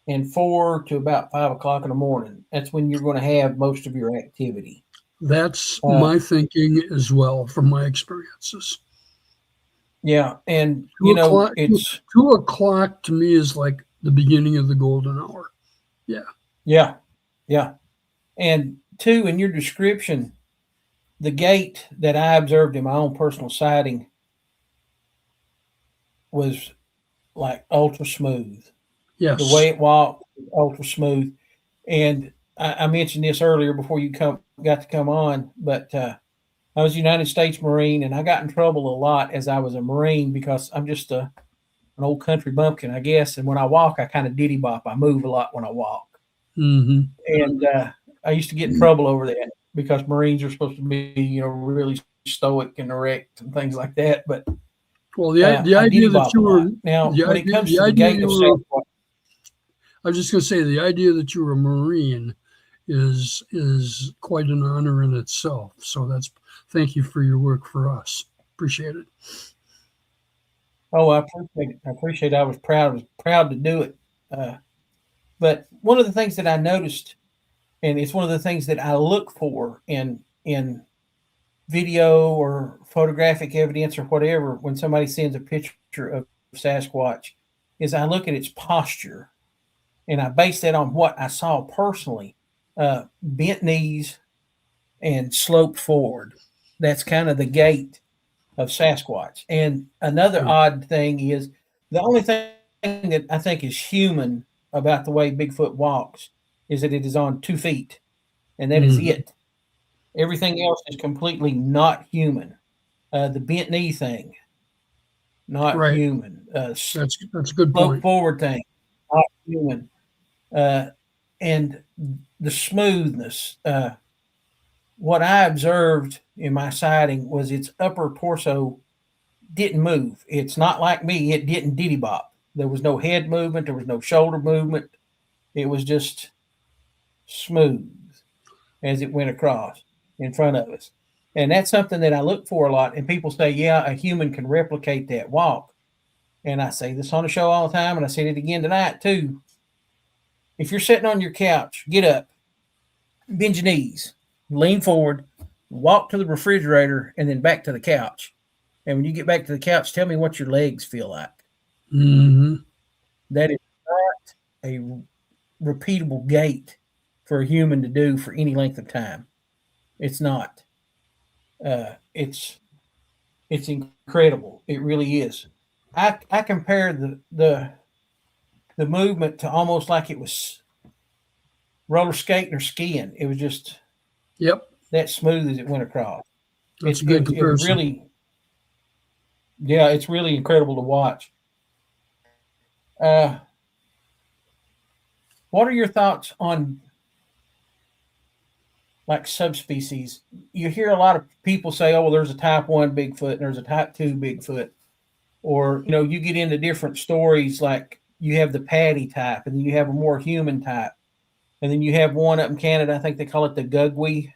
and 4 to about 5 o'clock in the morning. That's when you're going to have most of your activity. That's my thinking as well from my experiences. Yeah. And, it's 2 o'clock to me is like the beginning of the golden hour. Yeah. Yeah. Yeah. And 2, in your description, the gait that I observed in my own personal sighting was like ultra smooth. Yes. The way it walked, ultra smooth. And I mentioned this earlier before you got to come on, but I was a United States Marine, and I got in trouble a lot as I was a Marine because I'm just an old country bumpkin, I guess. And when I walk, I kind of diddy bop. I move a lot when I walk. Mm-hmm. And I used to get in trouble over that. because Marines are supposed to be, really stoic and erect and things like that. But Well, the I idea diddy that bop a you were lot. Now, the when it idea comes the to the idea gait you of were Sasquatch, I was just going to say the idea that you were a Marine is quite an honor in itself. So thank you for your work for us. Appreciate it. oh, I appreciate it. I appreciate it. I was proud to do it. But one of the things that I noticed, and it's one of the things that I look for in video or photographic evidence or whatever, when somebody sends a picture of Sasquatch, is I look at its posture, and I base that on what I saw personally. Bent knees and sloped forward. That's kind of the gait of Sasquatch. And another Yeah. odd thing is the only thing that I think is human about the way Bigfoot walks is that it is on 2 feet, and that is Mhm. it. Everything else is completely not human. The bent knee thing, not Right. human. That's a good Slope point. forward thing, not human. Uh, and the smoothness. What I observed in my sighting was its upper torso didn't move. It's not like me, it didn't diddy bop. There was no head movement, there was no shoulder movement. It was just smooth as it went across in front of us. And that's something that I look for a lot. And people say, yeah, a human can replicate that walk. And I say this on the show all the time, and I said it again tonight too. If you're sitting on your couch, get up, bend your knees, lean forward, walk to the refrigerator, and then back to the couch. And when you get back to the couch, tell me what your legs feel like. Hmm. That is not a repeatable gait for a human to do for any length of time. It's not. It's incredible. It really is. I compare the movement to almost like it was roller skating or skiing. It was just Yep. that smooth as it went across. That's a good It was comparison. really, yeah, it's really incredible to watch. Uh, what are your thoughts on like subspecies? You hear a lot of people say, "Oh, well, there's a type 1 Bigfoot and there's a type 2 Bigfoot," or you get into different stories like you have the patty type, and then you have a more human type, and then you have one up in Canada. I think they call it the Gugwe.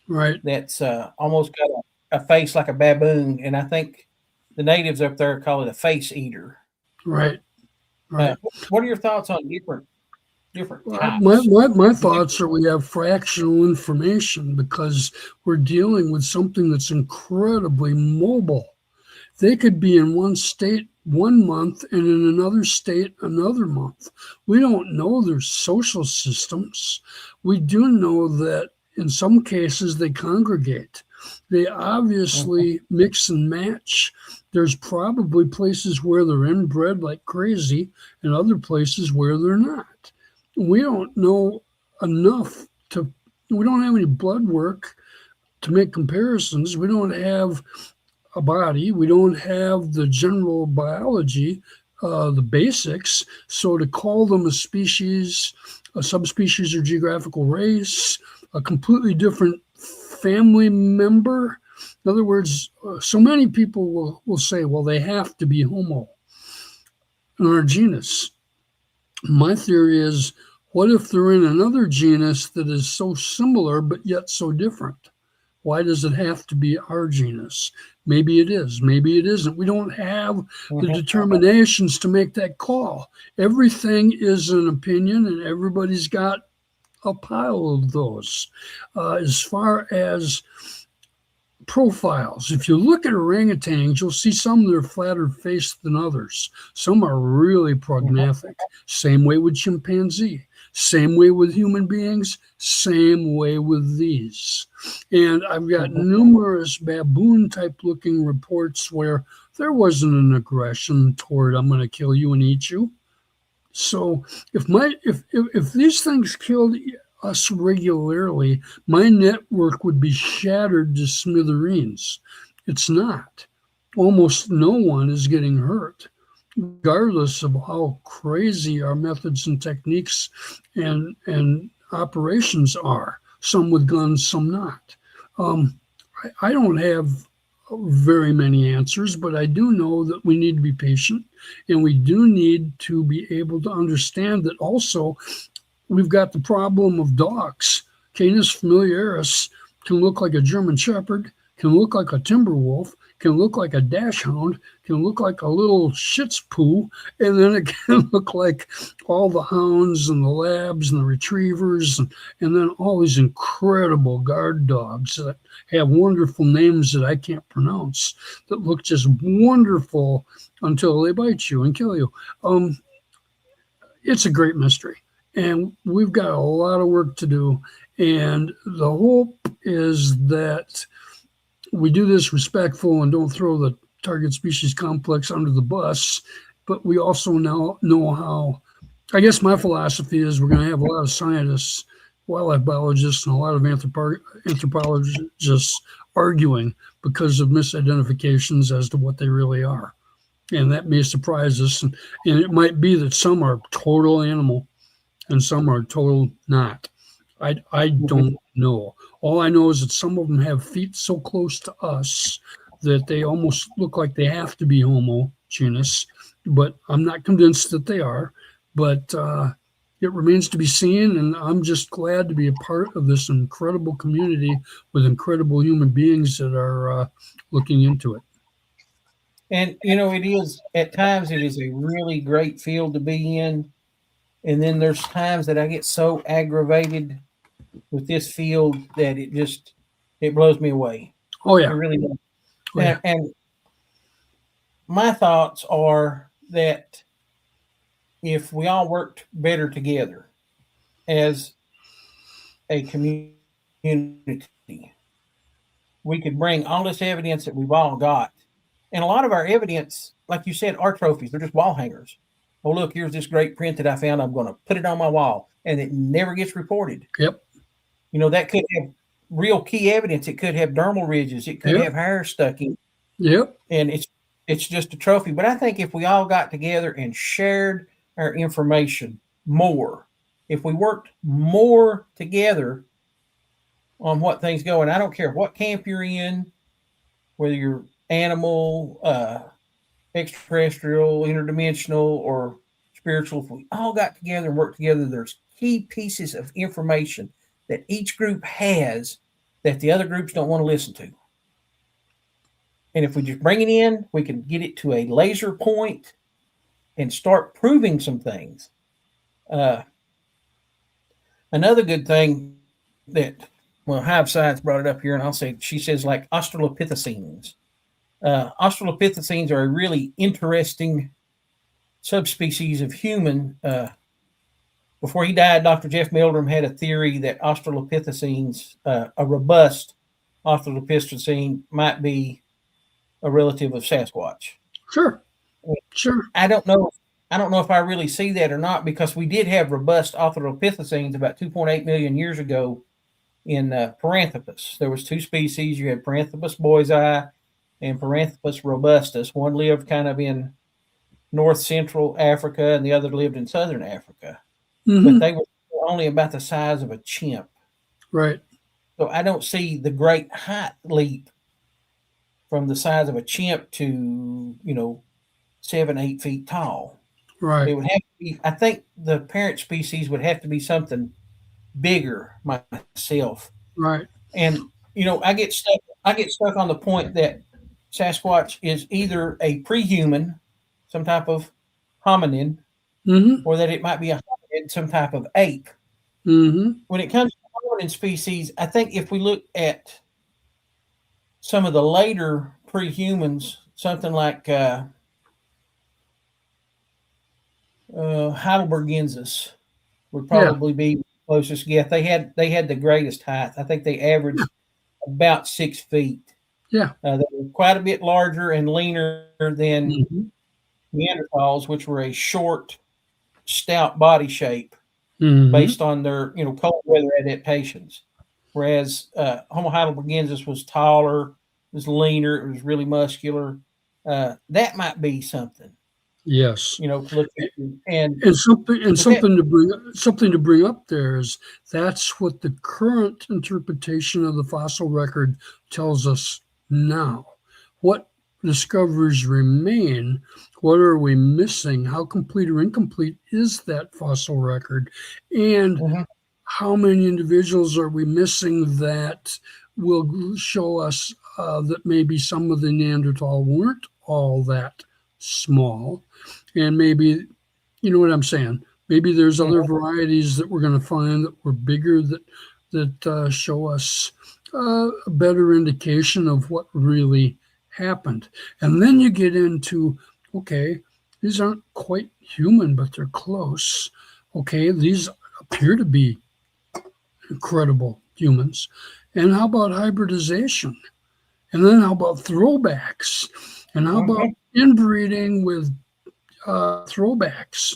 Right. That's almost got a face like a baboon, and I think the natives up there call it a face eater. Right. Right. What are your thoughts on different My, types? my, my thoughts are we have fractional information because we're dealing with something that's incredibly mobile. They could be in one state 1 month and in another state another month. We don't know their social systems. We do know that in some cases they congregate. They obviously mix and match. There's probably places where they're inbred like crazy and other places where they're not. We don't know enough we don't have any blood work to make comparisons. We don't have a body. We don't have the general biology, the basics. So to call them a species, a subspecies or geographical race, a completely different family member. In other words, so many people will say, well, they have to be Homo in our genus. My theory is, what if they're in another genus that is so similar but yet so different? Why does it have to be our genus? Maybe it is, maybe it isn't. We don't have the determinations to make that call. Everything is an opinion, and everybody's got a pile of those. As far as profiles, if you look at orangutans, you'll see some that are flatter faced than others. Some are really prognaathic. Same way with chimpanzee. Same way with human beings, same way with these. And I've got numerous baboon type looking reports where there wasn't an aggression toward I'm going to kill you and eat you. So if these things killed us regularly, my network would be shattered to smithereens. It's not. Almost no one is getting hurt, regardless of how crazy our methods and techniques and operations are. some with guns, some not. I don't have very many answers, but I do know that we need to be patient, and we do need to be able to understand that also we've got the problem of dogs. Canis familiaris can look like a German Shepherd, can look like a timber wolf, can look like a dachshund, can look like a little Shih Tzu, and then it can look like all the hounds and the labs and the retrievers, and then all these incredible guard dogs that have wonderful names that I can't pronounce, that look just wonderful until they bite you and kill you. It's a great mystery, and we've got a lot of work to do. And the hope is that we do this respectful and don't throw the target species complex under the bus, but we also now know how. I guess my philosophy is we're going to have a lot of scientists, wildlife biologists, and a lot of anthropologists arguing because of misidentifications as to what they really are. And that may surprise us. And it might be that some are total animal and some are total not. I don't know. All I know is that some of them have feet so close to us that they almost look like they have to be Homo genus, but I'm not convinced that they are. But it remains to be seen, and I'm just glad to be a part of this incredible community with incredible human beings that are looking into it. And, it is, at times, it is a really great field to be in. And then there's times that I get so aggravated with this field that it blows me away. Oh, yeah. It really does. Oh, yeah. And my thoughts are that if we all worked better together as a community, we could bring all this evidence that we've all got. And a lot of our evidence, like you said, are trophies. They're just wall hangers. Oh, look, here's this great print that I found. I'm going to put it on my wall. And it never gets reported. Yep. That could have real key evidence. It could have dermal ridges. It could have hair stuck in. Yep. And it's just a trophy. But I think if we all got together and shared our information more, if we worked more together on what things go, and I don't care what camp you're in, whether you're animal, extraterrestrial, interdimensional, or spiritual, if we all got together and worked together, there's key pieces of information that each group has that the other groups don't want to listen to. And if we just bring it in, we can get it to a laser point and start proving some things. Another good thing that, Hive Science brought it up here, and I'll say, she says, like Australopithecines. Australopithecines are a really interesting subspecies of human. Before he died, Dr. Jeff Meldrum had a theory that Australopithecines, a robust Australopithecine, might be a relative of Sasquatch. Sure. I don't know if I really see that or not, because we did have robust Australopithecines about 2.8 million years ago in Paranthropus. There was two species. You had Paranthropus boisei and Paranthropus robustus. One lived kind of in north central Africa, and the other lived in southern Africa. Mm-hmm. But they were only about the size of a chimp. Right. So I don't see the great height leap from the size of a chimp to, 7-8 feet tall. Right. It would have to be, I think the parent species would have to be something bigger myself. Right. And, I get stuck on the point that Sasquatch is either a pre-human, some type of hominin, mm-hmm. or that it might be a hominid, some type of ape. Mm-hmm. When it comes to hominin species, I think if we look at some of the later pre-humans, something like Heidelbergensis would probably be the closest guess. They had the greatest height. I think they averaged about 6 feet. Yeah. They were quite a bit larger and leaner than Neanderthals, which were a short, stout body shape based on their cold weather adaptations. Whereas Homo heidelbergensis was taller, was leaner, it was really muscular. That might be something. Yes. to look at. And And but that, something to bring up there is that's what the current interpretation of the fossil record tells us now. What discoveries remain? What are we missing? How complete or incomplete is that fossil record? And mhm, how many individuals are we missing that will show us that maybe some of the Neanderthal weren't all that small, and maybe, you know what I'm saying? Maybe there's mhm, other varieties that we're going to find that were bigger that show us a better indication of what really happened. And then you get into, okay, these aren't quite human, but they're close. Okay, these appear to be incredible humans. And how about hybridization? And then how about throwbacks? And how about mhm. inbreeding with throwbacks?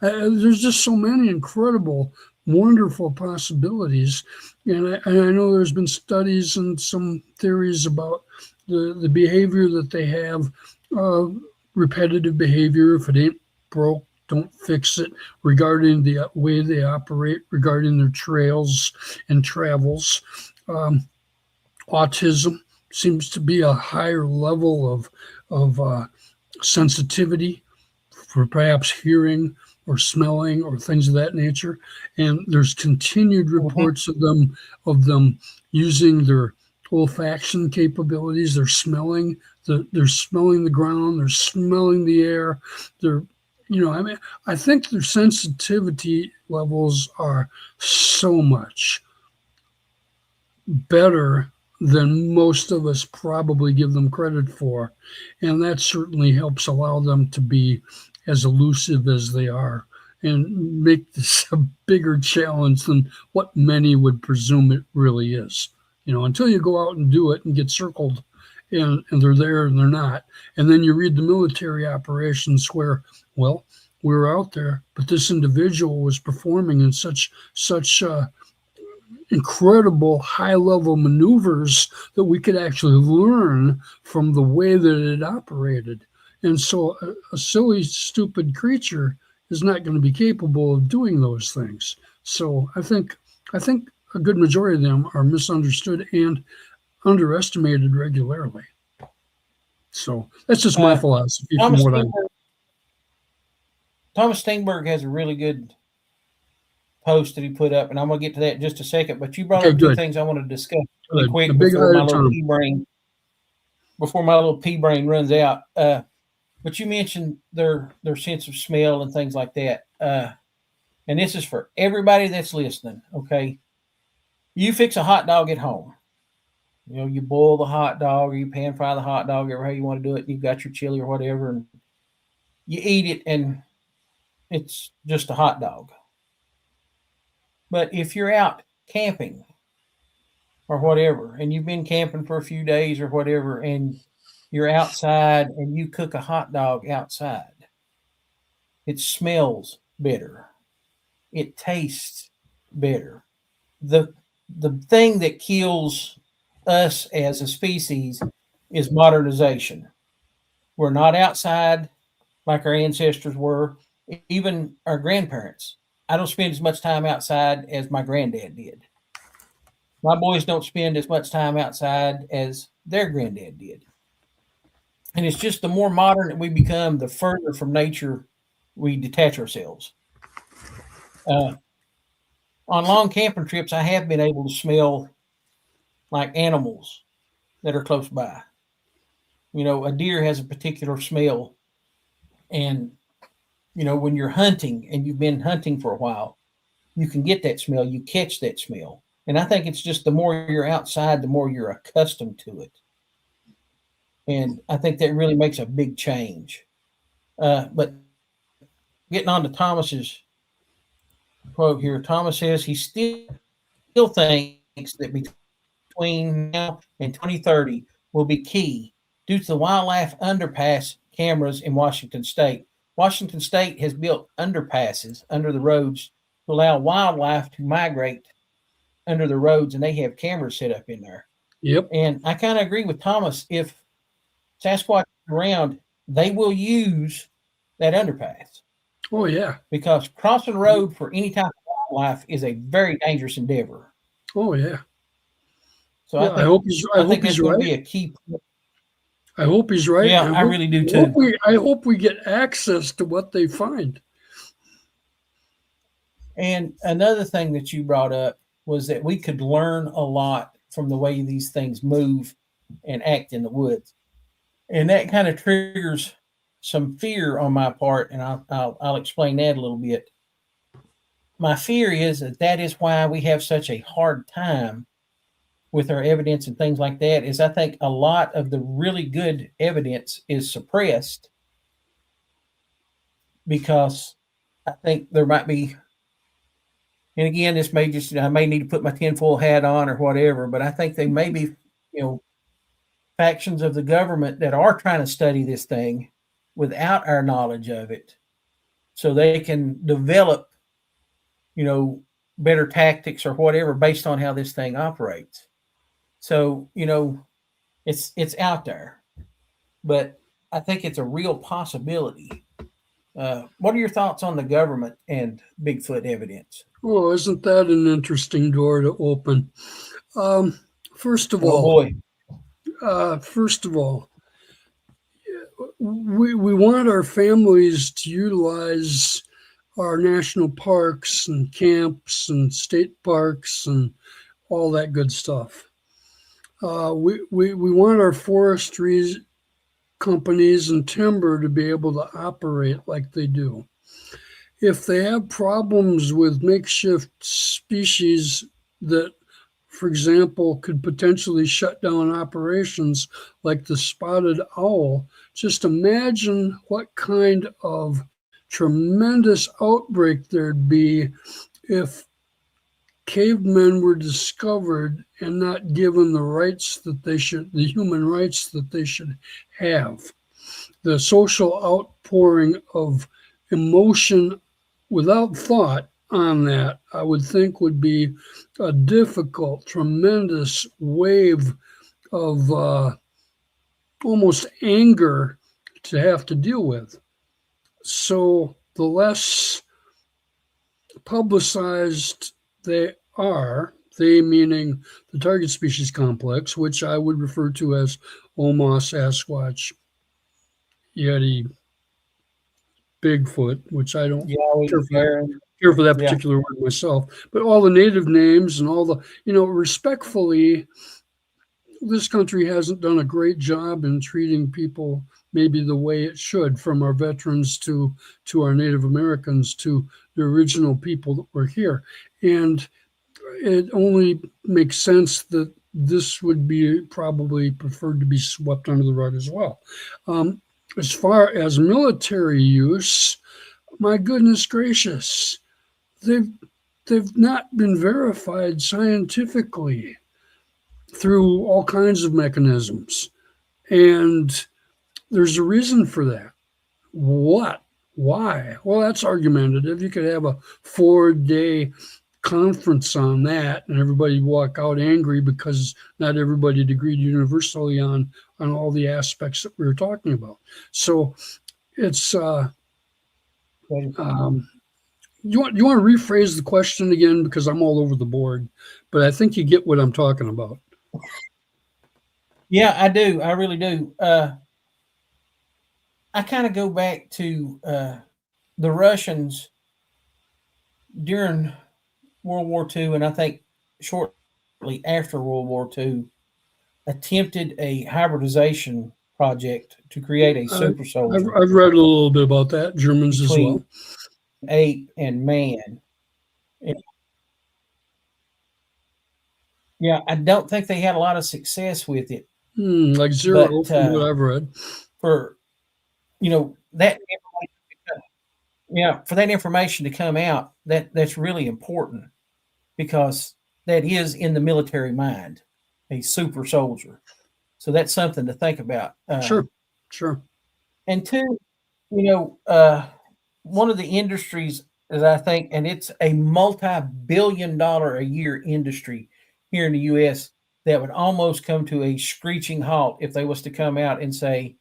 There's just so many incredible, wonderful possibilities. And I know there's been studies and some theories about the behavior that they have, repetitive behavior. If it ain't broke, don't fix it, regarding the way they operate, regarding their trails and travels. Um, Autism seems to be a higher level of sensitivity for perhaps hearing or smelling or things of that nature. And there's continued reports of them using their olfaction capabilities. They're smelling the ground, they're smelling the air. I think their sensitivity levels are so much better than most of us probably give them credit for. And that certainly helps allow them to be as elusive as they are and make this a bigger challenge than what many would presume it really is. Until you go out and do it and get circled and they're there and they're not. And then you read the military operations where, well, we were out there, but this individual was performing in such incredible high-level maneuvers that we could actually learn from the way that it operated. And so a silly, stupid creature is not going to be capable of doing those things. So I think a good majority of them are misunderstood and underestimated regularly. So that's just my philosophy from Thomas what I. Steenberg, Thomas Steenberg has a really good post that he put up, and I'm going to get to that in just a second. But you brought Okay, up two good. things I want to discuss really Good. quick A big before my eye little term. pea brain runs out. But you mentioned their sense of smell and things like that. And this is for everybody that's listening. Okay, you fix a hot dog at home. You boil the hot dog, or you pan fry the hot dog, or how you want to do it. You've got your chili or whatever, and you eat it, and it's just a hot dog. But if you're out camping or whatever, and you've been camping for a few days or whatever, and you're outside and you cook a hot dog outside, it smells better. It tastes better. The the thing that kills us as a species is modernization. We're not outside like our ancestors were, even our grandparents. I don't spend as much time outside as my granddad did. My boys don't spend as much time outside as their granddad did. And it's just the more modern that we become, the further from nature we detach ourselves. Uh, on long camping trips, I have been able to smell like animals that are close by. A deer has a particular smell. And, when you're hunting and you've been hunting for a while, you can get that smell, you catch that smell. And I think it's just the more you're outside, the more you're accustomed to it. And I think that really makes a big change. But getting on to Thomas's quote here, Thomas says he still thinks that between now and 2030 will be key due to the wildlife underpass cameras in Washington State. Washington State has built underpasses under the roads to allow wildlife to migrate under the roads, and they have cameras set up in there. Yep. And I kind of agree with Thomas. If Sasquatch is around, they will use that underpass, Oh yeah. because crossing the road for any type of wildlife is a very dangerous endeavor. Oh yeah. So Yeah, I I think hope that's he's going to right. be a key. I hope he's right. Yeah, I really do too. I hope we get access to what they find. And another thing that you brought up was that we could learn a lot from the way these things move and act in the woods. And that kind of triggers some fear on my part, and I'll explain that a little bit. My fear is that is why we have such a hard time with our evidence and things like that. Is I think a lot of the really good evidence is suppressed because I think there might be, and again, this may just, I may need to put my tinfoil hat on or whatever, but I think they may be, factions of the government that are trying to study this thing without our knowledge of it, so they can develop, better tactics or whatever based on how this thing operates. So, it's out there, but I think it's a real possibility. What are your thoughts on the government and Bigfoot evidence? Oh, isn't that an interesting door to open? First of Oh all, boy. we want our families to utilize our national parks and camps and state parks and all that good stuff. We want our forestry companies and timber to be able to operate like they do. If they have problems with makeshift species that, for example, could potentially shut down operations like the spotted owl, just imagine what kind of tremendous outbreak there'd be if cavemen were discovered and not given the rights that they should, the human rights that they should have. The social outpouring of emotion without thought on that, I would think, would be a difficult, tremendous wave of almost anger to have to deal with. So the less publicized they are, they meaning the target species complex, which I would refer to as Omaha, Sasquatch, Yeti, Bigfoot, which I don't care for that particular word myself, but all the native names and all the, respectfully, this country hasn't done a great job in treating people maybe the way it should, from our veterans to our Native Americans to the original people that were here. And it only makes sense that this would be probably preferred to be swept under the rug as well. As far as military use, my goodness gracious, they've not been verified scientifically through all kinds of mechanisms. And there's a reason for that. What? Why? Well, that's argumentative. You could have a 4-day conference on that and everybody walk out angry because not everybody agreed universally on all the aspects that we were talking about. So it's you want to rephrase the question again, because I'm all over the board, but I think you get what I'm talking about. Yeah, I do. I really do. I kind of go back to the Russians during World War II, and I think shortly after World War II, attempted a hybridization project to create a super soldier. I've read a little bit about that, Germans as well. Ape and man. Yeah, I don't think they had a lot of success with it. Like zero, from what I've read. For that for that information to come out, that's really important, because that is in the military mind, a super soldier. So that's something to think about. Sure. And two, one of the industries that I think, and it's a multi-billion-dollar a year industry here in the U.S., that would almost come to a screeching halt if they was to come out and say,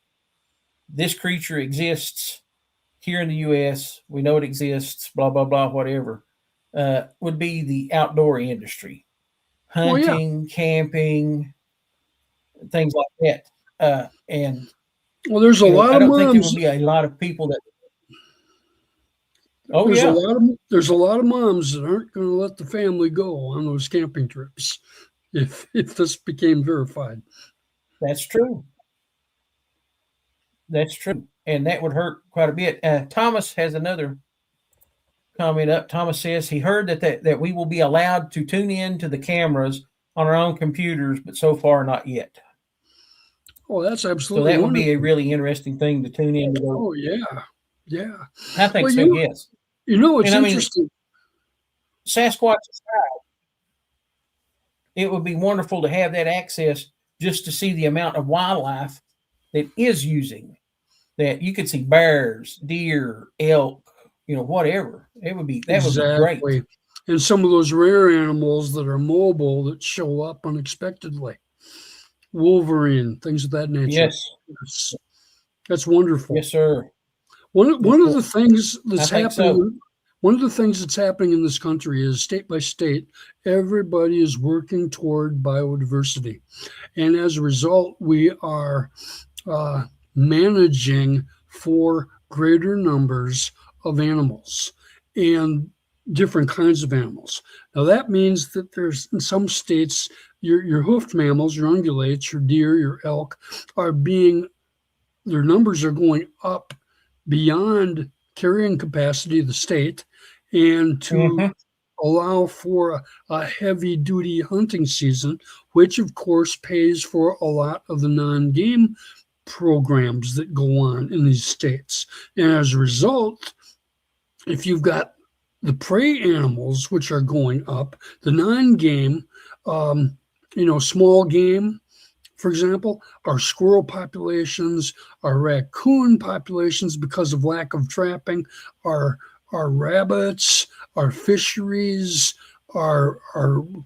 this creature exists here in the U.S., we know it exists, blah, blah, blah, whatever, would be the outdoor industry, Oh yeah. hunting, camping, things like that. And, Well, there's a you know, lot I of don't think there will moms. be a lot of people that, oh, There's yeah, a lot of moms that aren't going to let the family go on those camping trips if this became verified. that's true. That's true. And that would hurt quite a bit. Thomas has another comment up. Thomas says he heard that we will be allowed to tune in to the cameras on our own computers, but so far not yet. Oh, that's So absolutely that would be a wonderful. really interesting thing to tune into those. Oh yeah, yeah. I think Well, so, yes. it's And I mean, interesting. Sasquatch aside, it would be wonderful to have that access just to see the amount of wildlife that is using that. You could see bears, deer, elk, you know, whatever. That would be great. Exactly. And some of those rare animals that are mobile that show up unexpectedly. Wolverine, things of that nature. Yes. Yes. That's wonderful. Yes, sir. One of the things I that's think happening, so. one of the things that's happening in this country is state by state, everybody is working toward biodiversity. And as a result, we are managing for greater numbers of animals and different kinds of animals. Now that means that there's in some states, your hoofed mammals, your ungulates, your deer, your elk their numbers are going up beyond carrying capacity of the state, and to allow for a heavy duty hunting season, which of course pays for a lot of the non-game programs that go on in these states. And as a result, if you've got the prey animals, which are going up, the non-game, small game, for example, our squirrel populations, our raccoon populations, because of lack of trapping, our rabbits, our fisheries, our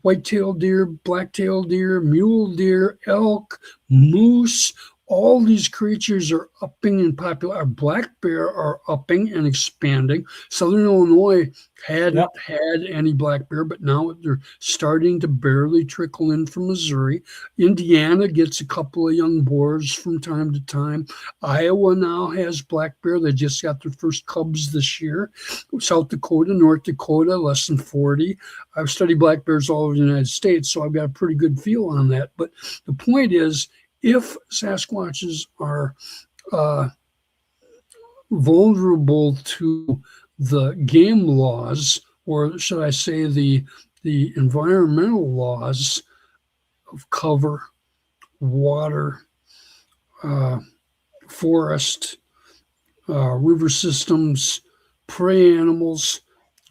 white-tailed deer, black-tailed deer, mule deer, elk, moose, all these creatures are upping in popularity. Our black bear are upping and expanding. Southern Illinois hadn't had any black bear, but now they're starting to barely trickle in from Missouri. Indiana gets a couple of young boars from time to time. Iowa now has black bear. They just got their first cubs this year. South Dakota, North Dakota, less than 40. I've studied black bears all over the United States, so I've got a pretty good feel on that. But the point is, if Sasquatches are vulnerable to the game laws, or should I say the environmental laws of cover, water, forest, river systems, prey animals,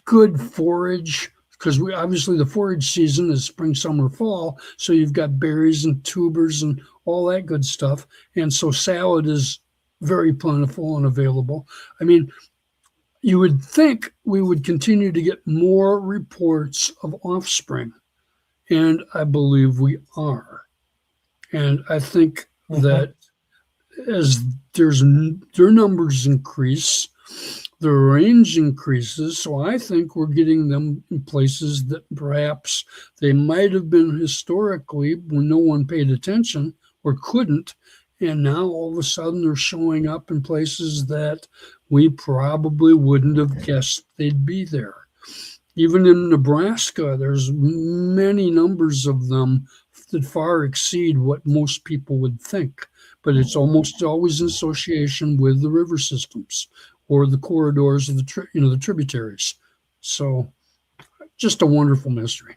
good forage, because obviously the forage season is spring, summer, fall, so you've got berries and tubers and all that good stuff. And so salad is very plentiful and available. I mean, you would think we would continue to get more reports of offspring, and I believe we are. And I think that as their numbers increase, the range increases. So I think we're getting them in places that perhaps they might have been historically when no one paid attention or couldn't. And now all of a sudden they're showing up in places that we probably wouldn't have guessed they'd be there. Even in Nebraska, there's many numbers of them that far exceed what most people would think. But it's almost always in association with the river systems or the corridors of the tributaries. So just a wonderful mystery.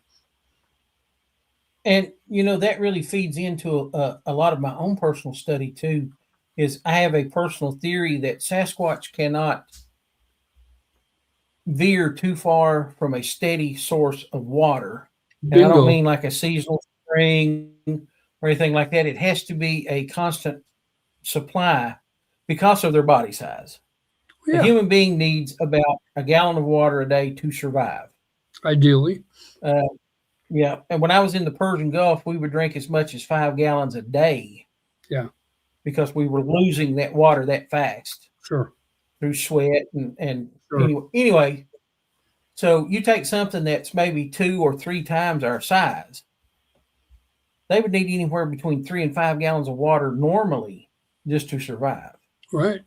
And, that really feeds into a lot of my own personal study too, is I have a personal theory that Sasquatch cannot veer too far from a steady source of water. And I don't mean like a seasonal spring or anything like that. It has to be a constant supply because of their body size. Yeah. A human being needs about a gallon of water a day to survive. Ideally. Yeah. And when I was in the Persian Gulf, we would drink as much as 5 gallons a day. Yeah. Because we were losing that water that fast. Sure. through sweat and Sure. anyway. So you take something that's maybe 2 or 3 times our size, they would need anywhere between 3 and 5 gallons of water normally just to survive. Right.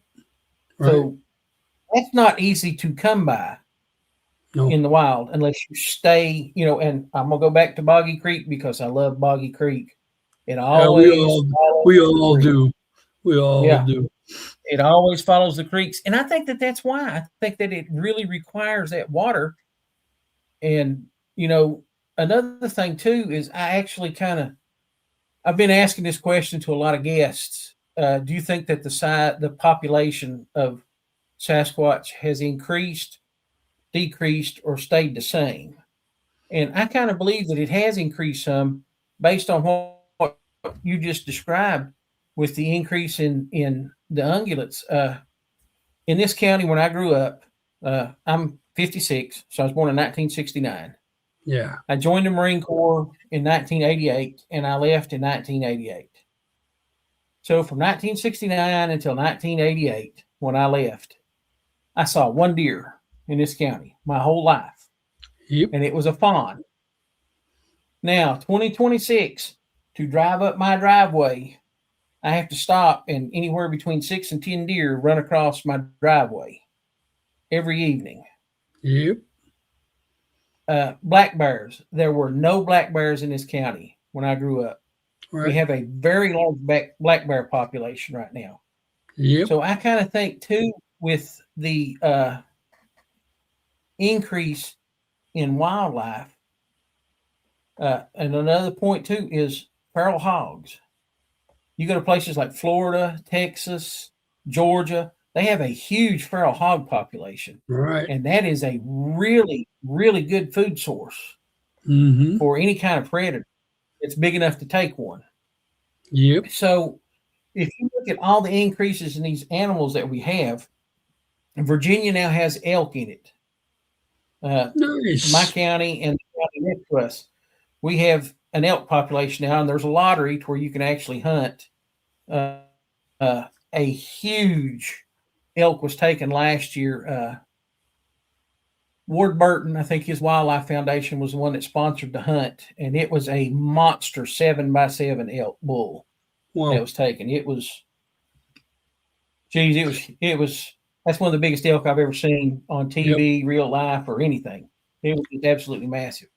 Right. So that's not easy to come by No. in the wild unless you stay, and I'm gonna go back to Boggy Creek because I love Boggy Creek. It Yeah, always follows we the all creek. do. We all Yeah, do. it always follows the creeks, and I think that that's why. I think that it really requires that water. And another thing too is I actually I've been asking this question to a lot of guests. Do you think that the population of Sasquatch has increased, decreased, or stayed the same? And I kind of believe that it has increased some based on what you just described with the increase in the ungulates. In this county, when I grew up, I'm 56, so I was born in 1969. Yeah. I joined the Marine Corps in 1988, and I left in 1988. So from 1969 until 1988, when I left, I saw one deer in this county my whole life, Yep. and it was a fawn. Now, 2026, to drive up my driveway, I have to stop, and anywhere between 6 and 10 deer run across my driveway every evening. Yep. Black bears. There were no black bears in this county when I grew up. Right. We have a very large black bear population right now. Yep. So I kind of think too, with the increase in wildlife, and another point too is feral hogs. You go to places like Florida, Texas, Georgia, they have a huge feral hog population. Right. And that is a really, really good food source Mm-hmm. for any kind of predator that's big enough to take one. Yep. So if you look at all the increases in these animals that we have, Virginia now has elk in it. Nice. My county and the county next to us, we have an elk population now, and there's a lottery to where you can actually hunt. A huge elk was taken last year. Ward Burton, I think his Wildlife Foundation was the one that sponsored the hunt, and it was a monster 7x7 elk bull Wow. that was taken. It was, that's one of the biggest elk I've ever seen on TV, real life, or anything. It was just absolutely massive.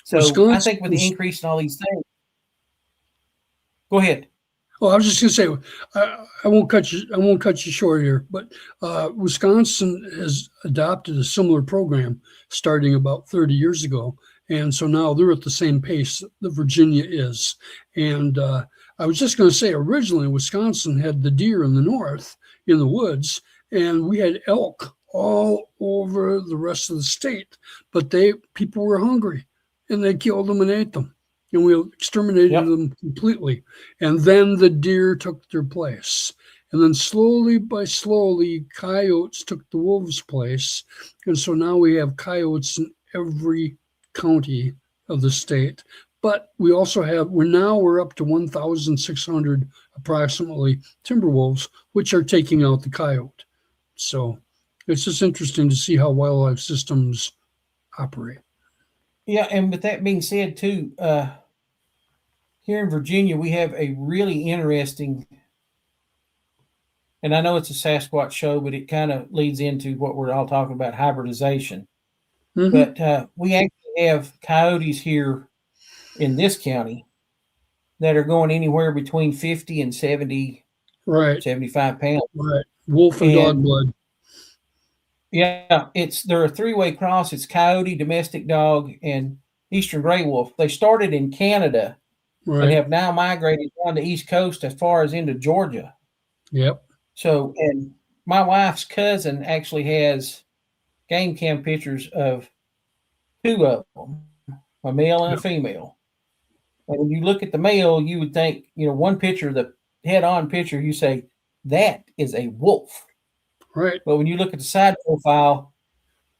So I think with the increase in all these things, go ahead. Oh, I was just going to say, I won't cut you short here, but Wisconsin has adopted a similar program starting about 30 years ago, and so now they're at the same pace that Virginia is. And I was just going to say, originally Wisconsin had the deer in the north in the woods, and we had elk all over the rest of the state, but people were hungry, and they killed them and ate them. And we exterminated them completely. And then the deer took their place. And then slowly, coyotes took the wolves' place. And so now we have coyotes in every county of the state. But we also we're up to 1,600 approximately timber wolves, which are taking out the coyote. So it's just interesting to see how wildlife systems operate. Yeah, and with that being said, too, here in Virginia, we have a really interesting, and I know it's a Sasquatch show, but it kind of leads into what we're all talking about, hybridization. Mm-hmm. But we actually have coyotes here in this county that are going anywhere between 50 and 70, 75 pounds. Right, wolf and dog blood. Yeah, they're a three-way cross. It's coyote, domestic dog, and eastern gray wolf. They started in Canada and have now migrated down the East Coast as far as into Georgia. Yep. So, and my wife's cousin actually has game cam pictures of 2 of them, a male and a female. And when you look at the male, you would think, one picture, the head-on picture, you say, that is a wolf. Right. But when you look at the side profile,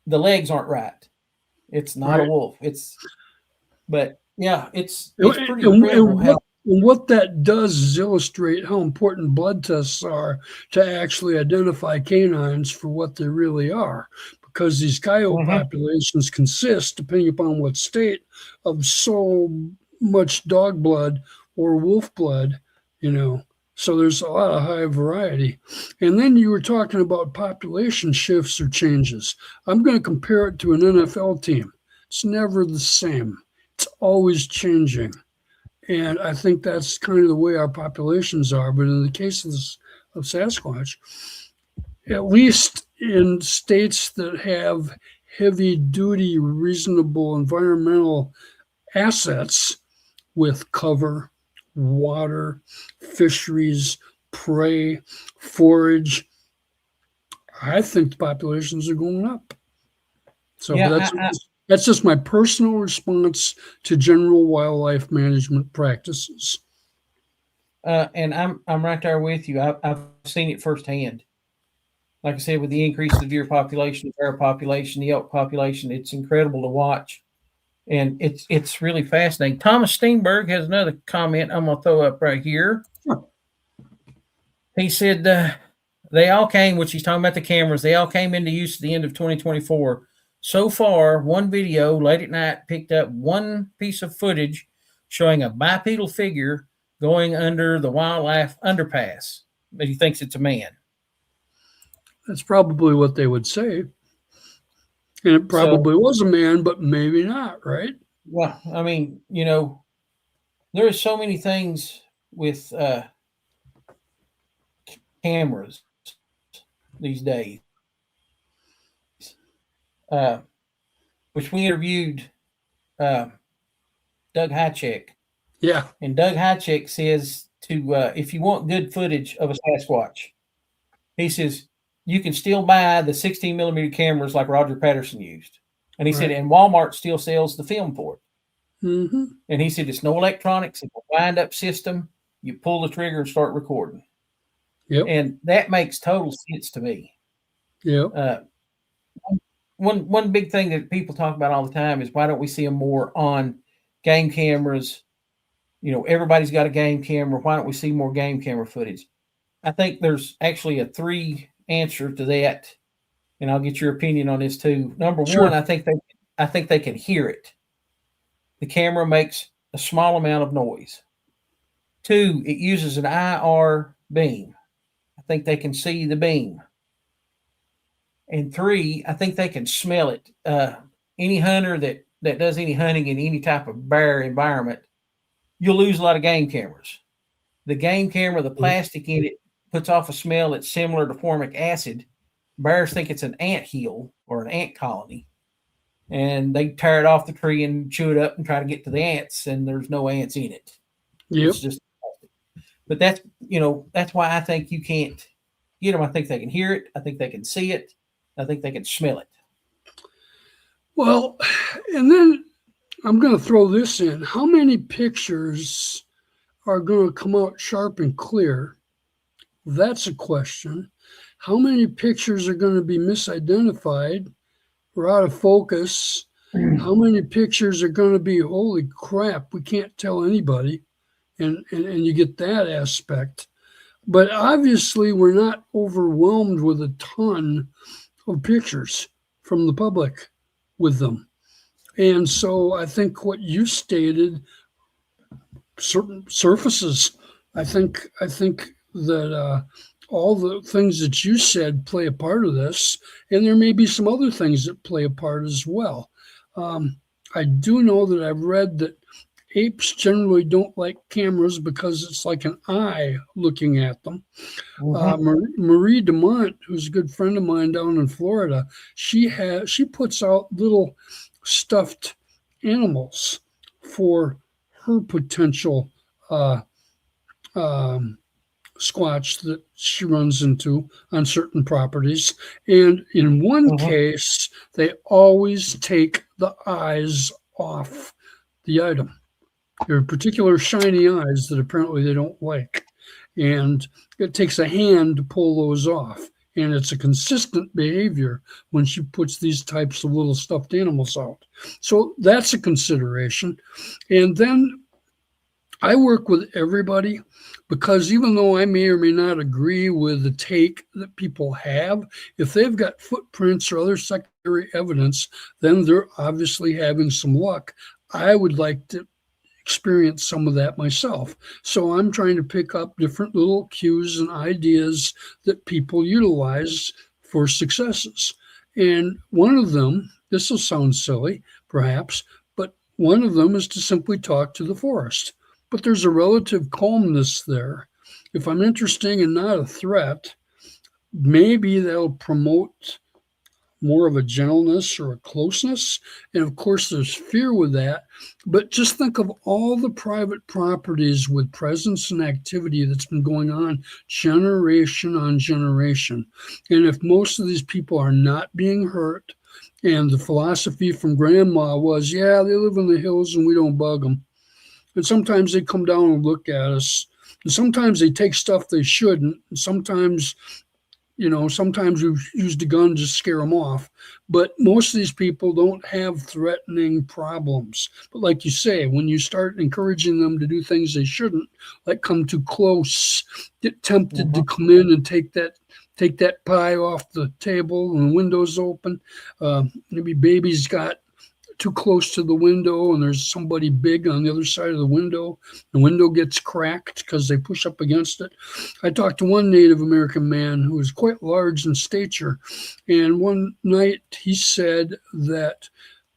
the legs aren't right. It's not a wolf. It's pretty incredible. And what that does is illustrate how important blood tests are to actually identify canines for what they really are. Because these coyote populations consist, depending upon what state, of so much dog blood or wolf blood, So there's a lot of high variety. And then you were talking about population shifts or changes. I'm going to compare it to an NFL team. It's never the same. It's always changing. And I think that's kind of the way our populations are. But in the case of Sasquatch, at least in states that have heavy-duty, reasonable environmental assets with cover, water, fisheries, prey, forage, I think the populations are going up. So that's just my personal response to general wildlife management practices. And I'm right there with you. I've seen it firsthand. Like I said, with the increase of the deer population, the bear population, the elk population, it's incredible to watch. And it's really fascinating. Thomas Steenberg has another comment I'm going to throw up right here. Sure. He said they all came, which he's talking about the cameras, they all came into use at the end of 2024. So far, one video late at night picked up one piece of footage showing a bipedal figure going under the wildlife underpass, but he thinks it's a man. That's probably what they would say. And it probably was a man, but maybe not, right? Well, I mean, there are so many things with cameras these days. Which we interviewed Doug Hychek. Yeah. And Doug Hychek says if you want good footage of a Sasquatch, he says, you can still buy the 16 millimeter cameras like Roger Patterson used. And he said, and Walmart still sells the film for it. Mm-hmm. And he said, it's no electronics, it's a wind up system. You pull the trigger and start recording. Yep. And that makes total sense to me. Yeah. One big thing that people talk about all the time is why don't we see them more on game cameras? Everybody's got a game camera. Why don't we see more game camera footage? I think there's actually a 3 answer to that, and I'll get your opinion on this too. Number one, I think they can hear it. The camera makes a small amount of noise. 2, it uses an IR beam. I think they can see the beam. And 3, I think they can smell it. Any hunter that does any hunting in any type of bear environment, you'll lose a lot of game cameras. The game camera, the plastic in it, puts off a smell that's similar to formic acid. Bears think it's an ant hill or an ant colony, and they tear it off the tree and chew it up and try to get to the ants, and there's no ants in it. Yep. It's just, but that's why I think you can't get them. I think they can hear it. I think they can see it. I think they can smell it. Well, and then I'm going to throw this in. How many pictures are going to come out sharp and clear? That's a question. How many pictures are going to be misidentified or out of focus? How many pictures are going to be, holy crap, we can't tell anybody? And you get that aspect. But obviously, we're not overwhelmed with a ton of pictures from the public with them. And so I think what you stated certain surfaces. I think that all the things that you said play a part of this, and there may be some other things that play a part as well. I do know that I've read that apes generally don't like cameras because it's like an eye looking at them. Marie DeMont, who's a good friend of mine down in Florida, she puts out little stuffed animals for her potential squatch that she runs into on certain properties. And in one case, they always take the eyes off the item. There are particular shiny eyes that apparently they don't like. And it takes a hand to pull those off. And it's a consistent behavior when she puts these types of little stuffed animals out. So that's a consideration. And then I work with everybody because even though I may or may not agree with the take that people have, if they've got footprints or other secondary evidence, then they're obviously having some luck. I would like to experience some of that myself. So I'm trying to pick up different little cues and ideas that people utilize for successes. And one of them, this will sound silly, perhaps, but one of them is to simply talk to the forest. But there's a relative calmness there. If I'm interesting and not a threat, maybe they'll promote more of a gentleness or a closeness. And of course, there's fear with that. But just think of all the private properties with presence and activity that's been going on generation on generation. And if most of these people are not being hurt, and the philosophy from grandma was, yeah, they live in the hills and we don't bug them. And sometimes they come down and look at us. And sometimes they take stuff they shouldn't. And sometimes we've used a gun to scare them off, but most of these people don't have threatening problems. But like you say, when you start encouraging them to do things they shouldn't, like come too close, get tempted to come in and take that pie off the table and the window's open, maybe baby's got too close to the window and there's somebody big on the other side of the window gets cracked because they push up against it. I talked to one Native American man who was quite large in stature, and one night he said that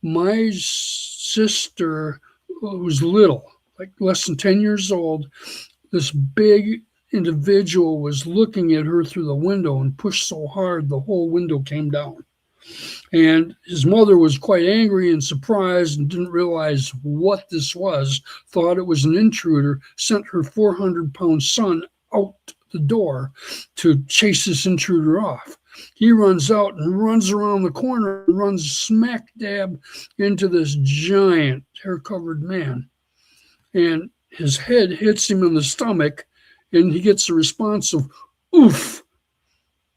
my sister was little, like less than 10 years old. This big individual was looking at her through the window and pushed so hard the whole window came down. And his mother was quite angry and surprised and didn't realize what this was, thought it was an intruder, sent her 400-pound son out the door to chase this intruder off. He runs out and runs around the corner and runs smack dab into this giant hair-covered man. And his head hits him in the stomach, and he gets a response of, oof.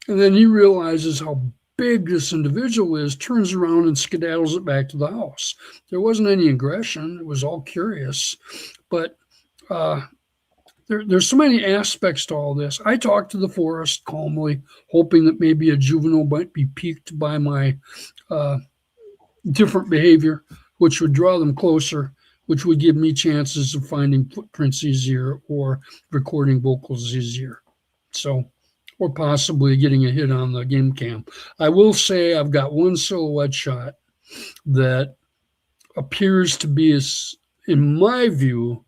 And then he realizes how big this individual is, turns around and skedaddles it back to the house. There wasn't any aggression. It was all curious. But there's so many aspects to all this. I talked to the forest calmly, hoping that maybe a juvenile might be piqued by my different behavior, which would draw them closer, which would give me chances of finding footprints easier or recording vocals easier. So, or possibly getting a hit on the game cam. I will say I've got one silhouette shot that appears to be, in my view,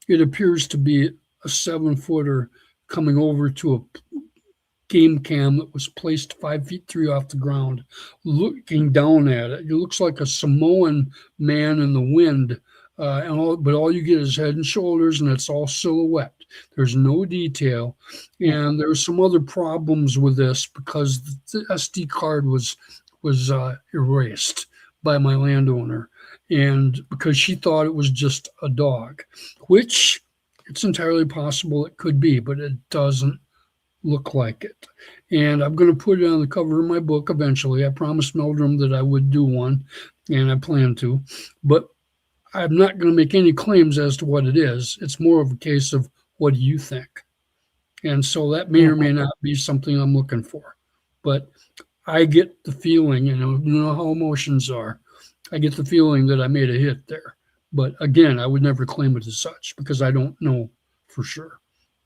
it appears to be a 7-footer coming over to a game cam that was placed 5'3" off the ground, looking down at it. It looks like a Samoan man in the wind, but all you get is head and shoulders, and it's all silhouette. There's no detail, and there's some other problems with this because the SD card was erased by my landowner, and because she thought it was just a dog, which it's entirely possible it could be, but it doesn't look like it. And I'm going to put it on the cover of my book eventually. I promised Meldrum that I would do one, and I plan to, but I'm not going to make any claims as to what it is. It's more of a case of, what do you think? And so that may or may not be something I'm looking for. But I get the feeling, you know how emotions are. I get the feeling that I made a hit there. But again, I would never claim it as such because I don't know for sure.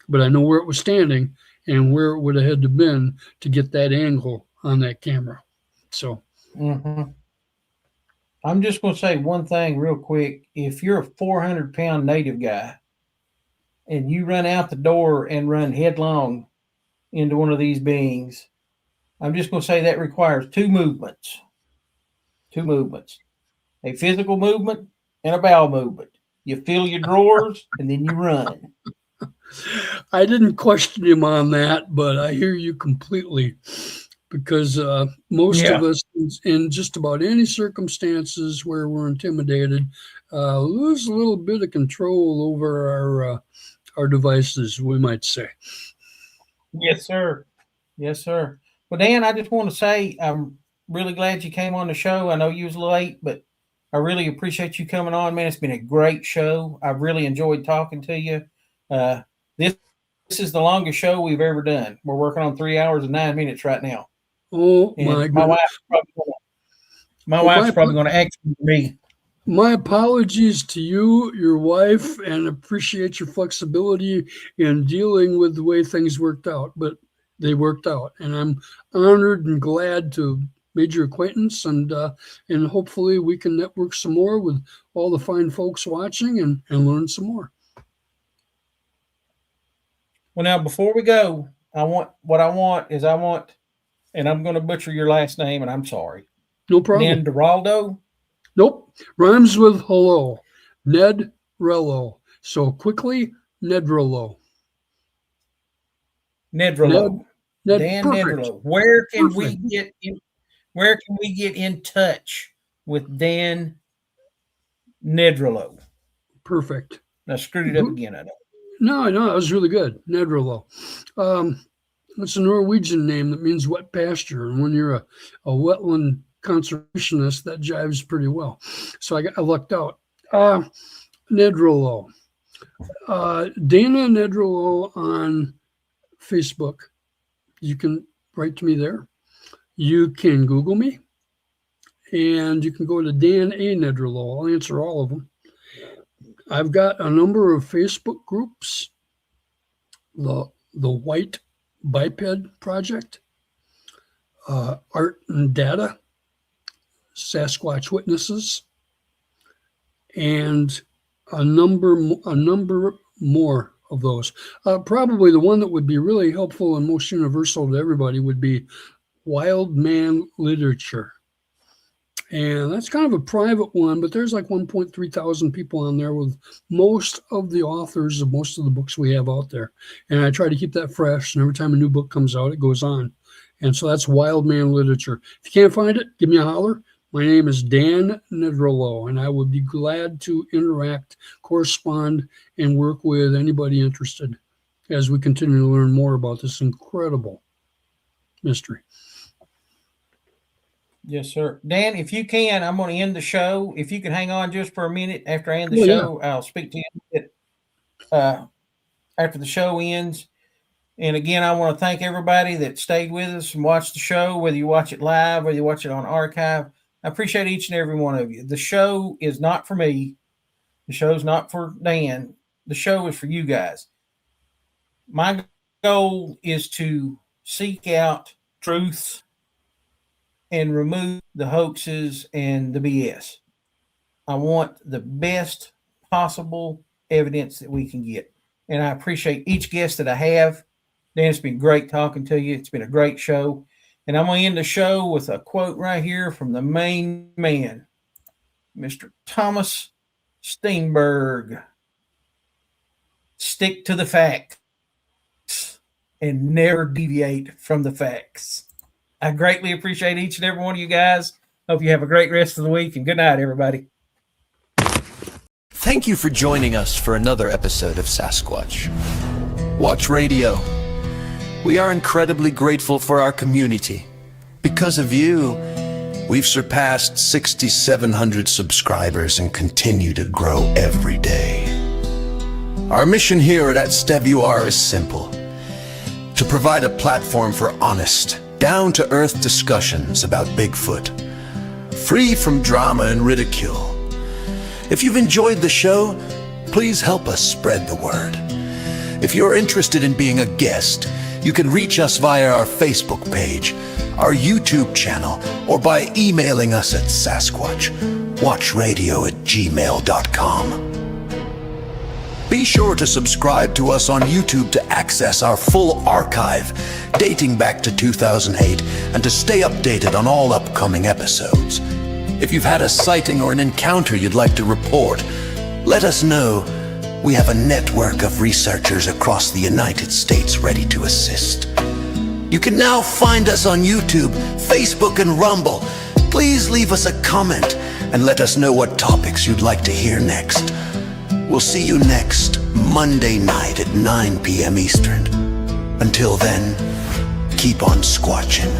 But I know where it was standing and where it would have had to been to get that angle on that camera. So. I'm just going to say one thing real quick. If you're a 400-pound native guy, and you run out the door and run headlong into one of these beings, I'm just going to say that requires two movements. A physical movement and a bowel movement. You fill your drawers and then you run. I didn't question him on that, but I hear you completely. Because most of us, in just about any circumstances where we're intimidated, lose a little bit of control over our devices, we might say. Yes, sir. Yes, sir. Well, Dan, I just want to say I'm really glad you came on the show. I know you was late, but I really appreciate you coming on, man. It's been a great show. I've really enjoyed talking to you. This is the longest show we've ever done. We're working on 3 hours and 9 minutes right now. Oh, And my my goodness. wife's probably going to ask me. My apologies to you, your wife, and appreciate your flexibility in dealing with the way things worked out. But they worked out, and I'm honored and glad to made your acquaintance, and hopefully we can network some more with all the fine folks watching and learn some more. Well, now before we go, and I'm going to butcher your last name, and I'm sorry. No problem. Nedrelo? Nope. Rhymes with hello. Nedrelo. So quickly, Nedrelo. Nedrelo. Ned, Dan perfect. Nedrelo. Where can we get in touch with Dan Nedrelo? Perfect. I screwed it up again. I know. No, that was really good. Nedrelo. It's a Norwegian name that means wet pasture. And when you're a wetland conservationist, that jives pretty well. So I lucked out. Nedrelo. Dana Nedrelo on Facebook. You can write to me there. You can Google me. And you can go to Dan A. Nedrelo. I'll answer all of them. I've got a number of Facebook groups. The White Biped Project, Art and Data, Sasquatch Witnesses, and a number more of those. Probably the one that would be really helpful and most universal to everybody would be Wild Man Literature. And that's kind of a private one, but there's like 1.3 thousand people on there with most of the authors of most of the books we have out there. And I try to keep that fresh. And every time a new book comes out, it goes on. And so that's Wild Man Literature. If you can't find it, give me a holler. My name is Dan Nedrelo, and I would be glad to interact, correspond, and work with anybody interested as we continue to learn more about this incredible mystery. Yes, sir. Dan, if you can, I'm going to end the show. If you can hang on just for a minute after I end the show, I'll speak to you after the show ends. And again, I want to thank everybody that stayed with us and watched the show, whether you watch it live, whether you watch it on archive. I appreciate each and every one of you. The show is not for me. The show's not for Dan. The show is for you guys. My goal is to seek out truth and remove the hoaxes and the BS. I want the best possible evidence that we can get. And I appreciate each guest that I have. Dan, it's been great talking to you. It's been a great show. And I'm going to end the show with a quote right here from the main man, Mr. Thomas Steinberg. Stick to the facts and never deviate from the facts. I greatly appreciate each and every one of you guys. Hope you have a great rest of the week, and good night, everybody. Thank you for joining us for another episode of Sasquatch. Watch Radio. We are incredibly grateful for our community. Because of you, we've surpassed 6,700 subscribers and continue to grow every day. Our mission here at SWR is simple: to provide a platform for honest, down-to-earth discussions about Bigfoot, free from drama and ridicule. If you've enjoyed the show, please help us spread the word. If you're interested in being a guest, you can reach us via our Facebook page, our YouTube channel, or by emailing us at sasquatchwatchradio@gmail.com. Be sure to subscribe to us on YouTube to access our full archive dating back to 2008 and to stay updated on all upcoming episodes. If you've had a sighting or an encounter you'd like to report, let us know. We have a network of researchers across the United States ready to assist. You can now find us on YouTube, Facebook, and Rumble. Please leave us a comment and let us know what topics you'd like to hear next. We'll see you next Monday night at 9 p.m. Eastern. Until then, keep on squatching.